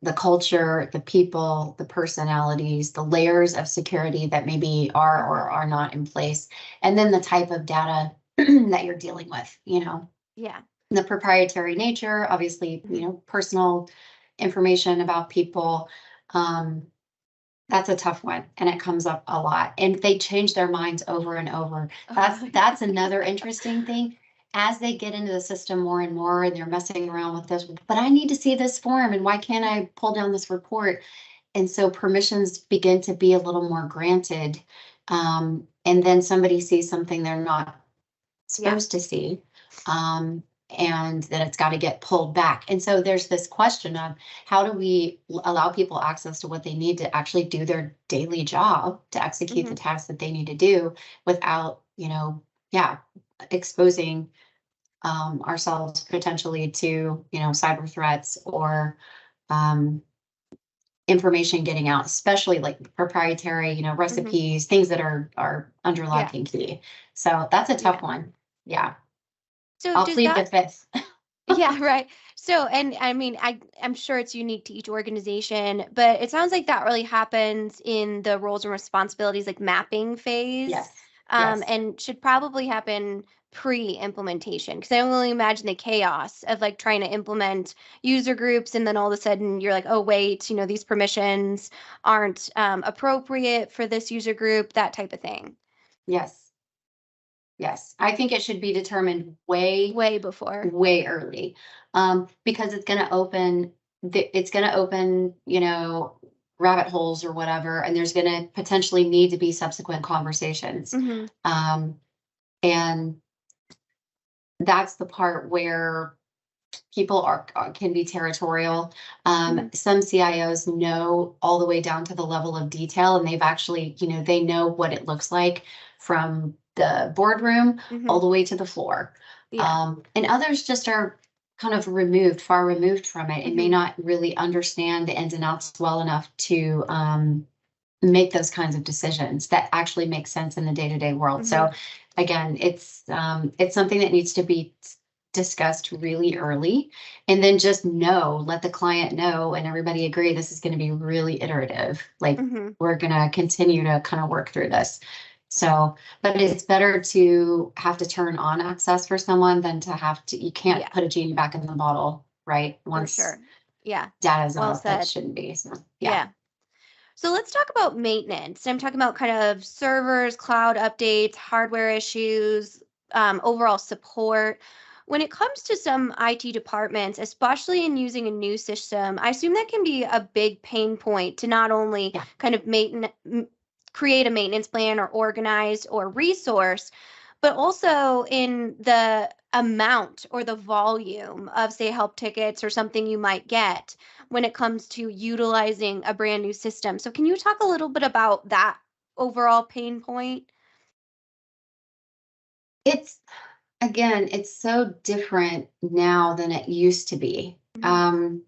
the culture, the people, the personalities, the layers of security that maybe are or are not in place, and then the type of data that you're dealing with, Yeah. the proprietary nature, obviously, Mhm. personal information about people. Um, that's a tough one, and it comes up a lot, and they change their minds over and over. That's another interesting thing. As they get into the system more and more, and they're messing around with this, but I need to see this form, and why can't I pull down this report? And so permissions begin to be a little more granted. And then somebody sees something they're not Yeah. supposed to see. Um, and then it's got to get pulled back. And so there's this question of, how do we allow people access to what they need to actually do their daily job, to execute the Mhm. tasks that they need to do, without, yeah, exposing ourselves potentially to, cyber threats, or um, information getting out, especially like proprietary, Mhm. recipes, things that are under lock Yeah. and key. So that's a tough Yeah. one. Yeah. So I'll does plead the that fifth. Yeah, right. So, and I mean, I'm sure it's unique to each organization, but it sounds like that really happens in the roles and responsibilities like mapping phase, Yes. Yes. and should probably happen pre-implementation. Because I can only imagine the chaos of like trying to implement user groups, and then all of a sudden you're like, oh wait, these permissions aren't appropriate for this user group, that type of thing. Yes. Yes. I think it should be determined way, Way before. way early. Because it's gonna open, rabbit holes or whatever, and there's gonna potentially need to be subsequent conversations. Hmm. Um, and that's the part where people can be territorial. Hmm. Some CIOs know all the way down to the level of detail, and they've actually, they know what it looks like from the boardroom Hmm. all the way to the floor. Yeah. And others just are kind of far removed from it, and may Hmm. not really understand the ins and outs well enough to make those kinds of decisions that actually make sense in the day-to-day world. Hmm. So again, it's something that needs to be discussed really early, and then just let the client know and everybody agree this is going to be really iterative. Like, Hmm. we're going to continue to kind of work through this. So, but it's better to have to turn on access for someone than to you can't Yeah. put a genie back in the bottle, right? For Once sure. Yeah. data's Well up, that said. shouldn't be. So yeah. Yeah. So let's talk about maintenance. I'm talking about kind of servers, cloud updates, hardware issues, overall support. When it comes to some IT departments, especially in using a new system, I assume that can be a big pain point to not only Yeah. kind of create a maintenance plan or organize or resource, but also in the amount or the volume of, say, help tickets or something you might get when it comes to utilizing a brand new system. So, can you talk a little bit about that overall pain point? It's Again, it's so different now than it used to be. Mhm.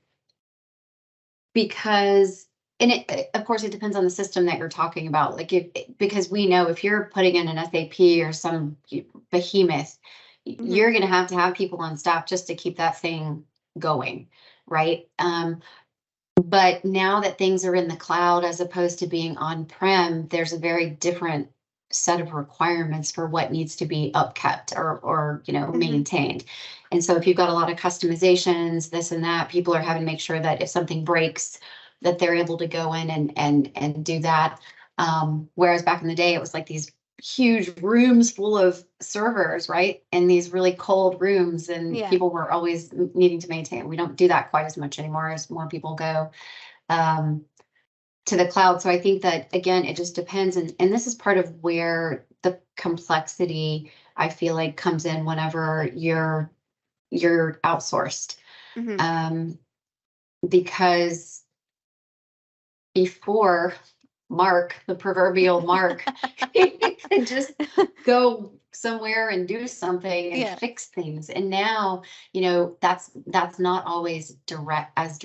Because and it, of course, it depends on the system that you're talking about. Like because we know if you're putting in an SAP or some behemoth, you're going to have people on staff just to keep that thing going, right? But now that things are in the cloud as opposed to being on-prem, there's a very different set of requirements for what needs to be upkept or maintained. And so if you've got a lot of customizations, this and that, people are having to make sure that if something breaks, that they're able to go in and do that. Whereas back in the day, it was like these huge rooms full of servers, right? And these really cold rooms, and people were always needing to maintain. We don't do that quite as much anymore as more people go to the cloud. So I think that, again, it just depends. And this is part of where the complexity, I feel like, comes in whenever you're outsourced. Because before Mark, the proverbial Mark, can just go somewhere and do something and fix things. And now, that's not always direct as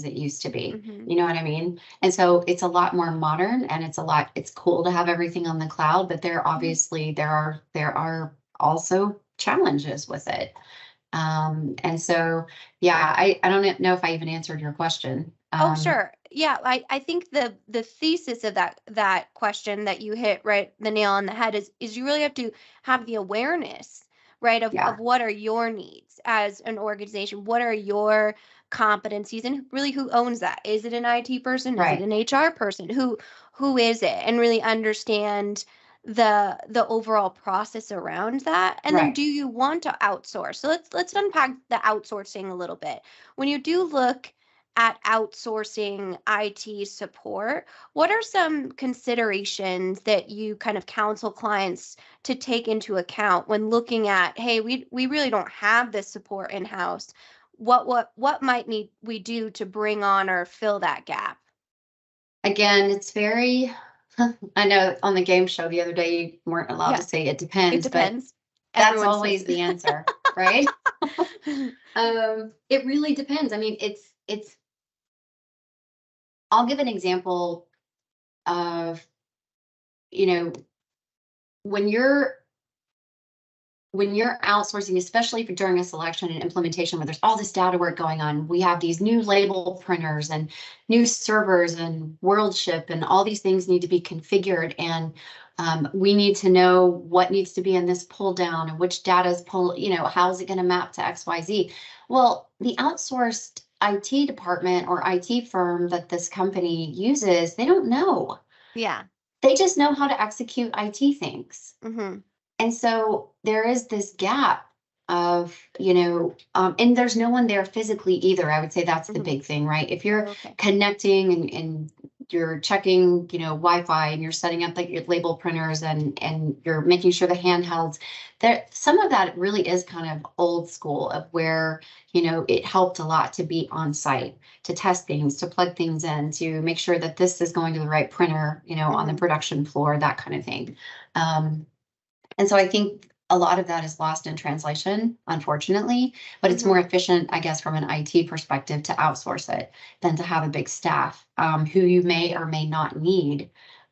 it used to be. You know what I mean? And so it's a lot more modern, and it's cool to have everything on the cloud, but there are also challenges with it. And so, I don't know if I even answered your question. Oh, sure. Yeah, I think the thesis of that question that you hit right the nail on the head is you really have to have the awareness, right, of what are your needs as an organization, what are your competencies, and really who owns that? Is it an IT person? Is it an HR person? Who is it? And really understand the overall process around that. And then, do you want to outsource? So let's unpack the outsourcing a little bit. When you do look at outsourcing IT support, what are some considerations that you kind of counsel clients to take into account when looking at, hey, we really don't have this support in-house? What might we do to bring on or fill that gap? Again, it's very, I know on the game show the other day, you weren't allowed to say it depends, but that's always the answer, right? It really depends. I mean, it's, I'll give an example of, when you're outsourcing, especially during a selection and implementation where there's all this data work going on, we have these new label printers and new servers and WorldShip, and all these things need to be configured. And we need to know what needs to be in this pull down and which data is how is it going to map to XYZ? Well, the outsourced IT department or IT firm that this company uses, they don't know. Yeah. They just know how to execute IT things. And so there is this gap of, and there's no one there physically either. I would say that's the big thing, right? If you're connecting and you're checking, Wi-Fi, and you're setting up like your label printers and you're making sure the handhelds, some of that really is kind of old school of where, it helped a lot to be on site, to test things, to plug things in, to make sure that this is going to the right printer, on the production floor, that kind of thing. And so I think a lot of that is lost in translation, unfortunately, but it's more efficient, I guess, from an IT perspective to outsource it than to have a big staff who you may or may not need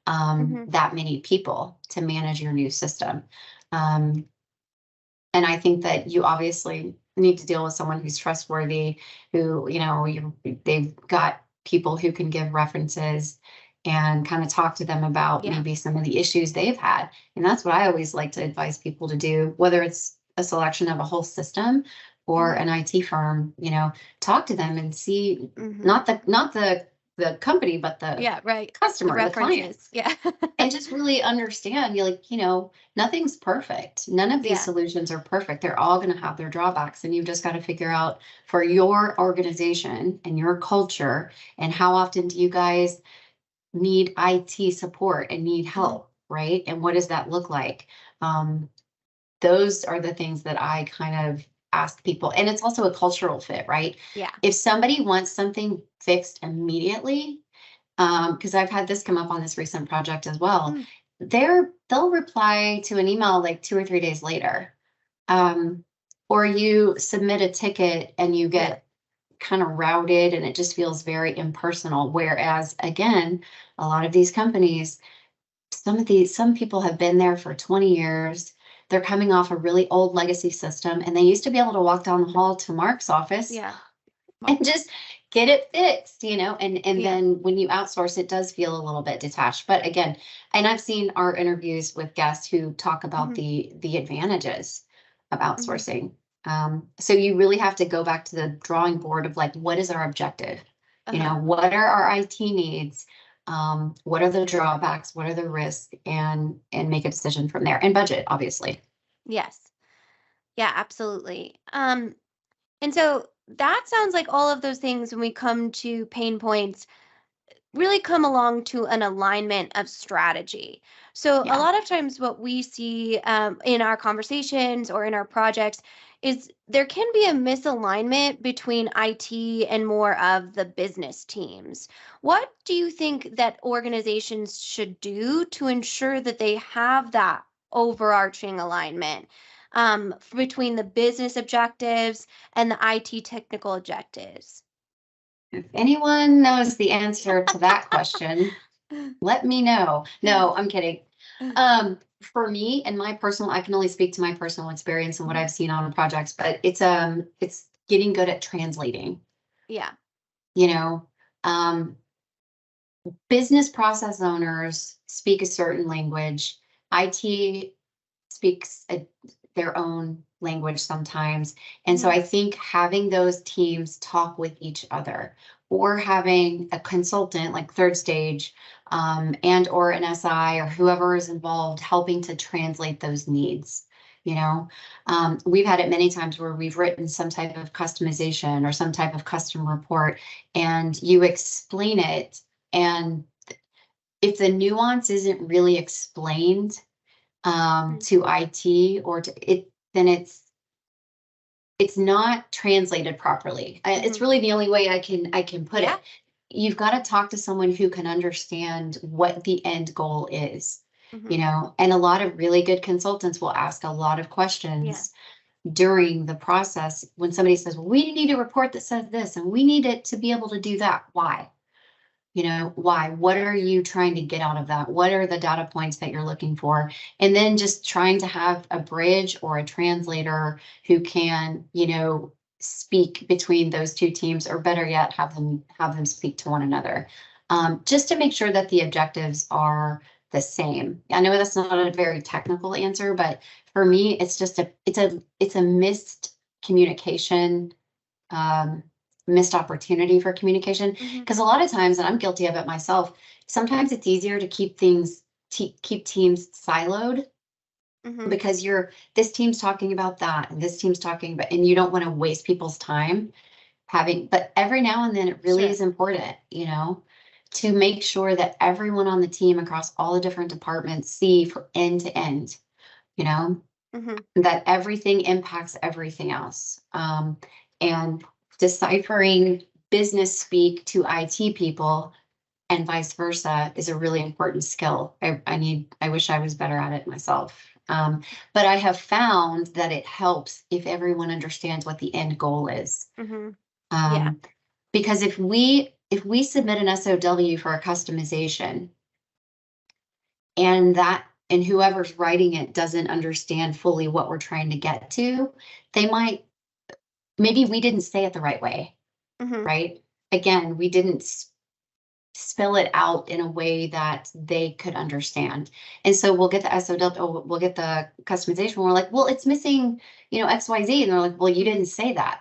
that many people to manage your new system. And I think that you obviously need to deal with someone who's trustworthy, who, they've got people who can give references and kind of talk to them about maybe some of the issues they've had. And that's what I always like to advise people to do, whether it's a selection of a whole system or an IT firm, talk to them and see not the company, but the customer, the client. And just really understand, you're like, nothing's perfect. None of these solutions are perfect. They're all going to have their drawbacks. And you've just got to figure out for your organization and your culture, and how often do you guys need IT support and need help, right? And what does that look like? Those are the things that I kind of ask people. And it's also a cultural fit, right? Yeah. If somebody wants something fixed immediately, because I've had this come up on this recent project as well, they'll reply to an email like 2 or 3 days later. Or you submit a ticket and you get kind of routed and it just feels very impersonal. Whereas again, a lot of these companies, some people have been there for 20 years. They're coming off a really old legacy system, and they used to be able to walk down the hall to Mark's office Yeah. and just get it fixed, you know, and Yeah. then when you outsource, it does feel a little bit detached. But again, and I've seen our interviews with guests who talk about the advantages of outsourcing. So you really have to go back to the drawing board of like, what is our objective? You know, what are our IT needs? What are the drawbacks? What are the risks? And make a decision from there, and budget, obviously. Yes. Yeah, absolutely. And so that sounds like all of those things when we come to pain points really come along to an alignment of strategy. So a Yeah. lot of times what we see in our conversations or in our projects is there can be a misalignment between IT and more of the business teams. What do you think that organizations should do to ensure that they have that overarching alignment between the business objectives and the IT technical objectives? If anyone knows the answer to that question, let me know. No, I'm kidding. For me and my personal, I can only speak to my personal experience and what I've seen on projects, but it's getting good at translating, Yeah. you know. Business process owners speak a certain language. IT speaks their own language sometimes. And so I think having those teams talk with each other, or having a consultant like Third Stage and or an SI or whoever is involved helping to translate those needs. You know, we've had it many times where we've written some type of customization or some type of custom report, and you explain it, and if the nuance isn't really explained to IT or to it, then it's not translated properly. It's really the only way I can put it. You've got to talk to someone who can understand what the end goal is, you know, and a lot of really good consultants will ask a lot of questions during the process. When somebody says, well, we need a report that says this and we need it to be able to do that. Why? You know, why? What are you trying to get out of that? What are the data points that you're looking for? And then just trying to have a bridge or a translator who can, you know, speak between those two teams, or better yet, have them speak to one another, just to make sure that the objectives are the same. I know that's not a very technical answer, but for me, it's just it's a missed communication, missed opportunity for communication, because a lot of times, and I'm guilty of it myself, sometimes it's easier to keep things keep teams siloed, because this team's talking about that and this team's talking about, and you don't want to waste people's time but every now and then it really is important, you know, to make sure that everyone on the team across all the different departments see for end to end, you know, that everything impacts everything else. And deciphering business speak to IT people and vice versa is a really important skill. I wish I was better at it myself. But I have found that it helps if everyone understands what the end goal is. Because if we submit an SOW for a customization, and whoever's writing it doesn't understand fully what we're trying to get to, maybe we didn't say it the right way, right? Again, we didn't spill it out in a way that they could understand. And so we'll get the SOW, or we'll get the customization. We're like, well, it's missing, you know, XYZ. And they're like, well, you didn't say that.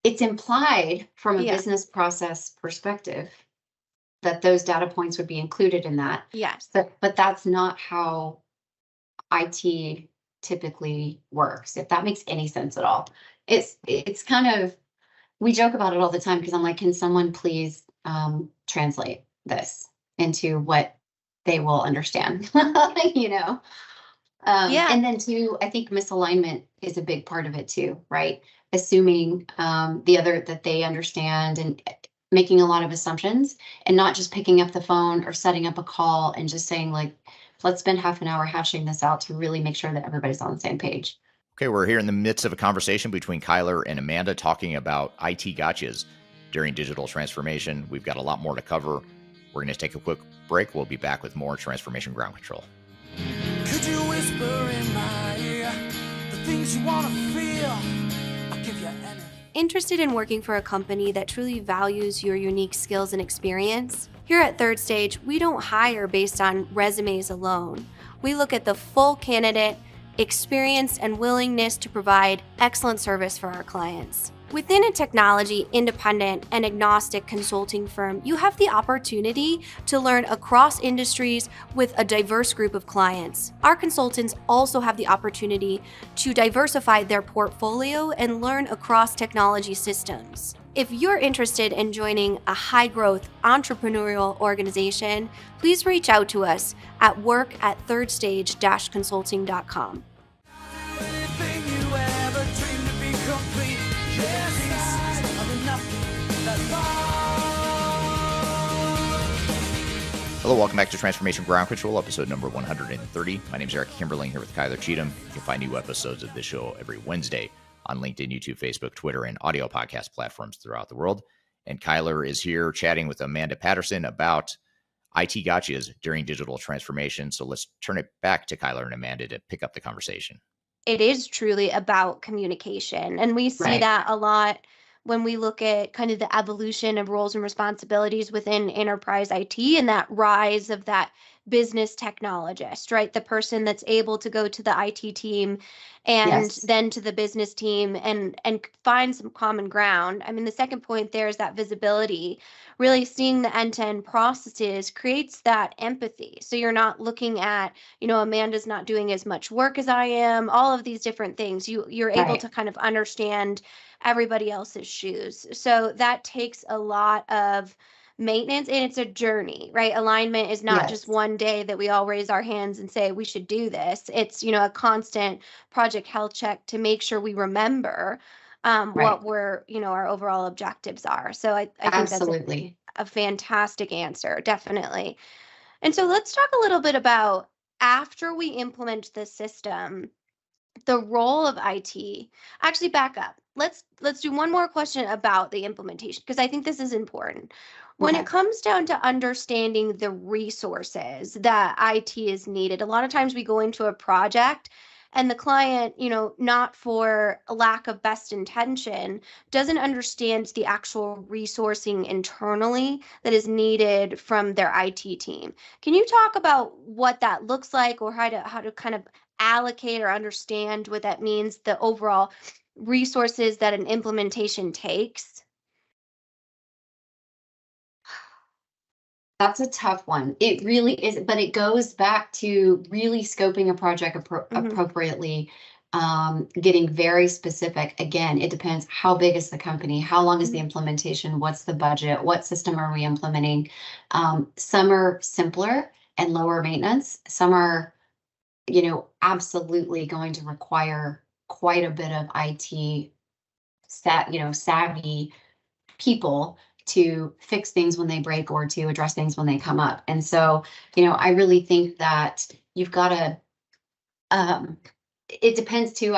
It's implied from a business process perspective that those data points would be included in that. Yes. But that's not how IT typically works, if that makes any sense at all. It's kind of, we joke about it all the time, because I'm like, can someone please translate this into what they will understand, you know? And then too, I think misalignment is a big part of it too, right? Assuming that they understand, and making a lot of assumptions, and not just picking up the phone or setting up a call and just saying like, let's spend half an hour hashing this out to really make sure that everybody's on the same page. Okay, we're here in the midst of a conversation between Kyler and Amanda talking about IT gotchas during digital transformation. We've got a lot more to cover. We're going to take a quick break. We'll be back with more Transformation Ground Control. Could you whisper in my ear the things you want to feel? I'll give you anything. Interested in working for a company that truly values your unique skills and experience? Here at Third Stage, we don't hire based on resumes alone. We look at the full candidate, experience, and willingness to provide excellent service for our clients. Within a technology, independent, and agnostic consulting firm, you have the opportunity to learn across industries with a diverse group of clients. Our consultants also have the opportunity to diversify their portfolio and learn across technology systems. If you're interested in joining a high-growth entrepreneurial organization, please reach out to us at work@thirdstage-consulting.com. Anything you ever dreamed to be complete. Yes, of nothing that Hello, welcome back to Transformation Ground Control, episode number 130. My name is Eric Kimberling here with Kyler Cheatham. You can find new episodes of this show every Wednesday on LinkedIn, YouTube, Facebook, Twitter, and audio podcast platforms throughout the world. And Kyler is here chatting with Amanda Patterson about IT gotchas during digital transformation. So let's turn it back to Kyler and Amanda to pick up the conversation. It is truly about communication. And we see Right. that a lot when we look at kind of the evolution of roles and responsibilities within enterprise IT and that rise of that business technologist, right? The person that's able to go to the IT team and Yes. then to the business team and find some common ground. I mean, the second point there is that visibility. Really seeing the end-to-end processes creates that empathy. So you're not looking at, Amanda's not doing as much work as I am, all of these different things. You're able Right. to kind of understand everybody else's shoes. So that takes a lot of maintenance and it's a journey, right? Alignment is not just Yes. one day that we all raise our hands and say we should do this. It's, a constant project health check to make sure we remember Right. what our overall objectives are. So I think that's Absolutely. a fantastic answer, definitely. And so let's talk a little bit about after we implement the system, the role of IT. Actually, back up. Let's do one more question about the implementation because I think this is important. When Okay. it comes down to understanding the resources that IT is needed, a lot of times we go into a project and the client, not for a lack of best intention, doesn't understand the actual resourcing internally that is needed from their IT team. Can you talk about what that looks like or how to kind of allocate or understand what that means, the overall resources that an implementation takes? That's a tough one. It really is, but it goes back to really scoping a project Mhm. appropriately, getting very specific. Again, it depends how big is the company, how long is the Mhm. implementation, what's the budget, what system are we implementing. Some are simpler and lower maintenance. Some are, absolutely going to require quite a bit of IT savvy people to fix things when they break or to address things when they come up. And so, I really think that you've got to, it depends too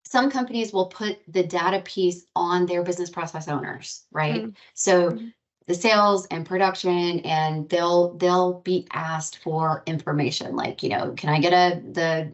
some companies will put the data piece on their business process owners, right? Mhm. So Mhm. the sales and production, and they'll be asked for information like, can I get the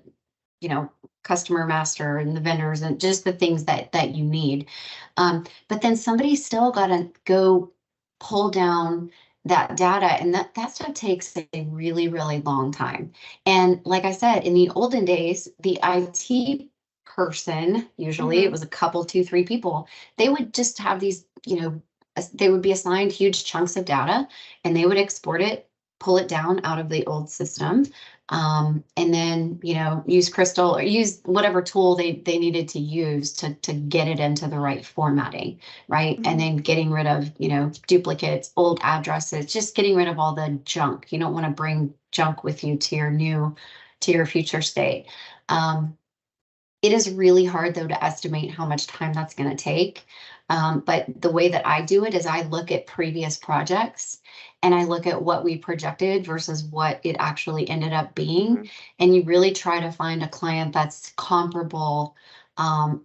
customer master and the vendors and just the things that you need. But then somebody's still got to go pull down that data, and that stuff takes a really, really long time. And like I said, in the olden days, the IT person, usually it Mhm. was a couple, two, three people, they would just have these, they would be assigned huge chunks of data and they would export it, pull it down out of the old system, and then use Crystal or use whatever tool they needed to use to get it into the right formatting, right? And Mhm. then getting rid of duplicates, old addresses, just getting rid of all the junk. You don't want to bring junk with you to your future state. It is really hard though to estimate how much time that's going to take. But the way that I do it is I look at previous projects and I look at what we projected versus what it actually ended up being. Mhm. And you really try to find a client that's comparable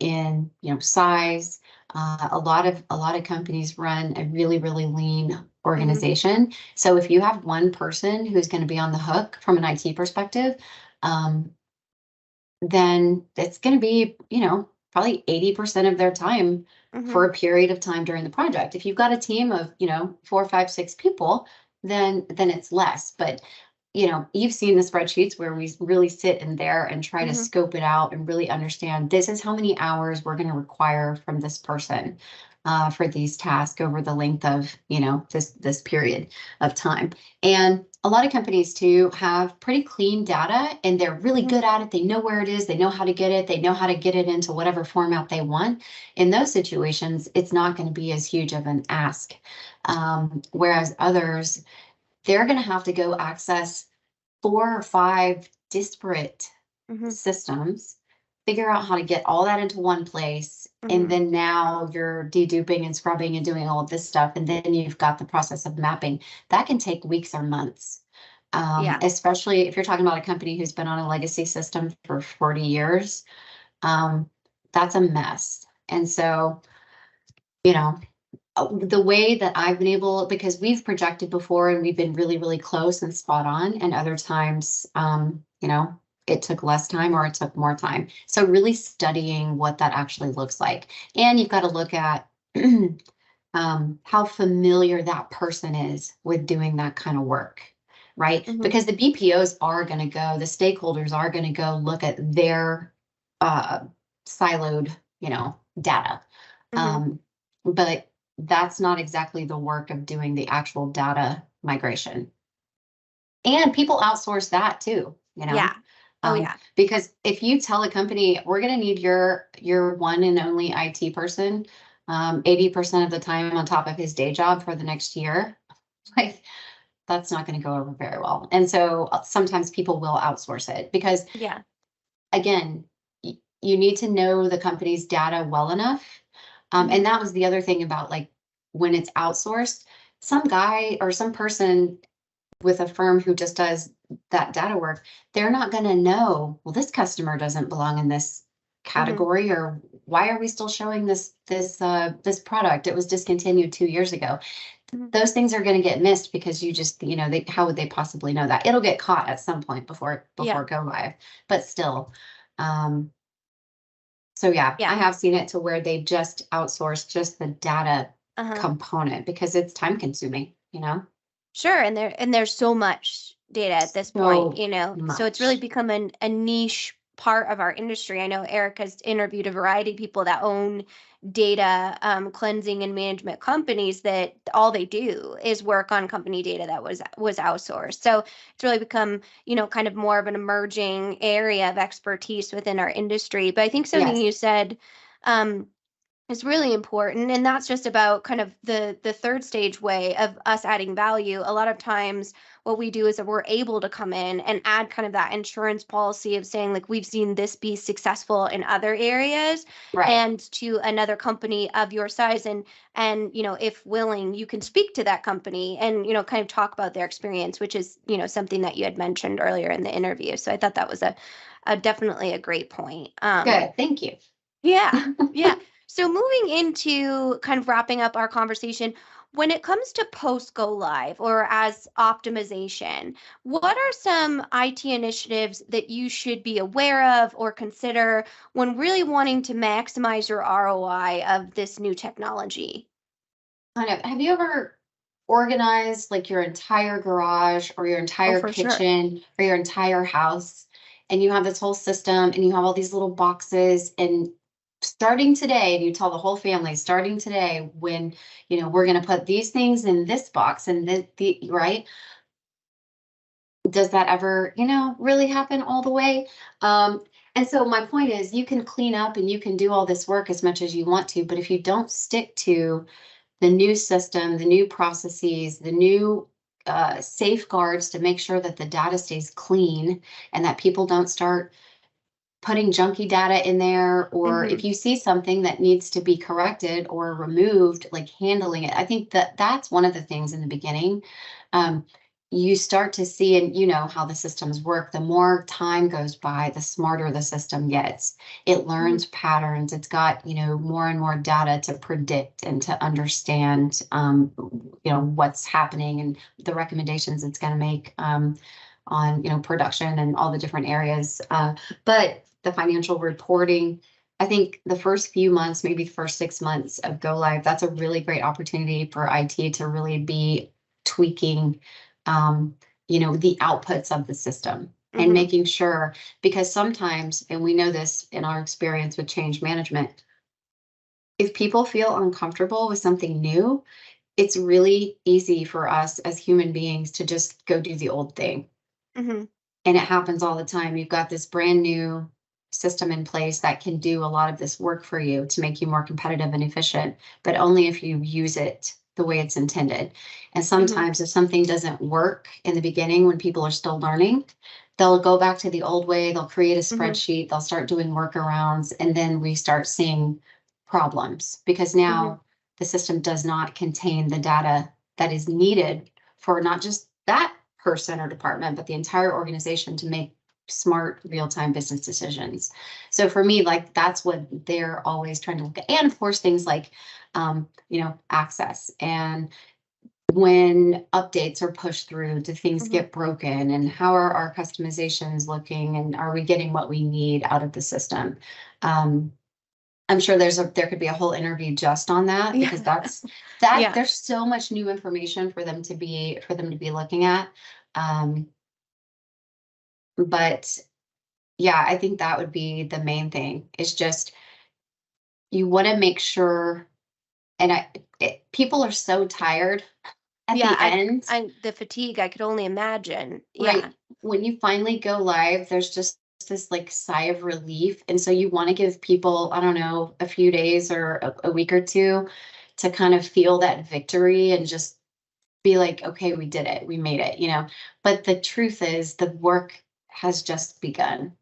in size. A lot of companies run a really, really lean organization. So if you have one person who's going to be on the hook from an IT perspective, then it's going to be, probably 80% of their time for a period of time during the project. If you've got a team of, 4, 5, 6 people, then it's less. But, you've seen the spreadsheets where we really sit in there and try to scope it out and really understand this is how many hours we're going to require from this person for these tasks over the length of, this period of time. And a lot of companies too have pretty clean data and they're really good at it. They know where it is. They know how to get it. They know how to get it into whatever format they want. In those situations, it's not going to be as huge of an ask. Whereas others, they're going to have to go access 4 or 5 disparate systems, figure out how to get all that into one place. And then now you're deduping and scrubbing and doing all of this stuff. And then you've got the process of mapping. That can take weeks or months. Yeah. Especially if you're talking about a company who's been on a legacy system for 40 years, that's a mess. And so, the way that I've been able, because we've projected before and we've been really, really close and spot on, and other times, it took less time or it took more time. So really studying what that actually looks like. And you've got to look at how familiar that person is with doing that kind of work, right? Because the BPOs are going to go, the stakeholders are going to go look at their siloed, data. But that's not exactly the work of doing the actual data migration. And people outsource that too, Yeah. Oh, yeah. Because if you tell a company, we're going to need your one and only IT person 80% of the time on top of his day job for the next year, like that's not going to go over very well. And so sometimes people will outsource it because, again, you need to know the company's data well enough. And that was the other thing about like when it's outsourced, some guy or some person with a firm who just does that data work, they're not going to know, well, this customer doesn't belong in this category, or why are we still showing this product? It was discontinued 2 years ago. Those things are going to get missed because you just, how would they possibly know that? It'll get caught at some point before go live, but still. So I have seen it to where they just outsourced just the data component because it's time consuming, Sure, and there's so much data at this point, so it's really much. become a niche part of our industry. I know Eric has interviewed a variety of people that own data cleansing and management companies that all they do is work on company data that was outsourced. So it's really become, kind of more of an emerging area of expertise within our industry. But I think something you said is really important, and that's just about kind of the third stage way of us adding value. A lot of times what we do is that we're able to come in and add kind of that insurance policy of saying like we've seen this be successful in other areas, and to another company of your size, and if willing, you can speak to that company and kind of talk about their experience, which is something that you had mentioned earlier in the interview. So I thought that was a definitely a great point. Good, thank you. Yeah. So moving into kind of wrapping up our conversation, when it comes to post go live or as optimization, what are some IT initiatives that you should be aware of or consider when really wanting to maximize your ROI of this new technology? Have you ever organized like your entire garage or your entire for sure. kitchen or your entire house, and you have this whole system and you have all these little boxes, and starting today, and you tell the whole family starting today when we're going to put these things in this box and the right? Does that ever really happen all the way? And so my point is, you can clean up and you can do all this work as much as you want to, but if you don't stick to the new system, the new processes, the new safeguards to make sure that the data stays clean and that people don't start putting junky data in there, or if you see something that needs to be corrected or removed, like handling it. I think that that's one of the things in the beginning. You start to see, and you know how the systems work, the more time goes by, the smarter the system gets. It learns patterns. It's got, you know, more and more data to predict and to understand, you know, what's happening and the recommendations it's going to make on, you know, production and all the different areas. But the financial reporting, I think the first few months, maybe the first 6 months of go live, that's a really great opportunity for IT to really be tweaking, you know, the outputs of the system and making sure, because sometimes, and we know this in our experience with change management, if people feel uncomfortable with something new, it's really easy for us as human beings to just go do the old thing. And it happens all the time. You've got this brand new system in place that can do a lot of this work for you to make you more competitive and efficient, but only if you use it the way it's intended. And sometimes if something doesn't work in the beginning when people are still learning, they'll go back to the old way, they'll create a spreadsheet, they'll start doing workarounds, and then we start seeing problems because now the system does not contain the data that is needed for not just that person or department, but the entire organization to make smart real-time business decisions. So for me, like, that's what they're always trying to look at. And of course, things like, you know, access, and when updates are pushed through, do things get broken, and how are our customizations looking, and are we getting what we need out of the system? I'm sure there could be a whole interview just on that, because there's so much new information for them to be looking at. But yeah, I think that would be the main thing. It's just, you want to make sure, and people are so tired at the end. The fatigue, I could only imagine. Right. When you finally go live, there's just this like sigh of relief. And so you want to give people, I don't know, a few days or a week or two to kind of feel that victory and just be like, okay, we did it. We made it, you know. But the truth is, the work has just begun.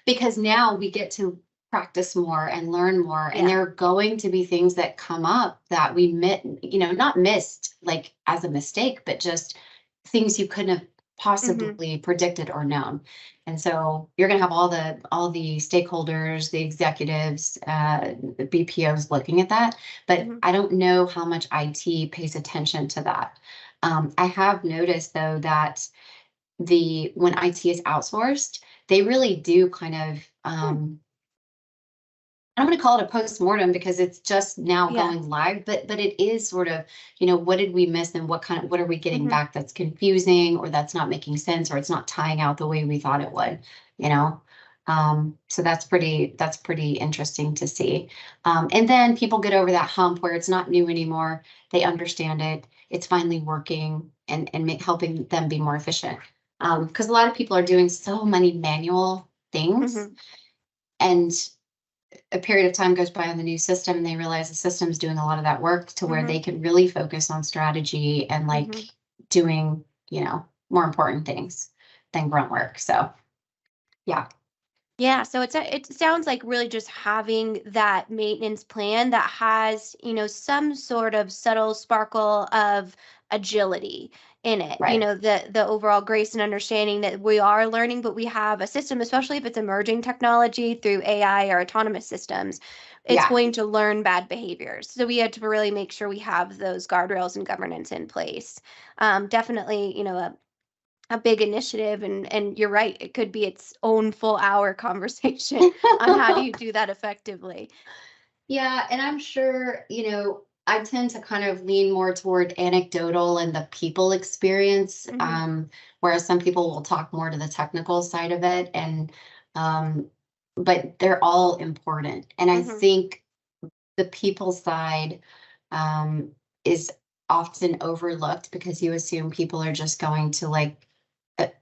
Because now we get to practice more and learn more, and there are going to be things that come up that we not missed like as a mistake, but just things you couldn't have possibly predicted or known. And so you're going to have all the stakeholders, the executives, the BPOs looking at that, but I don't know how much IT pays attention to that. I have noticed though that when IT is outsourced, they really do kind of, I don't want to call it a post-mortem because it's just now going live, but it is sort of, you know, what did we miss, and what are we getting back that's confusing, or that's not making sense, or it's not tying out the way we thought it would, you know? So that's pretty interesting to see. And then people get over that hump where it's not new anymore. They understand it. It's finally working and helping them be more efficient. Because a lot of people are doing so many manual things, and a period of time goes by on the new system, and they realize the system's doing a lot of that work to where they can really focus on strategy and like doing, you know, more important things than grunt work. So yeah, so it sounds like really just having that maintenance plan that has, you know, some sort of subtle sparkle of agility in it. You know, the overall grace and understanding that we are learning, but we have a system, especially if it's emerging technology through AI or autonomous systems, it's going to learn bad behaviors. So we had to really make sure we have those guardrails and governance in place. Definitely, you know, a big initiative, and you're right, it could be its own full hour conversation on how do you do that effectively. Yeah, and I'm sure, you know, I tend to kind of lean more toward anecdotal and the people experience, whereas some people will talk more to the technical side of it, and but they're all important. And I think the people side is often overlooked because you assume people are just going to like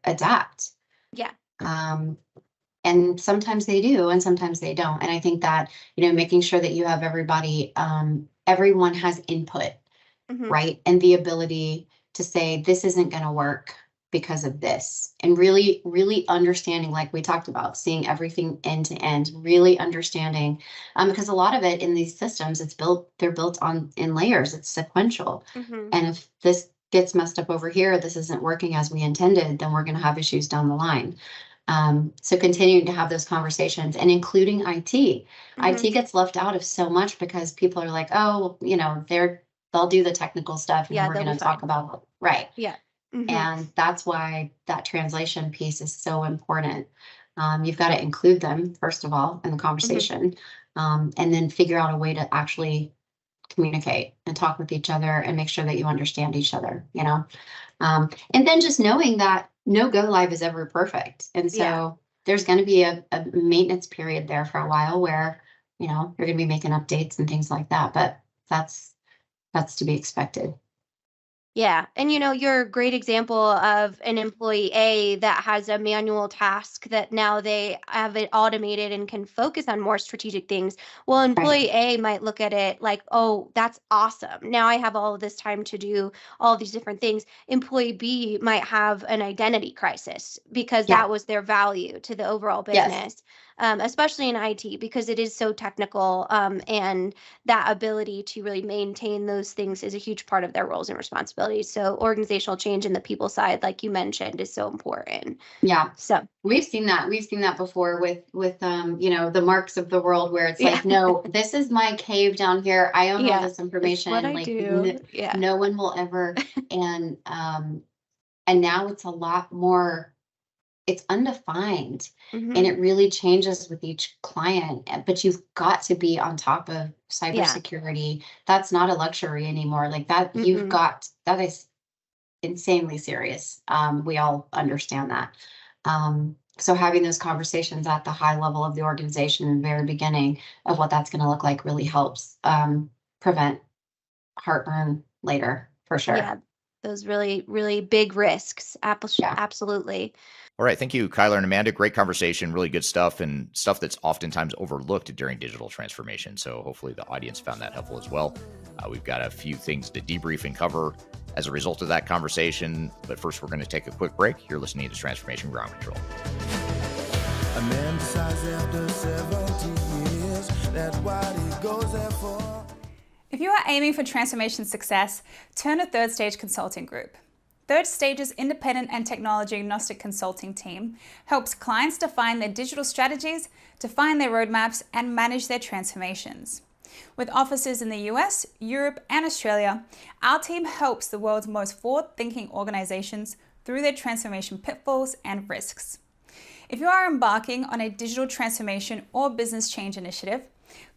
adapt. And sometimes they do, and sometimes they don't. And I think that, you know, making sure that you have everybody, everyone has input, right? And the ability to say, this isn't going to work. because of this, and really, really understanding, like we talked about, seeing everything end to end, really understanding, because a lot of it in these systems, they're built on in layers, it's sequential. Mm-hmm. And if this gets messed up over here, this isn't working as we intended, then we're going to have issues down the line. So continuing to have those conversations, and including IT. Mm-hmm. IT gets left out of so much because people are like, oh, they'll do the technical stuff, and Yeah, we're they'll going be to talk fine. about, right. Yeah. Mm-hmm. And that's why that translation piece is so important. You've got to include them, first of all, in the conversation, and then figure out a way to actually communicate and talk with each other and make sure that you understand each other, and then just knowing that no go live is ever perfect. And so Yeah. there's going to be a maintenance period there for a while where, you're going to be making updates and things like that. But that's to be expected. Yeah. And you're a great example of an employee A that has a manual task that now they have it automated and can focus on more strategic things. Well, employee A might look at it like, oh, that's awesome. Now I have all of this time to do all these different things. Employee B might have an identity crisis because Yeah. that was their value to the overall Yes. business, especially in IT because it is so technical, and that ability to really maintain those things is a huge part of their roles and responsibilities. So organizational change in the people side, like you mentioned, is so important. Yeah. So We've seen that. We've seen that before with the marks of the world, where it's Yeah. like, no, this is my cave down here. I own all Yeah, this it's information. what I Like do. Yeah. no one will ever. And now it's a lot more. It's undefined, and Mhm. it really changes with each client. But you've got to be on top of Yeah. cybersecurity. That's not a luxury anymore. Like that, Mm-mm. that is insanely serious. We all understand that. So having those conversations at the high level of the organization in the very beginning of what that's going to look like really helps prevent heartburn later, for sure. Yeah. Those really, really big risks. Yeah. Absolutely. All right. Thank you, Kyler and Amanda. Great conversation, really good stuff, and stuff that's oftentimes overlooked during digital transformation. So hopefully the audience found that helpful as well. We've got a few things to debrief and cover as a result of that conversation. But first, we're going to take a quick break. You're listening to Transformation Ground Control. A man decides after 70 years that what he goes there for. If you are aiming for transformation success, turn to Third Stage Consulting Group. Third Stage's independent and technology agnostic consulting team helps clients define their digital strategies, define their roadmaps, and manage their transformations. With offices in the US, Europe, and Australia, our team helps the world's most forward-thinking organizations through their transformation pitfalls and risks. If you are embarking on a digital transformation or business change initiative,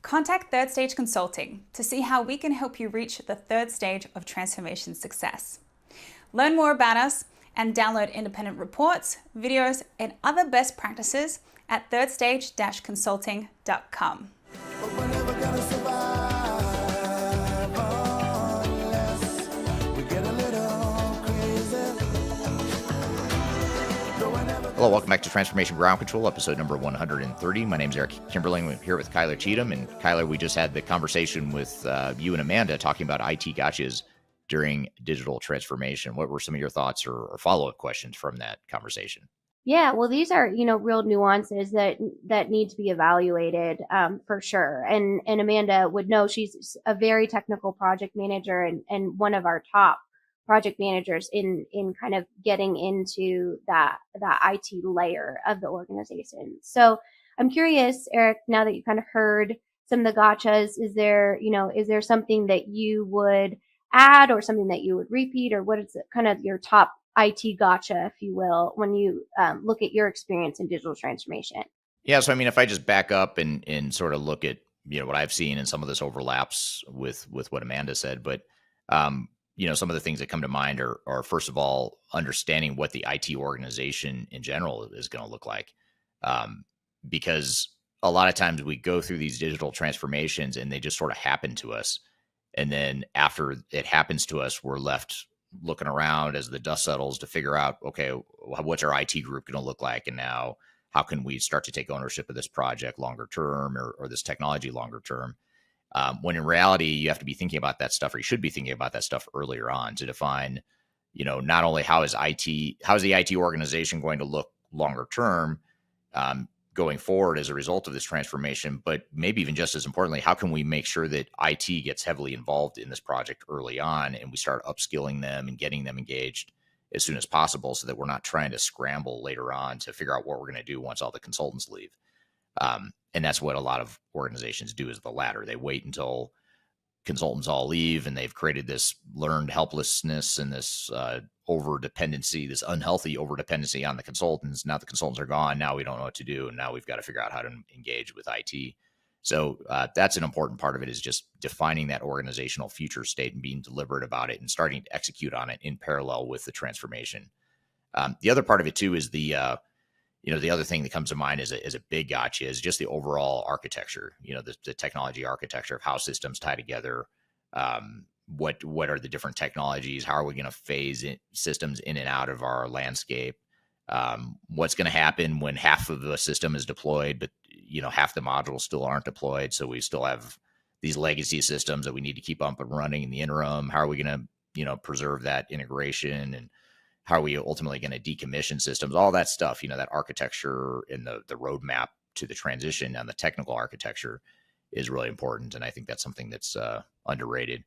contact Third Stage Consulting to see how we can help you reach the third stage of transformation success. Learn more about us and download independent reports, videos, and other best practices at thirdstage-consulting.com. But we're never gonna survive unless we get a little crazy. Hello, welcome back to Transformation Ground Control, episode number 130. My name is Eric Kimberling. We're here with Kyler Cheatham. And Kyler, we just had the conversation with you and Amanda talking about IT gotchas during digital transformation. What were some of your thoughts or follow-up questions from that conversation? Yeah, well, these are, real nuances that need to be evaluated, for sure. And Amanda would know, she's a very technical project manager and one of our top project managers in kind of getting into that IT layer of the organization. So I'm curious, Eric, now that you kind of heard some of the gotchas, is there something that you would add or something that you would repeat, or what is kind of your top IT gotcha, if you will, when you look at your experience in digital transformation? Yeah, so I mean, if I just back up and sort of look at what I've seen, and some of this overlaps with what Amanda said, but some of the things that come to mind are first of all, understanding what the IT organization in general is going to look like, because a lot of times we go through these digital transformations and they just sort of happen to us, and then after it happens to us, we're left looking around as the dust settles to figure out, okay, what's our IT group going to look like? And now how can we start to take ownership of this project longer term, or this technology longer term? When in reality, you have to be thinking about that stuff, or you should be thinking about that stuff earlier on, to define, not only how's the IT organization going to look longer term, going forward as a result of this transformation, but maybe even just as importantly, how can we make sure that IT gets heavily involved in this project early on, and we start upskilling them and getting them engaged as soon as possible, so that we're not trying to scramble later on to figure out what we're going to do once all the consultants leave. And that's what a lot of organizations do, is the latter. They wait until consultants all leave and they've created this learned helplessness and this over dependency, this unhealthy over dependency on the consultants. Now the consultants are gone. Now we don't know what to do. And now we've got to figure out how to engage with IT. So that's an important part of it, is just defining that organizational future state and being deliberate about it and starting to execute on it in parallel with the transformation. The other part of it too is the other thing that comes to mind as a big gotcha is just the overall architecture, the technology architecture of how systems tie together. What are the different technologies? How are we going to phase systems in and out of our landscape? What's going to happen when half of the system is deployed, but half the modules still aren't deployed? So we still have these legacy systems that we need to keep up and running in the interim. How are we going to, preserve that integration, and how are we ultimately going to decommission systems? All that stuff, that architecture and the roadmap to the transition and the technical architecture is really important. And I think that's something that's underrated.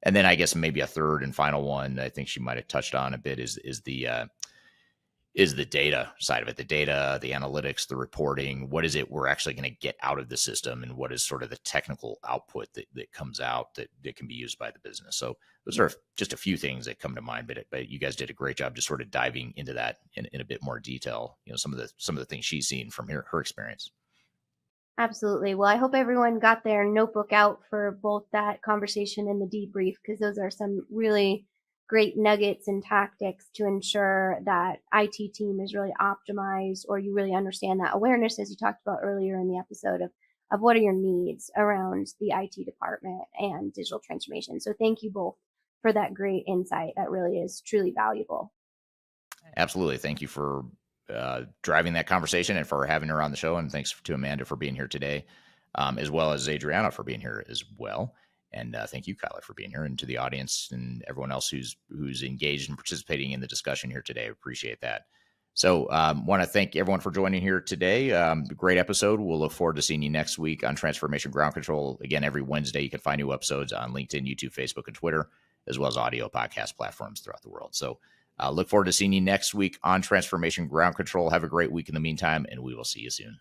And then I guess maybe a third and final one I think she might have touched on a bit is the data side of it, the data, the analytics, the reporting. What is it we're actually going to get out of the system, and what is sort of the technical output that comes out that can be used by the business? So those are just a few things that come to mind, but you guys did a great job just sort of diving into that in a bit more detail. Some of the things she's seen from her experience. Absolutely. Well, I hope everyone got their notebook out for both that conversation and the debrief, because those are some really great nuggets and tactics to ensure that IT team is really optimized, or you really understand that awareness, as you talked about earlier in the episode, of what are your needs around the IT department and digital transformation. So thank you both for that great insight. That really is truly valuable. Absolutely. Thank you for driving that conversation and for having her on the show. And thanks to Amanda for being here today, as well as Adriana for being here as well. And thank you, Kyler, for being here, and to the audience and everyone else who's engaged and participating in the discussion here today. I appreciate that. So want to thank everyone for joining here today. Great episode. We'll look forward to seeing you next week on Transformation Ground Control. Again, every Wednesday, you can find new episodes on LinkedIn, YouTube, Facebook, and Twitter, as well as audio podcast platforms throughout the world. So look forward to seeing you next week on Transformation Ground Control. Have a great week in the meantime, and we will see you soon.